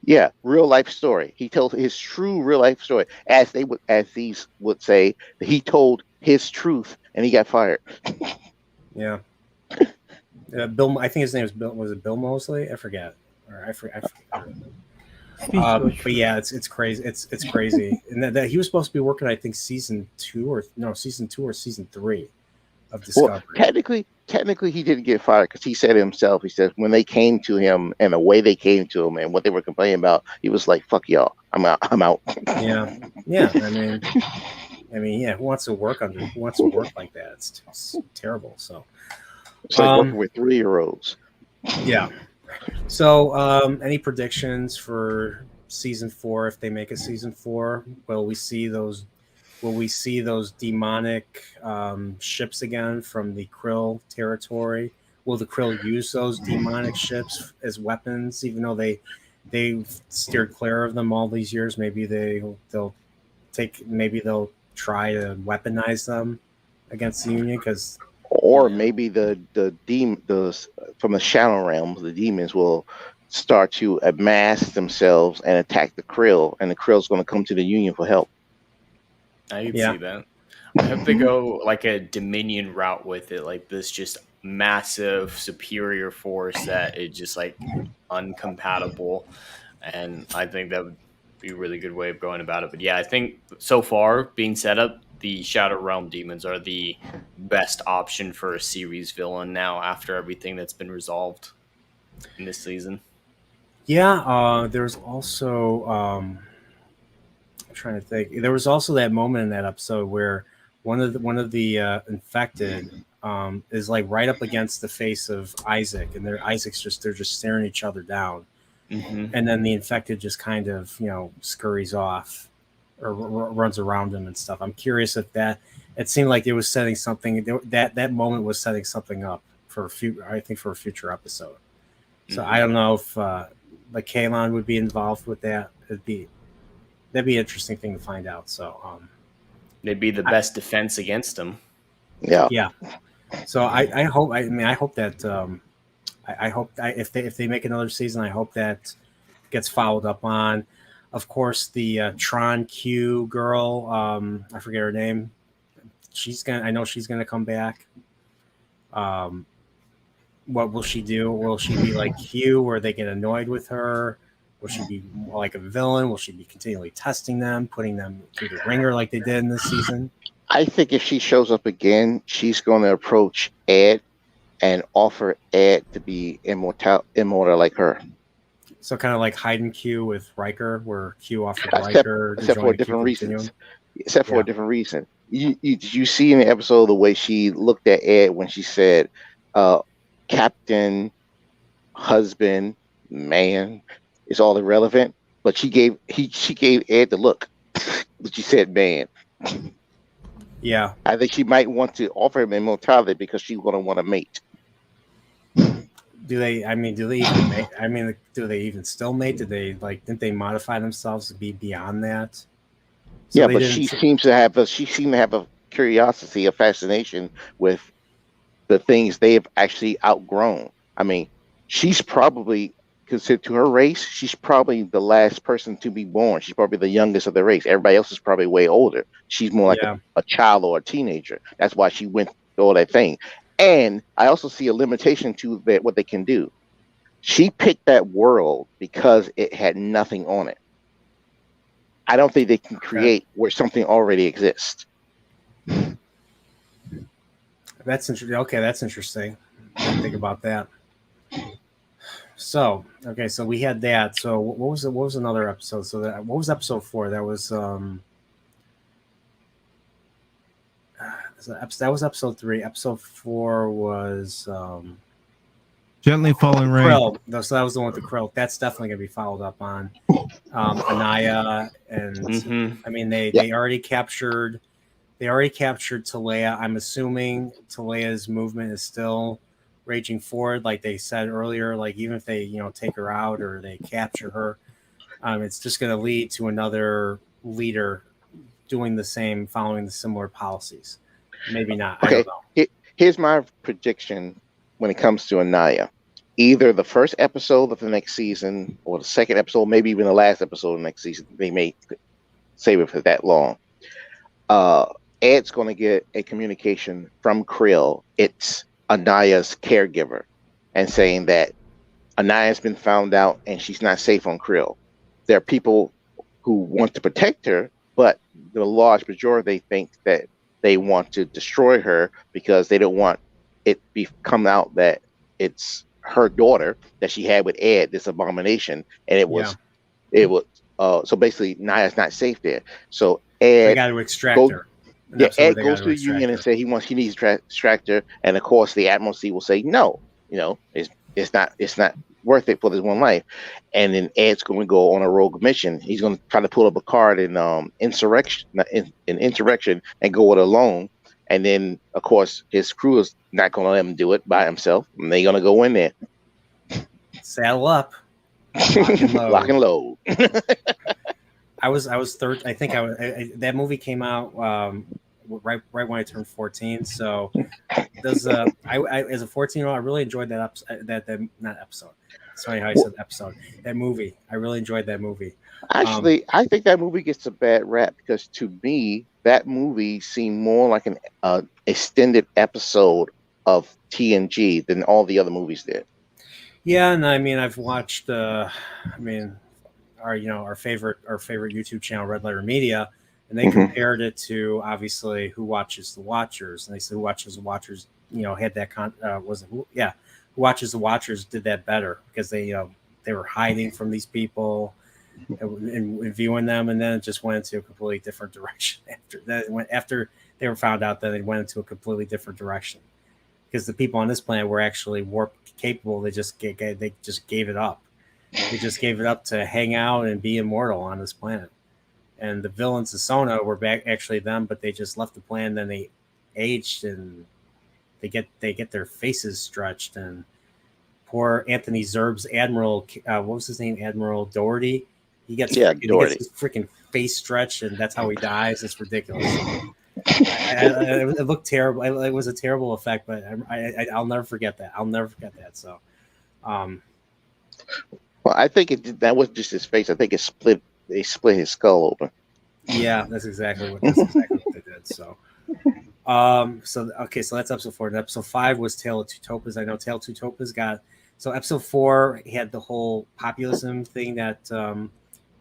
Yeah, real life story. He told his true real life story. As these would say, he told his truth and he got fired. Yeah. Bill, I think his name is Bill. Was it Bill Mosley? I forget. I forget. But yeah, it's crazy. It's crazy. And that he was supposed to be working, I think, season 2 or season 3 of Discovery. Well, technically, he didn't get fired because he said himself. He said when they came to him and the way they came to him and what they were complaining about, he was like, "Fuck y'all, I'm out." Yeah. I mean, yeah. Who wants to work like that? It's terrible. So it's like working with 3-year-olds. Yeah. So, any predictions for season 4 if they make a season 4? Will we see those demonic ships again from the Krill territory? Will the Krill use those demonic ships as weapons, even though they steered clear of them all these years? Maybe they'll try to weaponize them against the Union, or maybe the from the Shadow Realms, the demons will start to amass themselves and attack the Krill, and the Krill's going to come to the Union for help. I can see that. I hope they go like a Dominion route with it, like this just massive superior force that is just like uncompatible, and I think that would be a really good way of going about it. But yeah, I think so far being set up, the Shadow Realm demons are the best option for a series villain now after everything that's been resolved in this season. Yeah, there's also I'm trying to think. There was also that moment in that episode where one of the infected is like right up against the face of Isaac, and they're just staring each other down. Mm-hmm. And then the infected just kind of, scurries off or runs around him and stuff. I'm curious if it seemed like it was setting something, that moment was setting something up for a future episode. So I don't know if like Kalon would be involved with that. That'd be an interesting thing to find out. So They'd be the best defense against him. Yeah. yeah. So I hope that if they make another season, I hope that gets followed up on. Of course, the Tron Q girl, I forget her name. I know she's gonna come back. What will she do? Will she be like Q, where they get annoyed with her? Will she be more like a villain? Will she be continually testing them, putting them through the ringer like they did in this season? I think if she shows up again, she's going to approach Ed and offer Ed to be immortal like her. So kind of like hide and Q with Riker, where Q offered Except, Riker to except join for the different Q reasons. Continuum. Except for a different reason. You see in the episode the way she looked at Ed when she said, "Captain, husband, man, it's all irrelevant." But she gave Ed the look, but she said, "Man." Yeah. I think she might want to offer him immortality because she's going to want to mate. Do they even mate? Do they even still mate? Didn't they modify themselves to be beyond that? So yeah, but she seemed to have a curiosity, a fascination with the things they have actually outgrown. I mean, she's probably considered, to her race, she's probably the last person to be born. She's probably the youngest of the race. Everybody else is probably way older. She's more like a child or a teenager. That's why she went through all that thing. And I also see a limitation to what they can do. She picked that world because it had nothing on it. I don't think they can create where something already exists. That's interesting. Okay, that's interesting. I didn't think about that. So we had that. So what was another episode? So what was episode 4? That was that was episode 3. Episode 4 was Gently Falling Rain. Krill. So that was the one with the Krill. That's definitely gonna be followed up on. Anaya and I mean they already captured Talea. I'm assuming Talea's movement is still raging forward, like they said earlier. Like even if they take her out or they capture her, it's just going to lead to another leader doing the same, following the similar policies. Maybe not. Okay. I don't know. Here's my prediction when it comes to Anaya. Either the first episode of the next season or the second episode, maybe even the last episode of the next season. They may save it for that long. Ed's going to get a communication from Krill. It's Anaya's caregiver, and saying that Anaya's been found out and she's not safe on Krill. There are people who want to protect her, but the large majority, they think that they want to destroy her because they don't want it come out that it's her daughter that she had with Ed, this abomination, and it was so basically Naya's not safe there. So Ed, they got to extract her. Ed goes to the union and say he needs to extract her, and of course the Admiralty will say no. It's not worth it for this one life. And then Ed's going to go on a rogue mission. He's going to try to pull up a card in insurrection and go it alone. And then of course his crew is not going to let him do it by himself. And they're going to go in there, saddle up, lock and load. I was third. I think that movie came out right when I turned 14. So does I as a 14-year-old, I really enjoyed that not episode. Sorry how I said episode. That movie. I really enjoyed that movie. Actually, I think that movie gets a bad rap because to me, that movie seemed more like an extended episode of TNG than all the other movies did. Yeah, and I mean I've watched our favorite YouTube channel, Red Letter Media, and they compared it to obviously Who Watches the Watchers, and they said Who Watches the Watchers, had that Who Watches the Watchers did that better because they were hiding from these people and viewing them, and then it just went into a completely different direction after that. After they were found out that they went into a completely different direction because the people on this planet were actually warp capable. They just gave it up. They just gave it up to hang out and be immortal on this planet. And the villains of Sona were back actually them, but they just left the planet. And then they aged and they get their faces stretched. And poor Anthony Zerb's Admiral, what was his name? Admiral Doherty. He gets his freaking face stretched, and that's how he dies. It's ridiculous. It looked terrible. It was a terrible effect, but I'll never forget that. I'll never forget that. So, well, I think that was just his face. I think it split. They split his skull open. Yeah, that's exactly what they did. So, so that's episode 4. And episode 5 was Tale of Two Topas. I know Tale of Two Topas got. So episode 4 had the whole populism thing that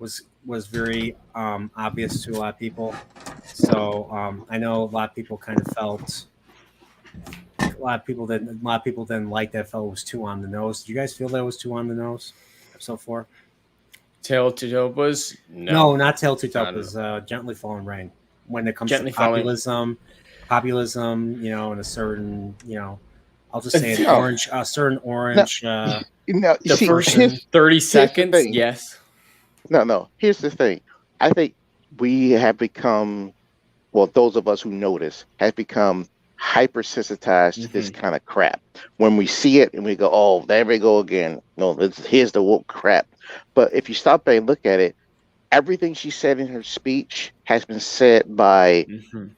was very obvious to a lot of people. So I know a lot of people kind of felt. A lot of people didn't like that. Felt it was too on the nose. Did you guys feel that it was too on the nose? Episode 4. Tale of Two Topas? No, not Tale of Two Topas. Gently Falling Rain. When it comes to populism, and a certain, I'll just say an orange, a certain orange. The first 30 seconds, yes. No. Here's the thing. I think we have become, well, those of us who notice, have become hypersensitized to this kind of crap. When we see it and we go, oh, there we go again. No, here's the woke crap. But if you stop and look at it, everything she said in her speech has been said by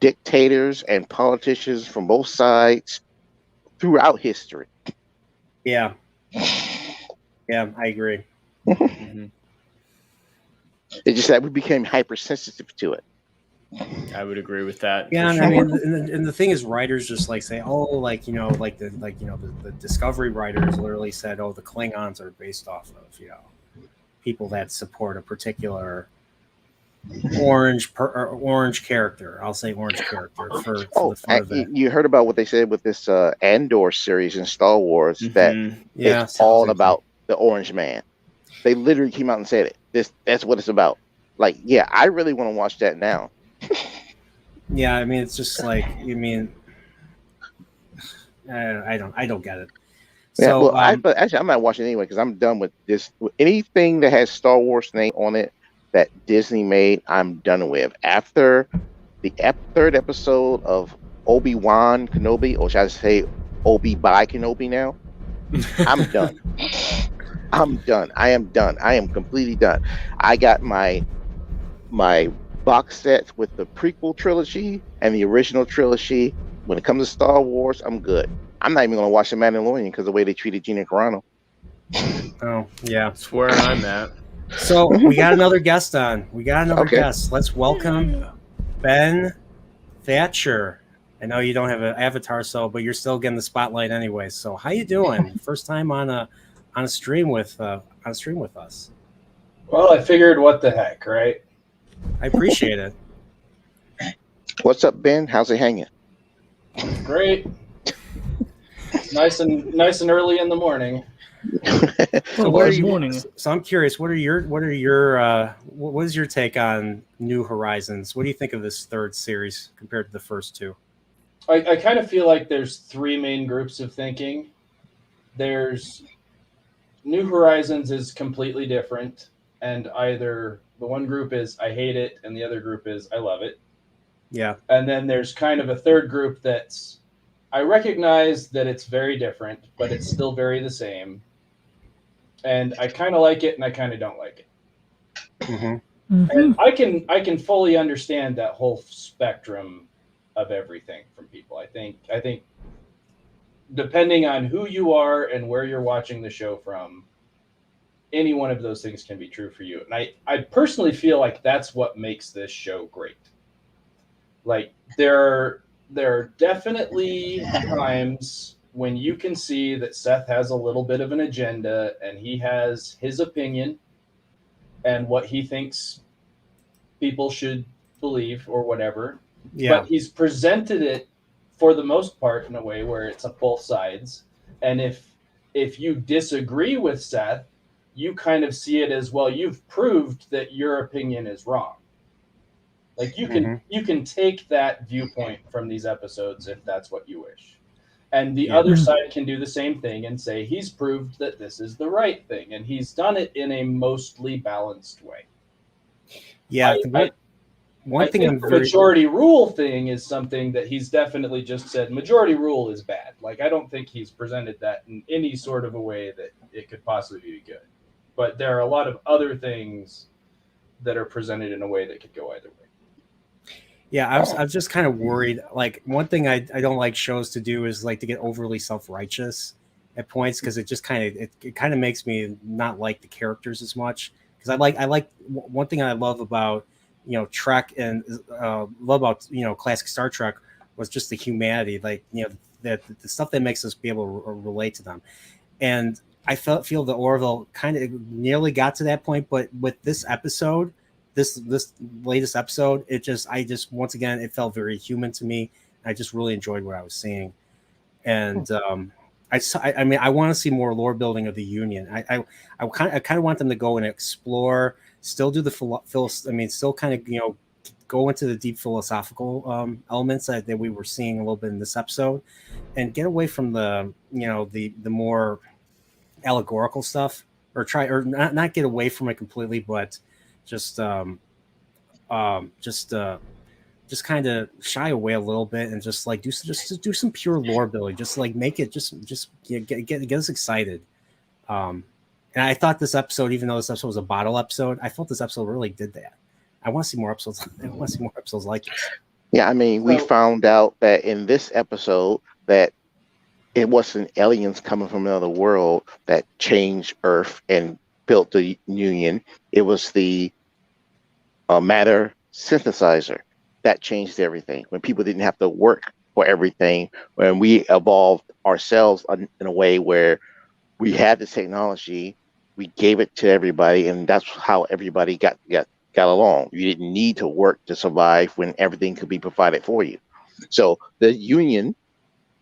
dictators and politicians from both sides throughout history. Yeah, I agree. It's just that we became hypersensitive to it. I would agree with that. Yeah, and I mean, and the thing is, writers just say, oh, the Discovery writers literally said, oh, the Klingons are based off of people that support a particular orange character. I'll say orange character for the fun of it. You heard about what they said with this Andor series in Star Wars that it's all about the Orange Man. They literally came out and said it. That's what it's about. Like, yeah, I really want to watch that now. Yeah, I mean, it's just like, I don't get it. So, but actually, I'm not watching anyway because I'm done with this. Anything that has Star Wars name on it that Disney made, I'm done with. After the third episode of Obi-Wan Kenobi, or should I say Obi-Bi Kenobi now, I'm done. I'm done. I am done. I am completely done. I got my box set with the prequel trilogy and the original trilogy. When it comes to Star Wars, I'm good. I'm not even going to watch The Mandalorian because of the way they treated Gina Carano. Oh, yeah. That's where I'm at. So we got another guest on. Guest. Let's welcome Ben Thatcher. I know you don't have an avatar, but you're still getting the spotlight anyway. So how you doing? First time on a stream with us. Well, I figured, what the heck, right? I appreciate it. What's up, Ben? How's it hanging? Great. Nice and early in the morning. So I'm curious. What is your take on New Horizons? What do you think of this third series compared to the first two? I kind of feel like there's 3 main groups of thinking. There's New Horizons is completely different, and either the one group is I hate it, and the other group is I love it. Yeah. And then there's kind of a third group that's I recognize that it's very different, but it's still very the same. And I kind of like it, and I kind of don't like it. And I can fully understand that whole spectrum of everything from people. I think depending on who you are and where you're watching the show from, any one of those things can be true for you. And I personally feel like that's what makes this show great. Like there are definitely times when you can see that Seth has a little bit of an agenda and he has his opinion and what he thinks people should believe or whatever. Yeah. But he's presented it for the most part in a way where it's on both sides. And if you disagree with Seth, you kind of see it as, well, you've proved that your opinion is wrong. Like you can take that viewpoint from these episodes if that's what you wish. And the other side can do the same thing and say he's proved that this is the right thing, and he's done it in a mostly balanced way. Yeah, one thing I'm the very majority rule thing is something that he's definitely just said majority rule is bad. Like, I don't think he's presented that in any sort of a way that it could possibly be good. But there are a lot of other things that are presented in a way that could go either way. Yeah, I was just kind of worried. Like, one thing I don't like shows to do is like to get overly self-righteous at points, because it just kind of it kind of makes me not like the characters as much. Because I like one thing I love about Trek and love about classic Star Trek was just the humanity, like the stuff that makes us be able to relate to them. And I feel the Orville kind of nearly got to that point, but with this episode. This latest episode, I just once again it felt very human to me. I just really enjoyed what I was seeing, and I mean I want to see more lore building of the Union. I kind of want them to go and explore, still do the still kind of go into the deep philosophical elements that we were seeing a little bit in this episode, and get away from the the more allegorical stuff, or not get away from it completely, but just kind of shy away a little bit and just like do some pure lore building, just like make it just get us excited. And I thought this episode, even though this episode was a bottle episode, I felt this episode really did that. I want to see more episodes. I want to see more episodes like this. Yeah, I mean, we found out that in this episode that it wasn't aliens coming from another world that changed Earth and built the Union. It was the matter synthesizer that changed everything. When people didn't have to work for everything, when we evolved ourselves in a way where we had the technology, we gave it to everybody, and that's how everybody got along. You didn't need to work to survive when everything could be provided for you. So the Union,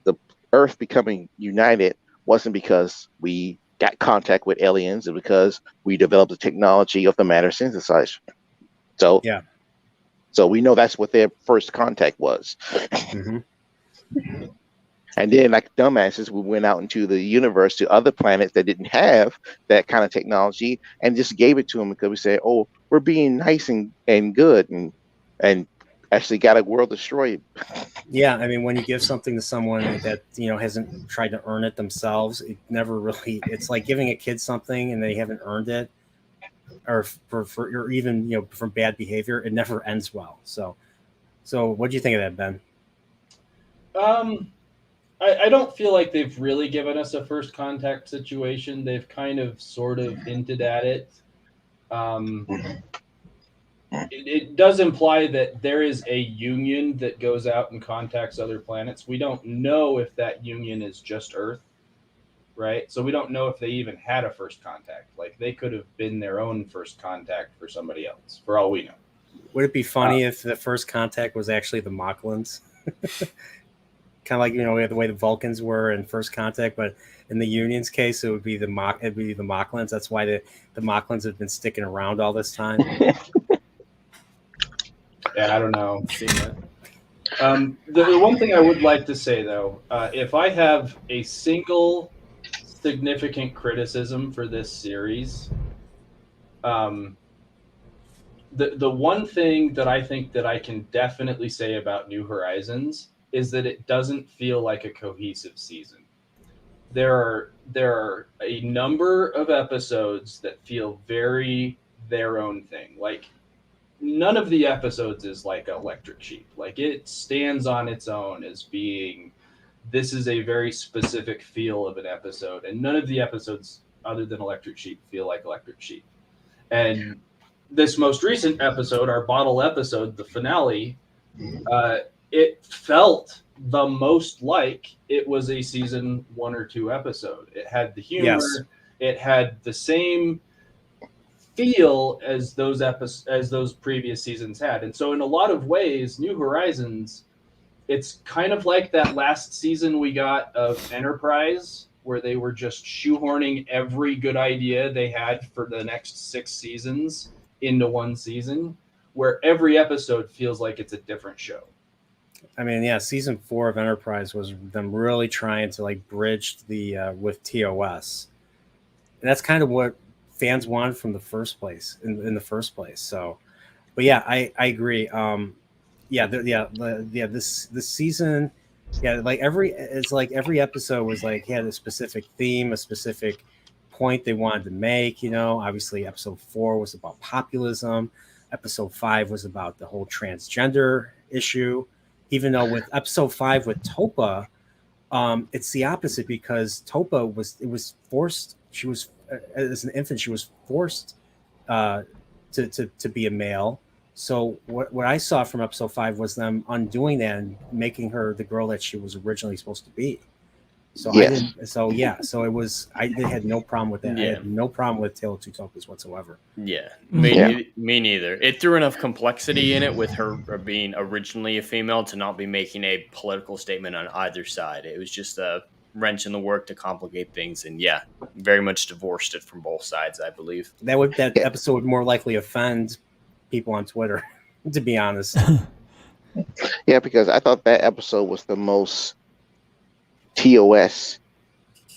the Earth becoming united, wasn't because we got contact with aliens, and because we developed the technology of the matter synthesizer. So yeah, so we know that's what their first contact was. Mm-hmm. And then, like dumbasses, we went out into the universe to other planets that didn't have that kind of technology and just gave it to them because we said, "Oh, we're being nice and good," and actually got a world destroyed. Yeah, I mean, when you give something to someone that hasn't tried to earn it themselves, it never really. It's like giving a kid something and they haven't earned it, or or even from bad behavior. It never ends well. So what do you think of that, Ben? I don't feel like they've really given us a first contact situation. They've kind of sort of hinted at it. It does imply that there is a union that goes out and contacts other planets. We don't know if that union is just Earth, right? So we don't know if they even had a first contact. Like, they could have been their own first contact for somebody else, for all we know. Would it be funny if the first contact was actually the Mocklans? Kind of like the way the Vulcans were in First Contact, but in the Union's case, it would be the Mocklans. That's why the Mocklans have been sticking around all this time. Yeah, I don't know. The one thing I would like to say, though, if I have a single significant criticism for this series, the one thing that I think that I can definitely say about New Horizons is that it doesn't feel like a cohesive season. There are a number of episodes that feel very their own thing. Like, none of the episodes is like Electric Sheep. Like, it stands on its own as being, this is a very specific feel of an episode. And none of the episodes other than Electric Sheep feel like Electric Sheep. And this most recent episode, our bottle episode, the finale, it felt the most like it was a season 1 or 2 episode. It had the humor. Yes. It had the same feel as those previous seasons had. And so in a lot of ways, New Horizons, it's kind of like that last season we got of Enterprise, where they were just shoehorning every good idea they had for the next 6 seasons into one season. where every episode feels like it's a different show. I mean, yeah, season 4 of Enterprise was them really trying to like bridge the with TOS, and that's kind of what fans wanted from the first place in the first place. So, but yeah, I agree. This season, it's like every episode was like had a specific theme, a specific point they wanted to make. You know, obviously episode 4 was about populism. Episode 5 was about the whole transgender issue. Even though with episode 5 with Topa, it's the opposite, because Topa was forced. She was as an infant, she was forced to be a male. So what I saw from episode 5 was them undoing that and making her the girl that she was originally supposed to be. So Yes. so it was. I had no problem with that. Yeah. I had no problem with Tale of Two Topas whatsoever. Yeah, Yeah. me neither. It threw enough complexity in it with her being originally a female to not be making a political statement on either side. It was just a wrench in the work to complicate things, and yeah, very much divorced it from both sides, I believe. That Yeah. episode would more likely offend people on Twitter, to be honest. Yeah, because I thought that episode was the most TOS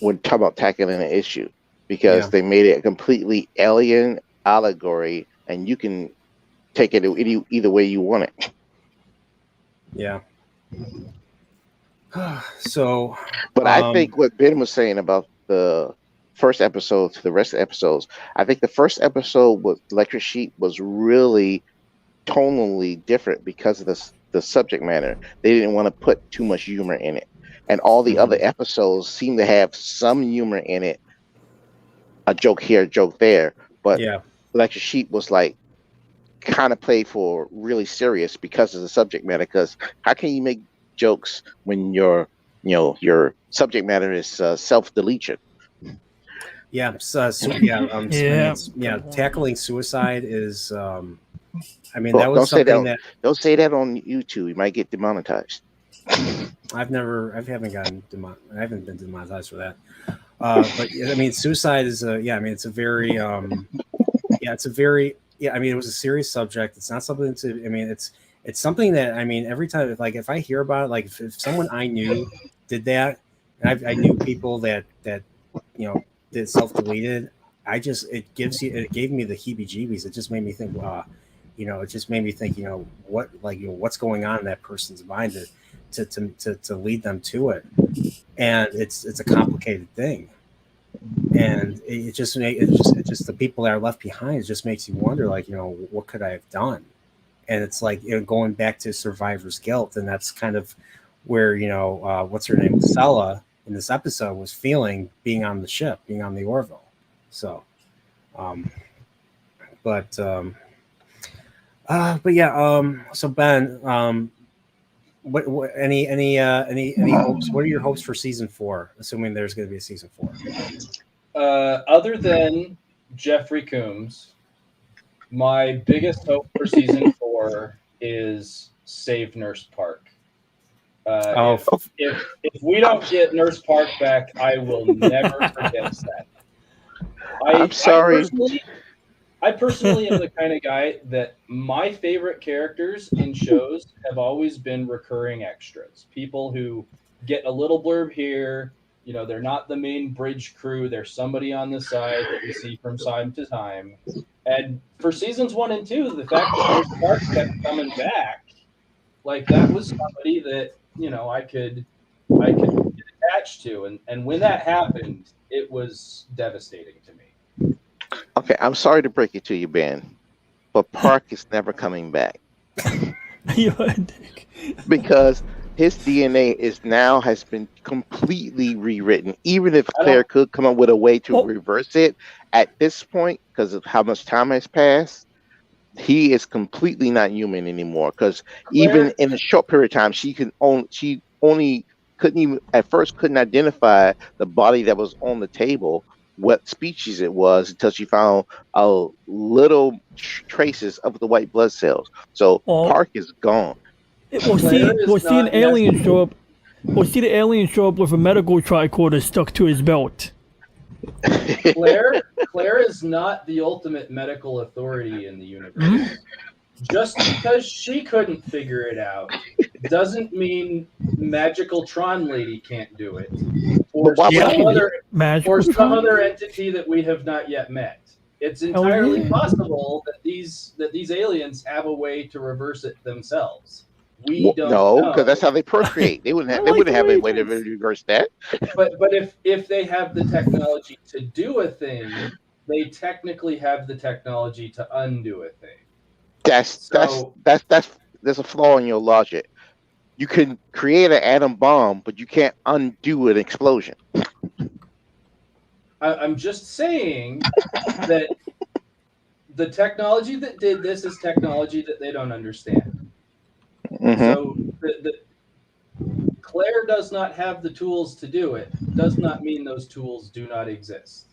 when talk about tackling an issue, because Yeah. they made it a completely alien allegory, and you can take it either way you want it. Yeah. So, But I think what Ben was saying about the first episode to the rest of the episodes, I think the first episode with Electric Sheep was really tonally different because of the subject matter. They didn't want to put too much humor in it. And all the other episodes seem to have some humor in it, a joke here, a joke there. But yeah. Electric Sheep was like kind of played for really serious because of the subject matter. Because how can you make jokes when your subject matter is self-deletion? Yeah. Tackling suicide is, I mean, Well, that was something that Don't say that on YouTube. You might get demonetized. I haven't been demonetized for that. But I mean, suicide is it was a serious subject. It's not something it's something that, I mean, every time, if I hear about it, like if someone I knew did that, and I knew people that did self-deleted, it gave me the heebie-jeebies. It just made me think, what's going on in that person's mind to lead them to it. And it's a complicated thing. And it just the people that are left behind, it just makes you wonder, what could I have done? And it's like, going back to survivor's guilt, and that's kind of where what's her name, Stella, in this episode was feeling, being on the ship, being on the Orville. So, so Ben, what any hopes? What are your hopes for season 4? Assuming there's going to be a season 4. Other than Jeffrey Combs, my biggest hope for season 4 is save Nurse Park. If we don't get Nurse Park back, I will never forget that. I'm sorry. I personally am the kind of guy that my favorite characters in shows have always been recurring extras. People who get a little blurb here. They're not the main bridge crew. They're somebody on the side that we see from time to time. And for seasons 1 and 2, the fact that Nurse Park kept coming back, that was somebody that I could get attached to. And when that happened, it was devastating to me. Okay, I'm sorry to break it to you, Ben, but Park is never coming back. You're a dick. Because his DNA has been completely rewritten. Even if Claire could come up with a way to reverse it, at this point, because of how much time has passed, he is completely not human anymore. Because even in a short period of time, she only couldn't identify the body that was on the table, what species it was, until she found little traces of the white blood cells. So Park is gone. We'll see the alien show up with a medical tricorder stuck to his belt. Claire is not the ultimate medical authority in the universe. just because she couldn't figure it out doesn't mean Magical Tron Lady can't do it, or But why would some Magical other entity that we have not yet met. It's entirely possible that these aliens have a way to reverse it themselves. We don't know. because that's how they procreate. They wouldn't have any way to reverse that. But if they have the technology to do a thing, they technically have the technology to undo a thing. There's a flaw in your logic. You can create an atom bomb, but you can't undo an explosion. I'm just saying that the technology that did this is technology that they don't understand. Mm-hmm. So Claire does not have the tools to do it. Does not mean those tools do not exist.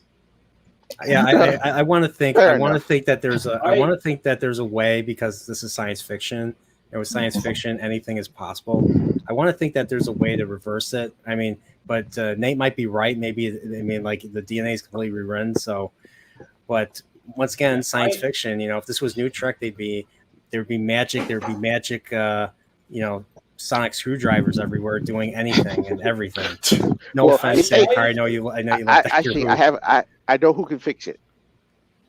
Yeah, I want to think. Fair I want to enough. think that there's a. I want to think that there's a way, because this is science fiction. And with science fiction, anything is possible. I want to think that there's a way to reverse it. I mean, but Nate might be right. Maybe like the DNA is completely rewritten. So, but once again, science fiction. If this was New Trek, there'd be magic. There'd be magic. Sonic screwdrivers everywhere, doing anything and everything. No offense, Sankar. I know you like that. I know who can fix it.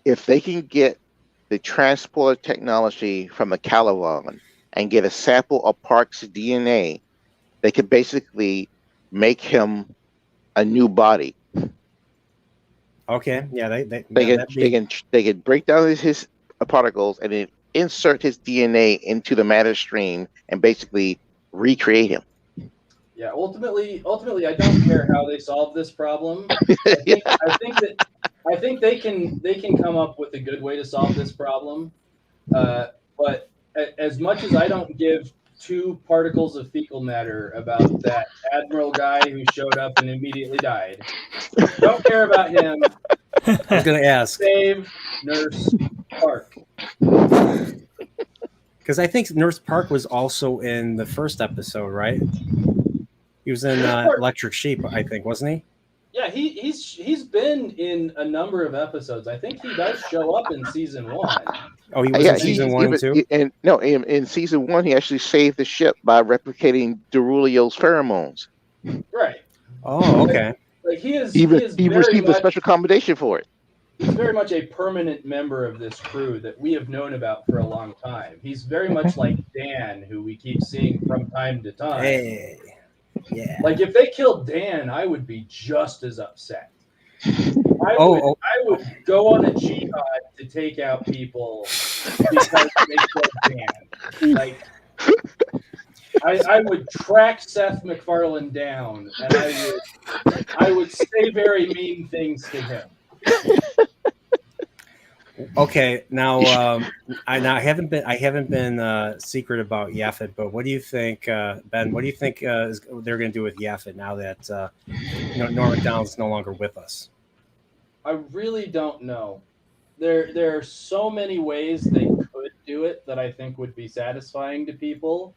If they can get the transporter technology from the Caliban and get a sample of Park's DNA, they could basically make him a new body. Okay, yeah, they can break down his particles and then insert his DNA into the matter stream and basically recreate him. Yeah, ultimately, I don't care how they solve this problem. I think they can come up with a good way to solve this problem. But as much as I don't give 2 particles of fecal matter about that Admiral guy who showed up and immediately died, don't care about him. I was going to ask. Save Nurse Park. Because I think Nurse Park was also in the first episode, right? He was in Electric Sheep, I think, wasn't he? Yeah, he's been in a number of episodes. I think he does show up in season 1. Oh, he was in season 1 too? In season 1, he actually saved the ship by replicating Derulio's pheromones. Right. Oh, okay. Like he received a special commendation for it. He's very much a permanent member of this crew that we have known about for a long time. He's very much like Dan, who we keep seeing from time to time. Hey, yeah. Like if they killed Dan, I would be just as upset. I would go on a jihad to take out people because they killed Dan. Like I would track Seth MacFarlane down, and I would say very mean things to him. Okay, now I haven't been secret about Yaphet, but what do you think, Ben? What do you think they're going to do with Yaphet now that Norm Macdonald's no longer with us? I really don't know. There are so many ways they could do it that I think would be satisfying to people.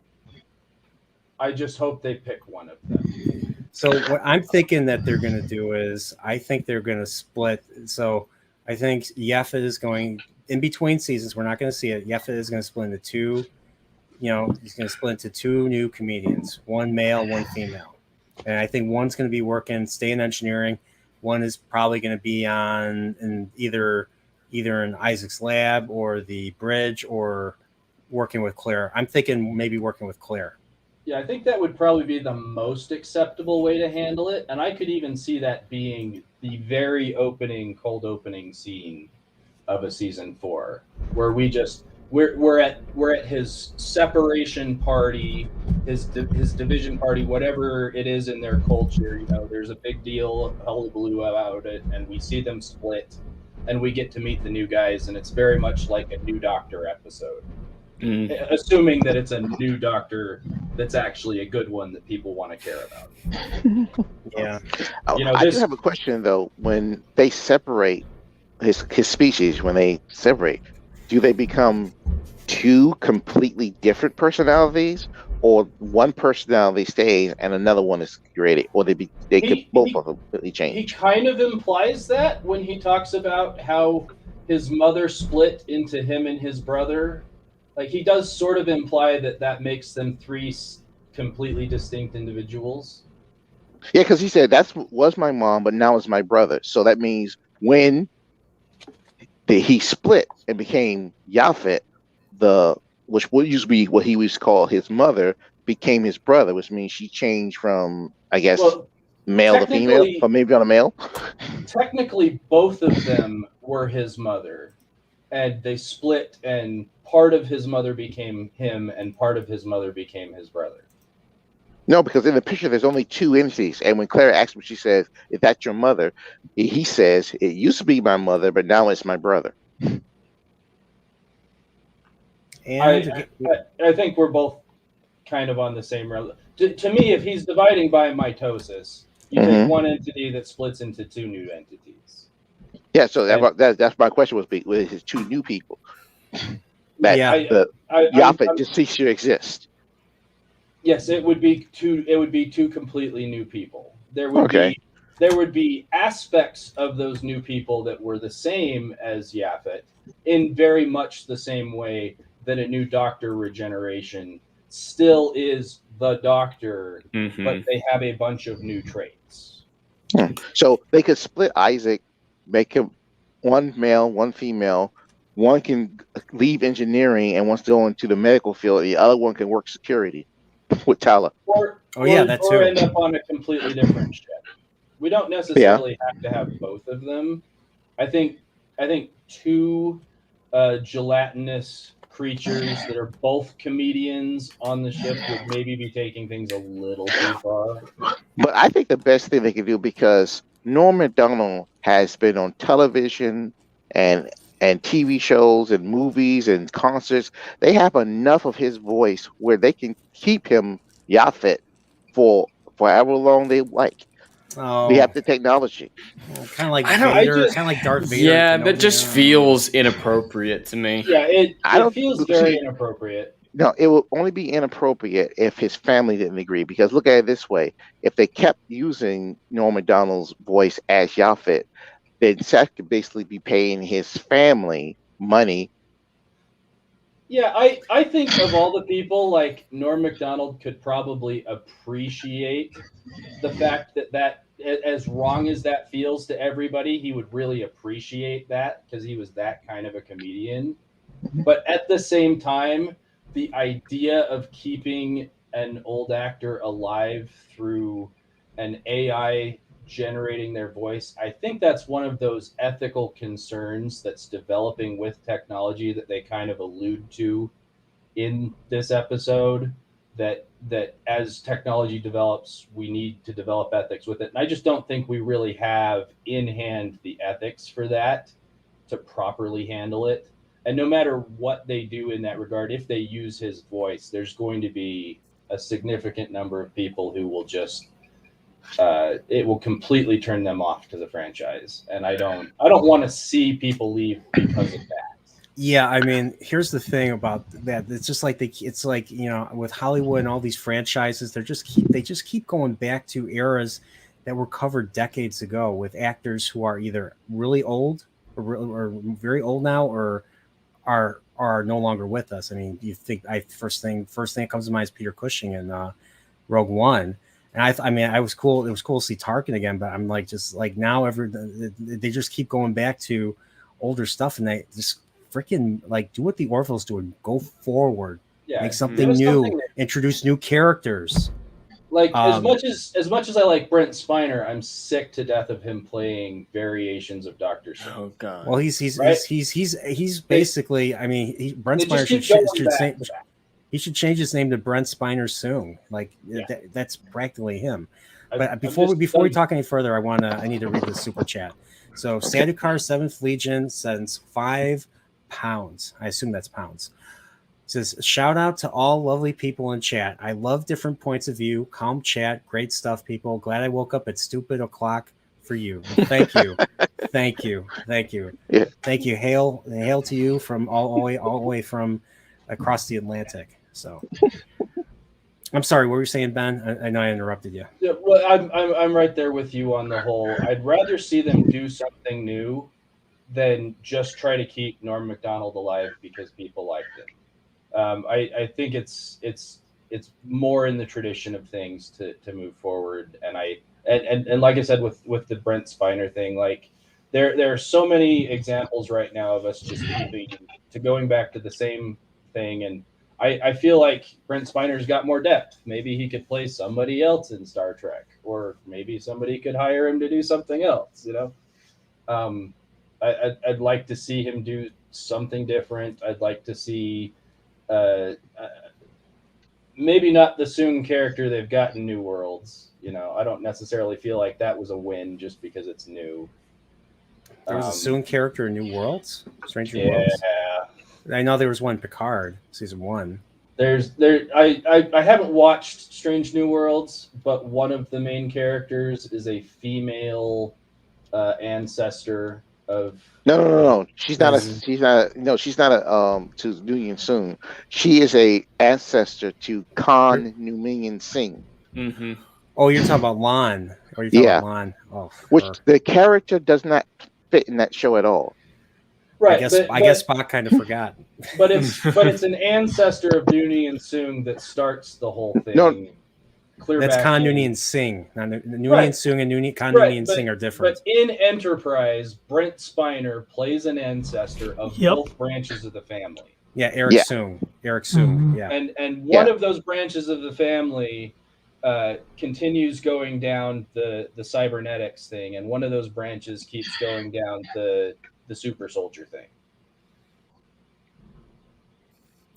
I just hope they pick one of them. So what I'm thinking that they're going to do is, I think they're going to split. So I think Yaphet is going in between seasons. We're not going to see it. Yaphet is going to split into 2. He's going to split into 2 new comedians, 1 male, 1 female. And I think one's going to be stay in engineering. One is probably going to be in either in Isaac's lab or the bridge, or working with Claire. I'm thinking maybe working with Claire. Yeah, I think that would probably be the most acceptable way to handle it. And I could even see that being the very cold opening scene of a season 4, where we're at his separation party, his division party, whatever it is in their culture. There's a big deal, hullabaloo about it, and we see them split, and we get to meet the new guys, and it's very much like a New Doctor episode. Assuming that it's a new Doctor that's actually a good one that people want to care about. Yeah. I do have a question though. When they separate his species, do they become 2 completely different personalities, or one personality stays and another one is created, or they could both completely change? He kind of implies that when he talks about how his mother split into him and his brother. Like he does sort of imply that makes them three completely distinct individuals. Yeah, because he said was my mom, but now it's my brother. So that means when he split and became Yaphet, which would used to be what he used to call his mother, became his brother, which means she changed from, I guess, Well, male to female, or maybe on a male. Technically, both of them were his mother, and they split, and part of his mother became him, and part of his mother became his brother. No, because in the picture there's only two entities, and when Clara asks him, she says, "Is that your mother?" He says, "It used to be my mother, but now it's my brother." And I think we're both kind of on the same road. To me, if he's dividing by mitosis, you take one entity that splits into two new entities. Yeah, so that's my question was with his two new people. That Yaphet just ceased to exist. Yes, it would be two completely new people. There would be aspects of those new people that were the same as Yaphet in very much the same way that a new Doctor regeneration still is the Doctor, but they have a bunch of new traits. So they could split Isaac, make him one male, one female. One can leave engineering and wants to go into the medical field. The other one can work security with Tala. Or end up on a completely different ship. We don't necessarily have to have both of them. I think two gelatinous creatures that are both comedians on the ship would maybe be taking things a little too far. But I think the best thing they can do, because Norm Macdonald has been on television and TV shows and movies and concerts, they have enough of his voice where they can keep him Yaphet for however long they like. We have the technology. Kind of like Vader, kind of like Darth Vader. Yeah, that just feels inappropriate to me. Yeah, it feels very inappropriate. No, it will only be inappropriate if his family didn't agree. Because look at it this way: if they kept using Norm Macdonald's voice as Yaphet, then Seth could basically be paying his family money. Yeah, I think of all the people, like Norm Macdonald could probably appreciate the fact that as wrong as that feels to everybody, he would really appreciate that because he was that kind of a comedian. But at the same time, the idea of keeping an old actor alive through an AI generating their voice, I think that's one of those ethical concerns that's developing with technology that they kind of allude to in this episode, that as technology develops, we need to develop ethics with it. And I just don't think we really have in hand the ethics for that to properly handle it. And no matter what they do in that regard, if they use his voice, there's going to be a significant number of people who will just it will completely turn them off to the franchise. And I don't want to see people leave because of that. Yeah, I mean, here's the thing about that. It's just like it's like, you know, with Hollywood and all these franchises, they just keep going back to eras that were covered decades ago with actors who are either really old or very old now, or are no longer with us. I mean, you think first thing that comes to mind is Peter Cushing in Rogue One. And I mean, it was cool to see Tarkin again, but I'm like, just like now they just keep going back to older stuff, and they just freaking like do what the Orville's doing. Go forward, make something new, introduce new characters. Like as much as I like Brent Spiner, I'm sick to death of him playing variations of Doctor Strange. Oh God! Well, he's basically. I mean, Brent Spiner he should change his name to Brent Spiner soon. Like that's practically him. But before we talk any further, I need to read the super chat. So Sadukar 7th Legion sends £5. I assume that's pounds. Says, shout out to all lovely people in chat. I love different points of view. Calm chat. Great stuff, people. Glad I woke up at stupid o'clock for you. Well, thank you. Thank you. Yeah. Thank you. Hail to you from all the way from across the Atlantic. So I'm sorry, what were you saying, Ben? I know I interrupted you. Yeah, well, I'm right there with you on the whole. I'd rather see them do something new than just try to keep Norm Macdonald alive because people liked him. I think it's more in the tradition of things to move forward. And like I said with the Brent Spiner thing, like there are so many examples right now of us just going back to the same thing. And I feel like Brent Spiner's got more depth. Maybe he could play somebody else in Star Trek, or maybe somebody could hire him to do something else. I'd like to see him do something different. I'd like to see maybe not the Soong character they've got in New Worlds. I don't necessarily feel like that was a win just because it's new. There was a Soong character in New Worlds, Strange New Yeah. Worlds. I know there was one Picard season 1. I haven't watched Strange New Worlds, but one of the main characters is a female ancestor of. No. She's not a to Nguyen Soong. She is a ancestor to Khan Numinian Singh. Mm-hmm. Oh, you're talking about Lon. Or you're talking about Lon. Oh, which the character does not fit in that show at all. Right. I guess Spock kind of forgot. But it's an ancestor of Nguyen Soong that starts the whole thing. No. That's Khan Noonien Singh. Nguyen Soong and Khan Noonien Singh are different. But in Enterprise, Brent Spiner plays an ancestor of both branches of the family. Yeah, Eric Soong. Mm-hmm. Yeah. And one of those branches of the family continues going down the cybernetics thing, and one of those branches keeps going down the super soldier thing.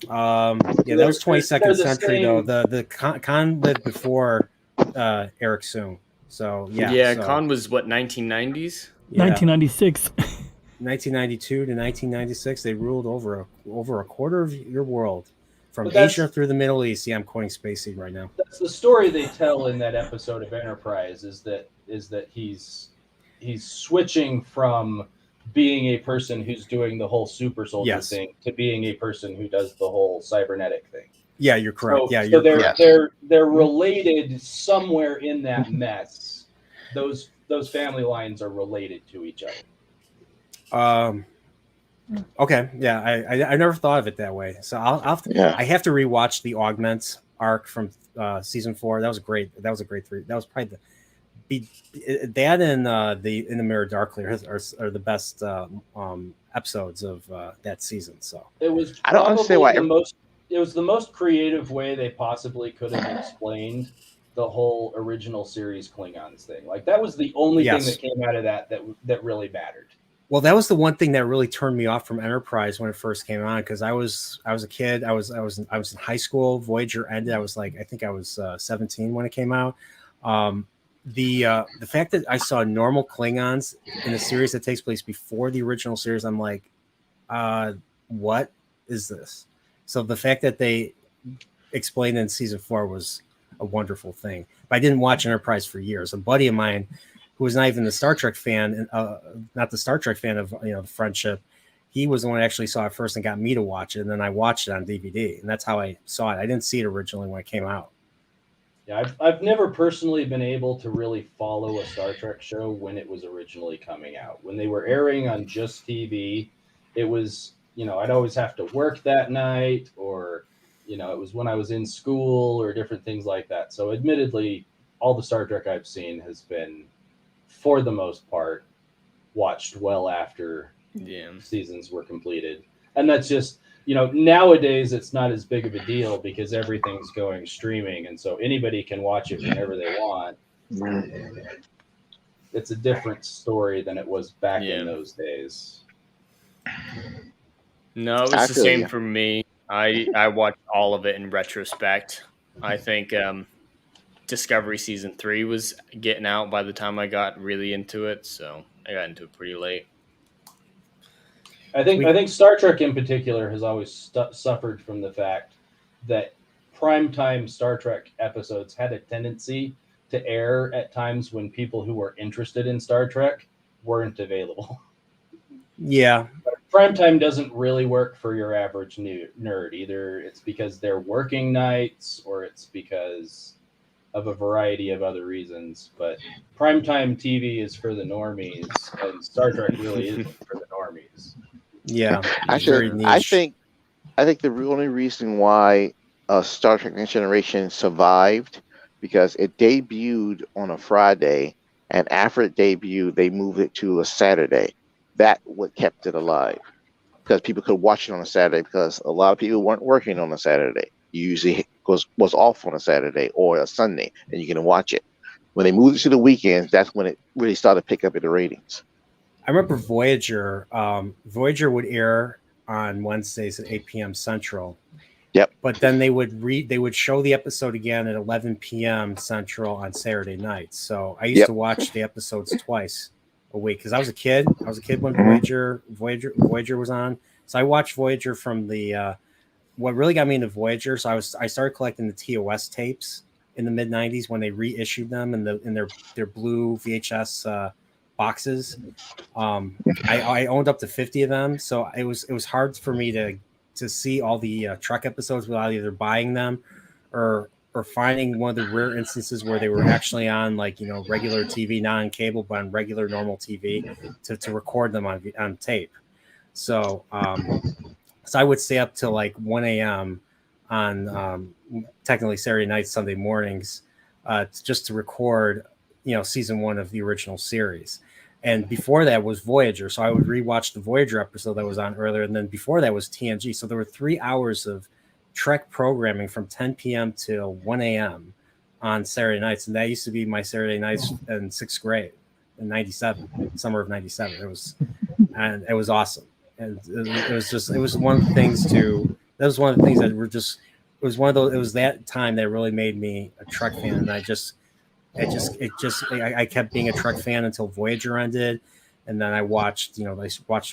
That was 22nd century though. The Khan lived before Eric Soong. So Khan was what, 1990s? 1996. 1992 to 1996, they ruled over a quarter of your world, from Asia through the Middle East. Yeah, I'm quoting Spacey right now. That's the story they tell in that episode of Enterprise. Is that he's switching from being a person who's doing the whole super soldier thing to being a person who does the whole cybernetic thing. Yeah, you're correct. They're related somewhere in that mess. Those family lines are related to each other. Okay, yeah, I never thought of it that way. So I have to rewatch the Augments arc from season 4. That was great. That was a great 3. That was probably that and the In the Mirror Darkly are the best episodes of that season. So it was. I don't understand why it was the most creative way they possibly could have explained the whole original series Klingons thing. Like that was the only thing that came out of that really mattered. Well, that was the one thing that really turned me off from Enterprise when it first came on, because I was a kid. I was in high school. Voyager ended. I think I was 17 when it came out. The fact that I saw normal Klingons in a series that takes place before the original series, I'm like, what is this? So the fact that they explained in season 4 was a wonderful thing. But I didn't watch Enterprise for years. A buddy of mine, who was not even the Star Trek fan, not the Star Trek fan of the Friendship, he was the one who actually saw it first and got me to watch it, and then I watched it on DVD, and that's how I saw it. I didn't see it originally when it came out. Yeah, I've never personally been able to really follow a Star Trek show when it was originally coming out. When they were airing on just TV, it was, I'd always have to work that night, or, it was when I was in school or different things like that. So admittedly, all the Star Trek I've seen has been, for the most part, watched well after seasons were completed. And that's just, nowadays it's not as big of a deal because everything's going streaming. And so anybody can watch it whenever they want. It's a different story than it was back in those days. No, it was the same for me. I watched all of it in retrospect. I think Discovery season 3 was getting out by the time I got really into it, so I got into it pretty late. I think Star Trek in particular has always suffered from the fact that primetime Star Trek episodes had a tendency to air at times when people who were interested in Star Trek weren't available. Yeah. Primetime doesn't really work for your average nerd. Either it's because they're working nights or it's because of a variety of other reasons. But primetime TV is for the normies, and Star Trek really isn't for the normies. Yeah. Actually, I think the only reason why Star Trek Next Generation survived because it debuted on a Friday, and after it debuted, they moved it to a Saturday. That what kept it alive because people could watch it on a Saturday because a lot of people weren't working on a Saturday. You usually was off on a Saturday or a Sunday, and you can watch it. When they moved it to the weekends, that's when it really started to pick up in the ratings. I remember Voyager. Voyager would air on Wednesdays at 8 p.m. Central. Yep. But then they would show the episode again at 11 p.m. Central on Saturday nights. So I used to watch the episodes twice a week because I was a kid. I was a kid when Voyager was on. So I watched Voyager from the what really got me into Voyager. So I started collecting the TOS tapes in the mid 90s when they reissued them in their blue VHS boxes. I owned up to 50 of them, so it was hard for me to see all the Trek episodes without either buying them or finding one of the rare instances where they were actually on regular TV, not on cable, but on regular normal TV to record them on tape. So so I would stay up till like 1 a.m. on technically Saturday nights, Sunday mornings, just to record season 1 of the original series. And before that was Voyager. So I would rewatch the Voyager episode that was on earlier. And then before that was TNG. So there were 3 hours of Trek programming from 10 p.m. to 1 a.m. on Saturday nights. And that used to be my Saturday nights in 6th grade in 97, summer of 97. It was awesome. And it was one of the things that were just, it was that time that really made me a Trek fan. And I kept being a Trek fan until Voyager ended, and then I watched the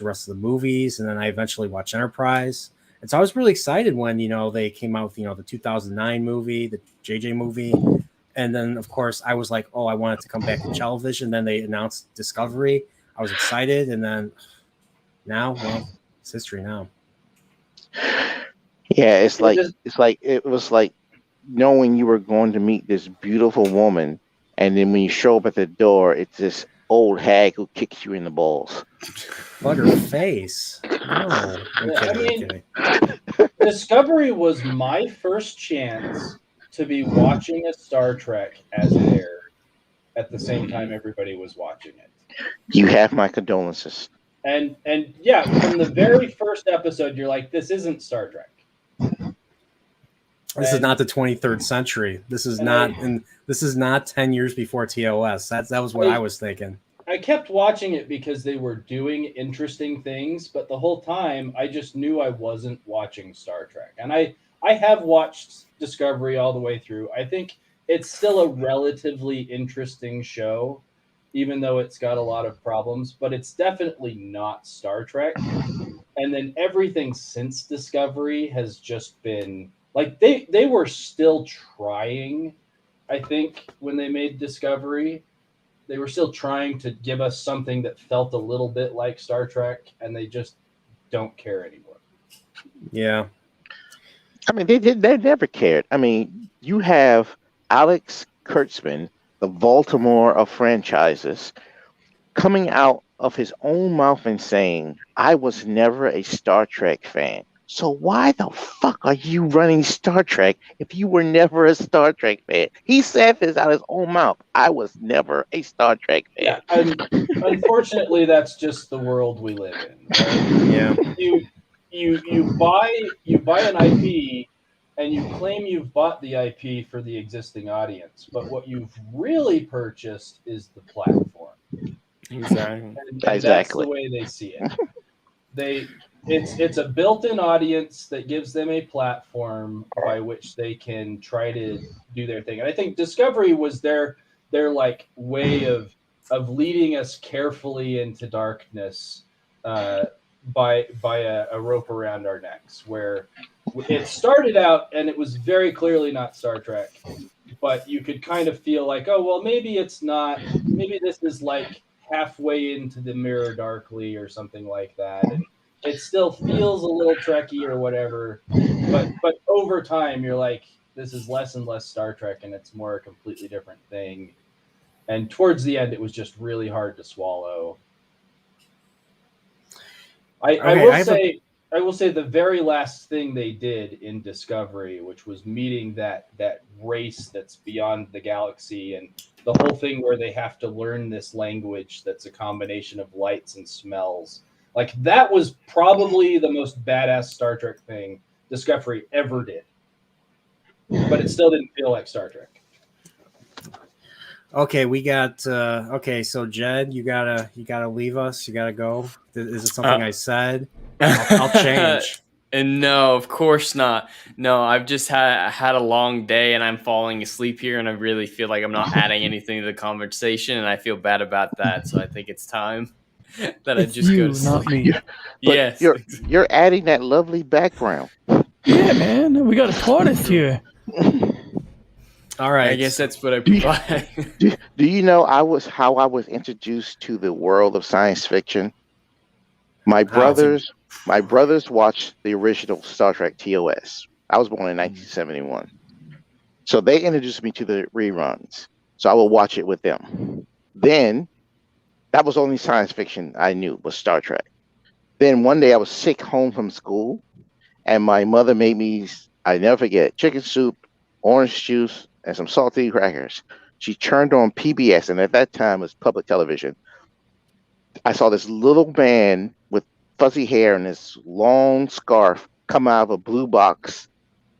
rest of the movies, and then I eventually watched Enterprise. And so I was really excited when they came out with the 2009 movie, the JJ movie, and then of course I was like, oh, I wanted to come back to television. Then they announced Discovery. I was excited, and then now, well, it's history now. Yeah, it was like knowing you were going to meet this beautiful woman, and then when you show up at the door, it's this old hag who kicks you in the balls. Butterface. No, I'm kidding. Discovery was my first chance to be watching a Star Trek as it aired at the same time everybody was watching it. You have my condolences. And yeah, from the very first episode, you're like, this isn't Star Trek. This is not the 23rd century. This is not 10 years before TOS. That was what I was thinking. I kept watching it because they were doing interesting things, but the whole time I just knew I wasn't watching Star Trek. And I have watched Discovery all the way through. I think it's still a relatively interesting show, even though it's got a lot of problems, but it's definitely not Star Trek. And then everything since Discovery has just been like they were still trying, I think, when they made Discovery. They were still trying to give us something that felt a little bit like Star Trek, and they just don't care anymore. Yeah. I mean, they never cared. I mean, you have Alex Kurtzman, the Baltimore of franchises, coming out of his own mouth and saying, I was never a Star Trek fan. So why the fuck are you running Star Trek if you were never a Star Trek fan? He said this out of his own mouth. I was never a Star Trek fan. Yeah, unfortunately, that's just the world we live in. Right? Yeah. You buy an IP and you claim you've bought the IP for the existing audience, but what you've really purchased is the platform. Exactly. And that's the way they see it. It's a built-in audience that gives them a platform by which they can try to do their thing. And I think Discovery was their like way of leading us carefully into darkness by a rope around our necks, where it started out and it was very clearly not Star Trek, but you could kind of feel like, oh, well, maybe it's not. Maybe this is like halfway into the Mirror Darkly or something like that. And it still feels a little Trekky or whatever, but over time you're like, this is less and less Star Trek, and it's more a completely different thing. And towards the end, it was just really hard to swallow. I will say, I will say the very last thing they did in Discovery, which was meeting that race that's beyond the galaxy, and the whole thing where they have to learn this language that's a combination of lights and smells. Like that was probably the most badass Star Trek thing Discovery ever did. But it still didn't feel like Star Trek. Okay, we got okay, so Jed, you gotta leave us. You gotta go. Is it something I said? I'll change. And no, of course not. No, I've just had a long day and I'm falling asleep here, and I really feel like I'm not adding anything to the conversation, and I feel bad about that. So I think it's time that I It's just you, go to not sleep. me. But Yes. you're adding that lovely background. Yeah, man, we got a tortoise here. All right. I guess that's what I provide. Do you know how I was introduced to the world of science fiction? My brothers watched the original Star Trek TOS. I was born in 1971. So they introduced me to the reruns. So I would watch it with them. Then that was only science fiction I knew was Star Trek. Then one day I was sick home from school, and my mother made me, I never forget, chicken soup, orange juice, and some salty crackers. She turned on PBS, and at that time it was public television. I saw this little man with fuzzy hair and this long scarf come out of a blue box,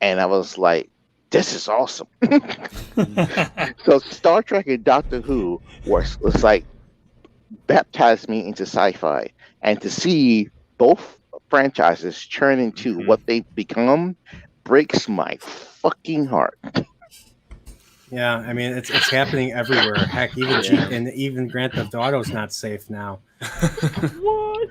and I was like, this is awesome. So Star Trek and Doctor Who was like baptized me into sci-fi, and to see both franchises turn into what they've become breaks my fucking heart. Yeah, I mean it's happening everywhere. Heck, even Grand Theft Auto's not safe now. What?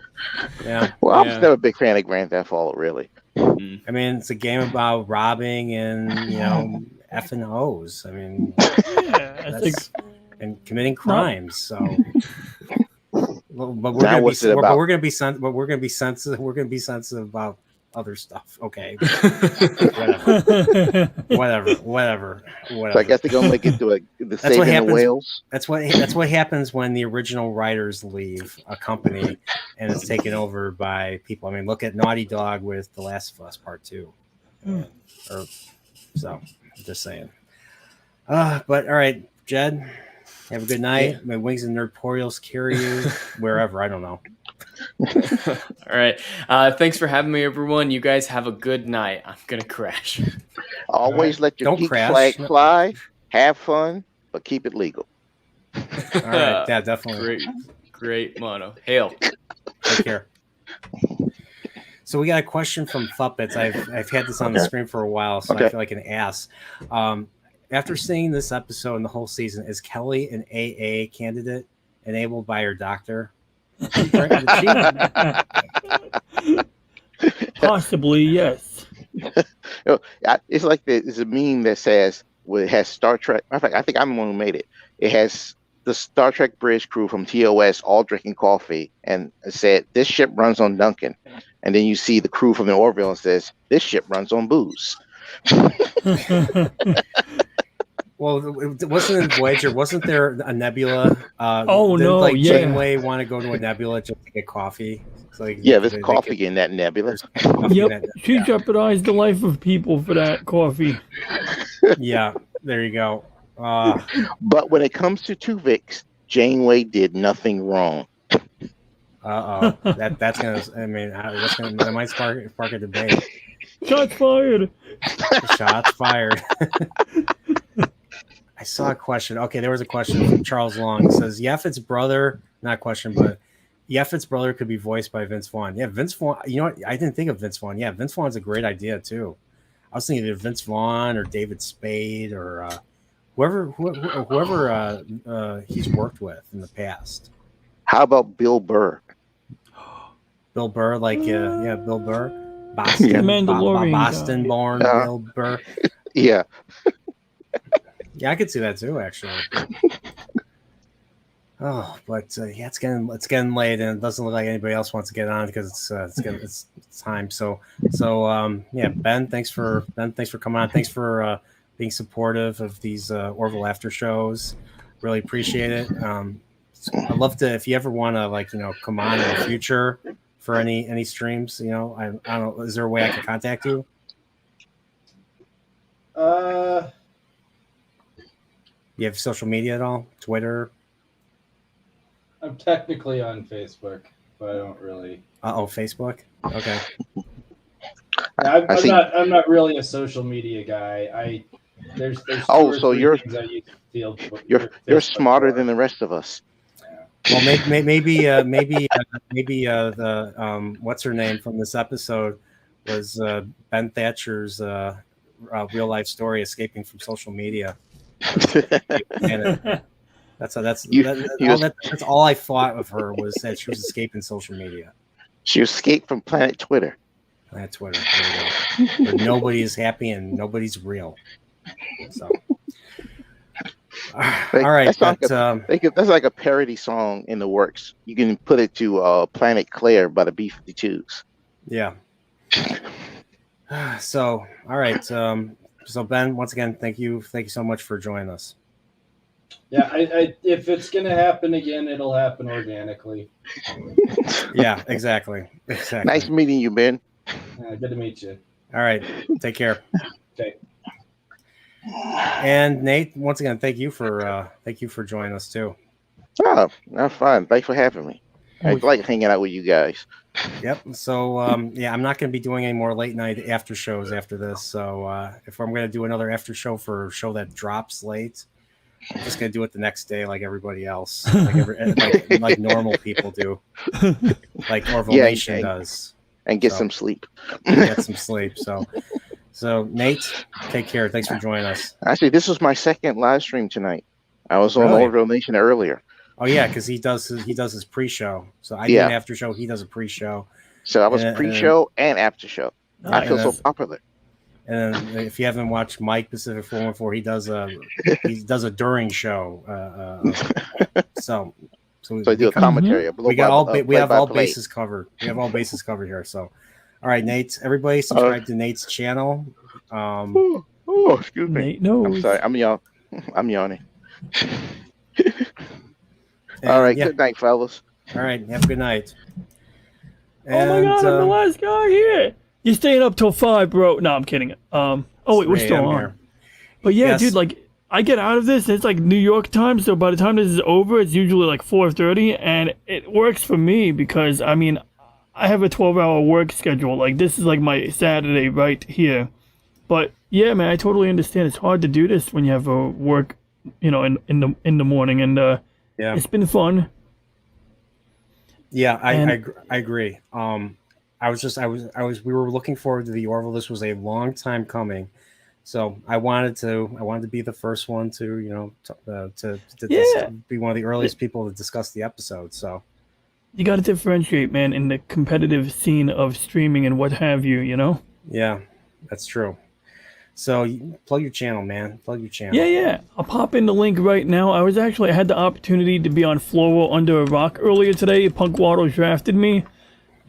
Yeah. Well, I was never a big fan of Grand Theft Auto, really. I mean, it's a game about robbing and F and O's. I mean, Yeah, and committing crimes. So, but we're Now gonna what's be it about? we're gonna be sensitive. We're gonna be sensitive about other stuff. Okay, whatever. So I guess they're gonna make it to the Saving the Whales. That's what happens when the original writers leave a company and it's taken over by people. I mean, look at Naughty Dog with The Last of Us Part 2. So, I'm just saying. But all right, Jed, have a good night. Yeah. My wings and nerdporials carry you wherever. I don't know. All right. Thanks for having me, everyone. You guys have a good night. I'm gonna crash. Always let your geek flag fly. Have fun, but keep it legal. All right. Yeah, definitely. Great motto. Hail. Take care. So we got a question from Fuppets. I've had this on the screen for a while, so I feel like an ass. After seeing this episode and the whole season, is Kelly an AA candidate enabled by her doctor? Possibly, yes. It's like there's a meme that says, well, it has Star Trek. In fact, I think I'm the one who made it. It has the Star Trek bridge crew from TOS all drinking coffee, and it said, this ship runs on Duncan. And then you see the crew from the Orville and says, this ship runs on booze. Well, it wasn't in Voyager. Wasn't there a nebula? Janeway want to go to a nebula just to get coffee? So there's coffee in that nebula. Yep, she jeopardized the life of people for that coffee. Yeah, there you go. But when it comes to Tuvix, Janeway did nothing wrong. That might spark a debate. Shots fired. Shots fired. I saw a question. Okay, there was a question from Charles Long. It says, Yeffet's brother, not question, but Yeffet's brother could be voiced by Vince Vaughn. Yeah, Vince Vaughn. You know what? I didn't think of Vince Vaughn. Yeah, Vince Vaughn's a great idea, too. I was thinking either Vince Vaughn or David Spade or whoever he's worked with in the past. How about Bill Burr? Bill Burr, Bill Burr. Boston-born Bill Burr. Yeah. Yeah, I could see that too, actually. Oh, but it's getting late, and it doesn't look like anybody else wants to get on because it's time. So Ben, thanks for coming on. Thanks for being supportive of these Orville after shows. Really appreciate it. I'd love to, if you ever want to come on in the future for any streams? You know, I don't know. Is there a way I can contact you? You have social media at all? Twitter? I'm technically on Facebook, but I don't really. Facebook. Okay. Yeah, I'm not really a social media guy. There's so you're things I use to feel you're smarter than the rest of us. Well, maybe the what's her name from this episode was Ben Thatcher's real life story, escaping from social media. And that's all I thought of her was that she was escaping social media. She escaped from Planet Twitter. Planet Twitter, where nobody is happy and nobody's real. So, all right, that's like a parody song in the works. You can put it to Planet Claire by the B-52s. Yeah. So, all right. So Ben, once again, thank you so much for joining us. Yeah, I if it's gonna happen again, it'll happen organically. Yeah, exactly. Nice meeting you, Ben. Good to meet you. All right, take care. Okay. And Nate, once again, thank you for joining us too. Oh, that's fine. Thanks for having me. I like hanging out with you guys. Yep. So I'm not going to be doing any more late night after shows after this. So if I'm going to do another after show for a show that drops late, I'm just going to do it the next day like everybody else, like normal people do, like Orville Nation does, and get some sleep. Get some sleep. So Nate, take care. Thanks for joining us. Actually, this was my second live stream tonight. I was on Orville Nation earlier. Oh yeah, because he does his pre-show. So I do an after show. He does a pre-show. So I was pre-show and after show. I feel so popular. And if you haven't watched Mike Pacific 414, he does a during show. So I do a commentary. We have all bases covered. We have all bases covered here. So, all right, Nate. Everybody, subscribe to Nate's channel. Excuse me. Nate knows. I'm sorry. I'm yawning. All right. Good night, fellas. All right. Have a good night. Oh my God! I'm the last guy here. You're staying up till 5, bro. No, I'm kidding. Wait, we're still on. Here. But yeah, dude, like I get out of this, and it's like New York time. So by the time this is over, it's usually like 4:30, and it works for me because I mean, I have a 12-hour work schedule. Like this is like my Saturday right here. But yeah, man, I totally understand. It's hard to do this when you have a work, in the morning, and it's been fun. Yeah, I agree. We were looking forward to the Orville. This was a long time coming, so I wanted to be the first one to be one of the earliest people to discuss the episode. So you got to differentiate, man, in the competitive scene of streaming and what have you. Yeah, that's true. So plug your channel, man. Plug your channel. Yeah. I'll pop in the link right now. I had the opportunity to be on Floral Under a Rock earlier today. Punk Waddle drafted me.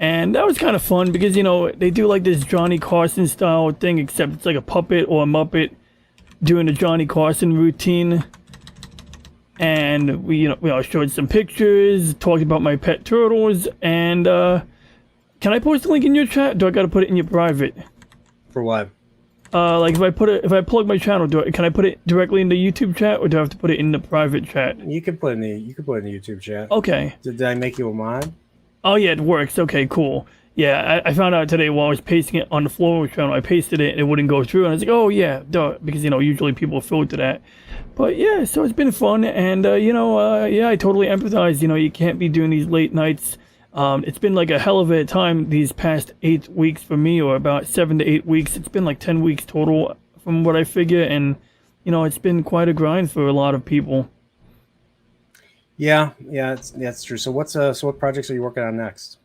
And that was kind of fun because, they do like this Johnny Carson style thing, except it's like a puppet or a Muppet doing the Johnny Carson routine. And we showed some pictures, talked about my pet turtles. And can I post a link in your chat? Do I got to put it in your private? For what? Like if I plug my channel, can I put it directly in the YouTube chat, or do I have to put it in the private chat? You can put it in the YouTube chat. Okay. Did I make you a mod? Oh yeah, it works. Okay, cool. Yeah, I found out today while I was pasting it on the Floral channel. I pasted it, and it wouldn't go through, and I was like, oh yeah, duh, because usually people filter that. But yeah, so it's been fun, and I totally empathize. You can't be doing these late nights. It's been like a hell of a time these past 8 weeks for me, or about 7 to 8 weeks. It's been like 10 weeks total from what I figure, and it's been quite a grind for a lot of people. Yeah, that's true. So what projects are you working on next?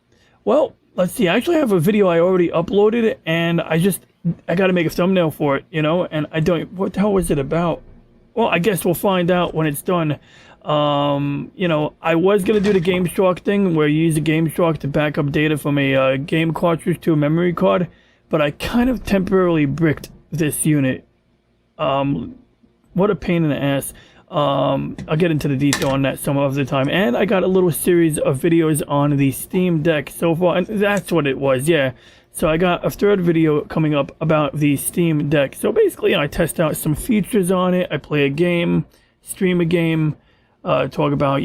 Well, let's see. I actually have a video I already uploaded, and I got to make a thumbnail for it, and I don't. What the hell was it about? Well, I guess we'll find out when it's done. I was gonna do the Game Shark thing where you use a Game Shark to back up data from a game cartridge to a memory card, but I kind of temporarily bricked this unit. What a pain in the ass. I'll get into the detail on that some of the time. And I got a little series of videos on the Steam Deck so far, and that's what it was, yeah. So I got a third video coming up about the Steam Deck. So basically, I test out some features on it. I play a game, stream a game, talk about,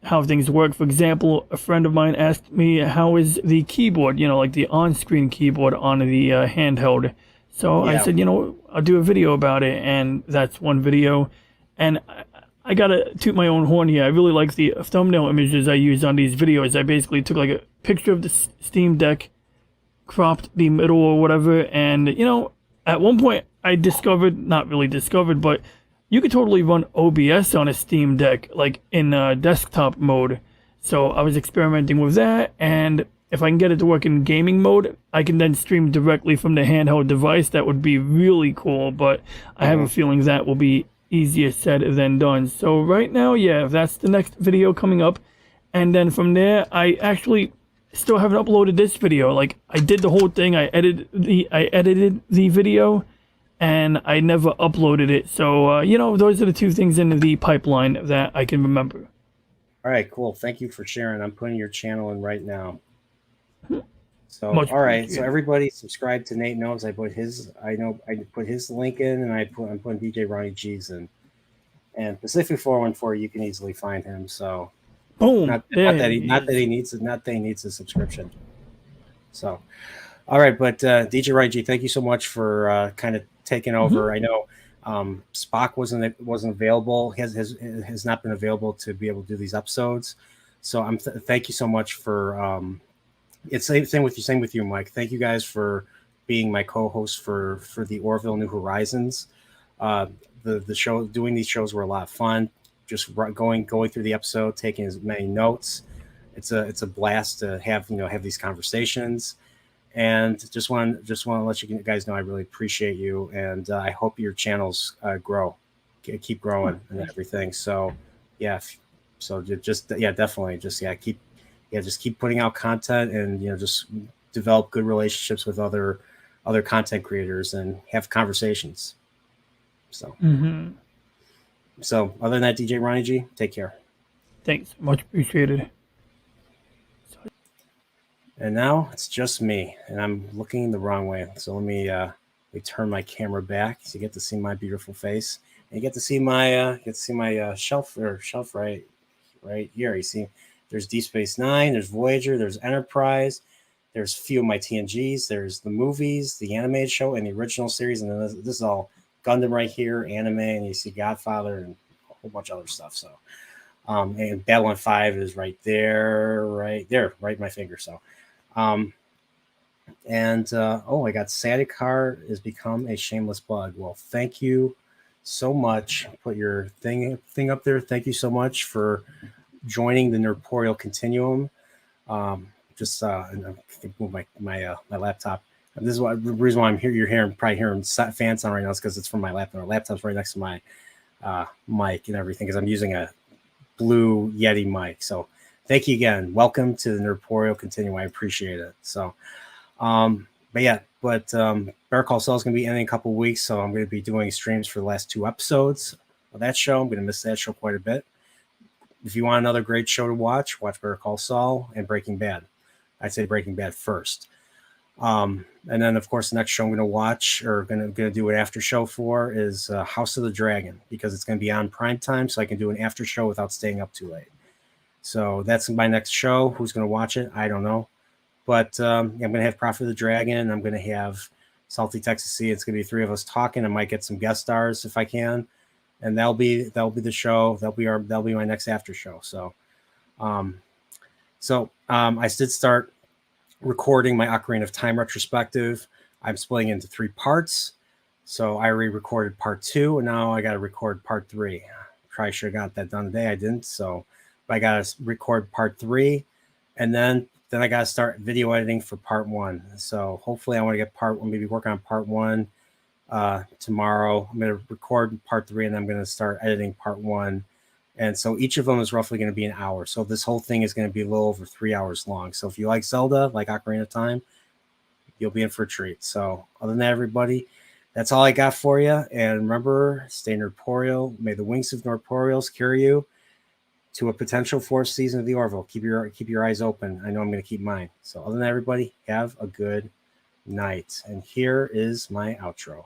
how things work. For example, a friend of mine asked me, how is the keyboard, like the on-screen keyboard on the handheld. So I said, I'll do a video about it, and that's one video. And I gotta toot my own horn here. I really like the thumbnail images I use on these videos. I basically took like a picture of the Steam Deck, cropped the middle or whatever, and at one point I discovered, not really discovered, but you could totally run OBS on a Steam Deck, like in desktop mode. So I was experimenting with that, and if I can get it to work in gaming mode, I can then stream directly from the handheld device. That would be really cool, but I have a feeling that will be easier said than done. So right now, yeah, that's the next video coming up. And then from there, I actually still haven't uploaded this video. Like, I did the whole thing. I edited the video, and I never uploaded it. So, those are the two things in the pipeline that I can remember. All right, cool. Thank you for sharing. I'm putting your channel in right now. So, Much all right. appreciated. So everybody subscribe to Nate Knows. I put his link in, and I'm putting DJ Ronnie G's in. And Pacific 414, you can easily find him. So Boom. not that he needs a subscription. So, all right. But DJ Ronnie G, thank you so much for kind of taking over. I know Spock wasn't available. Has not been available to be able to do these episodes. So thank you so much for it's same with you, Mike. Thank you guys for being my co-host for the Orville New Horizons. The show, doing these shows were a lot of fun. Just going through the episode, taking as many notes. It's a blast to have these conversations. And just want to let you guys know I really appreciate you, and I hope your channels grow, keep growing and everything. So yeah, definitely just keep putting out content, and just develop good relationships with other content creators and have conversations. So so other than that, DJ Ronnie G, take care. Thanks, much appreciated. And now it's just me, and I'm looking the wrong way. So let me turn my camera back so you get to see my beautiful face, and you get to see my shelf right here. You see, there's Deep Space Nine, there's Voyager, there's Enterprise, there's a few of my TNGs, there's the movies, the animated show, and the original series, and then this is all Gundam right here, anime, and you see Godfather and a whole bunch of other stuff. So, and Babylon 5 is right my finger. So. I got Sadikar has become a shameless bug. Well, thank you so much. Put your thing up there. Thank you so much for joining the Nerdporial Continuum. And I can move my laptop. And this is the reason why I'm here. You're probably hearing fan sound right now is because it's from my laptop. My laptop's right next to my mic and everything, because I'm using a Blue Yeti mic. So thank you again. Welcome to the Nerdporial Continuum. I appreciate it. So, Better Call Saul is going to be ending in a couple of weeks, so I'm going to be doing streams for the last 2 episodes of that show. I'm going to miss that show quite a bit. If you want another great show to watch Better Call Saul and Breaking Bad. I'd say Breaking Bad first. And then, of course, the next show I'm going to watch or going to do an after show for is House of the Dragon, because it's going to be on prime time, so I can do an after show without staying up too late. So that's my next show. Who's going to watch it? I don't know. But I'm going to have Prophet of the Dragon. I'm going to have Salty Texas Sea. It's going to be 3 of us talking. I might get some guest stars if I can. And that'll be the show. That'll be my next after show. So, I did start recording my Ocarina of Time retrospective. I'm splitting into 3 parts. So I already recorded part 2, and now I got to record part 3. Probably should have got that done today. I didn't. So I got to record part 3, and then I got to start video editing for part 1. So hopefully I want to get maybe work on part 1 tomorrow. I'm going to record part 3, and I'm going to start editing part 1. And so each of them is roughly going to be an hour. So this whole thing is going to be a little over 3 hours long. So if you like Zelda, like Ocarina of Time, you'll be in for a treat. So other than that, everybody, that's all I got for you. And remember, stay Norporeal. May the wings of Norporeals carry you to a potential fourth season of the Orville. Keep your eyes open. I know I'm going to keep mine. So other than that, everybody, have a good night. And here is my outro.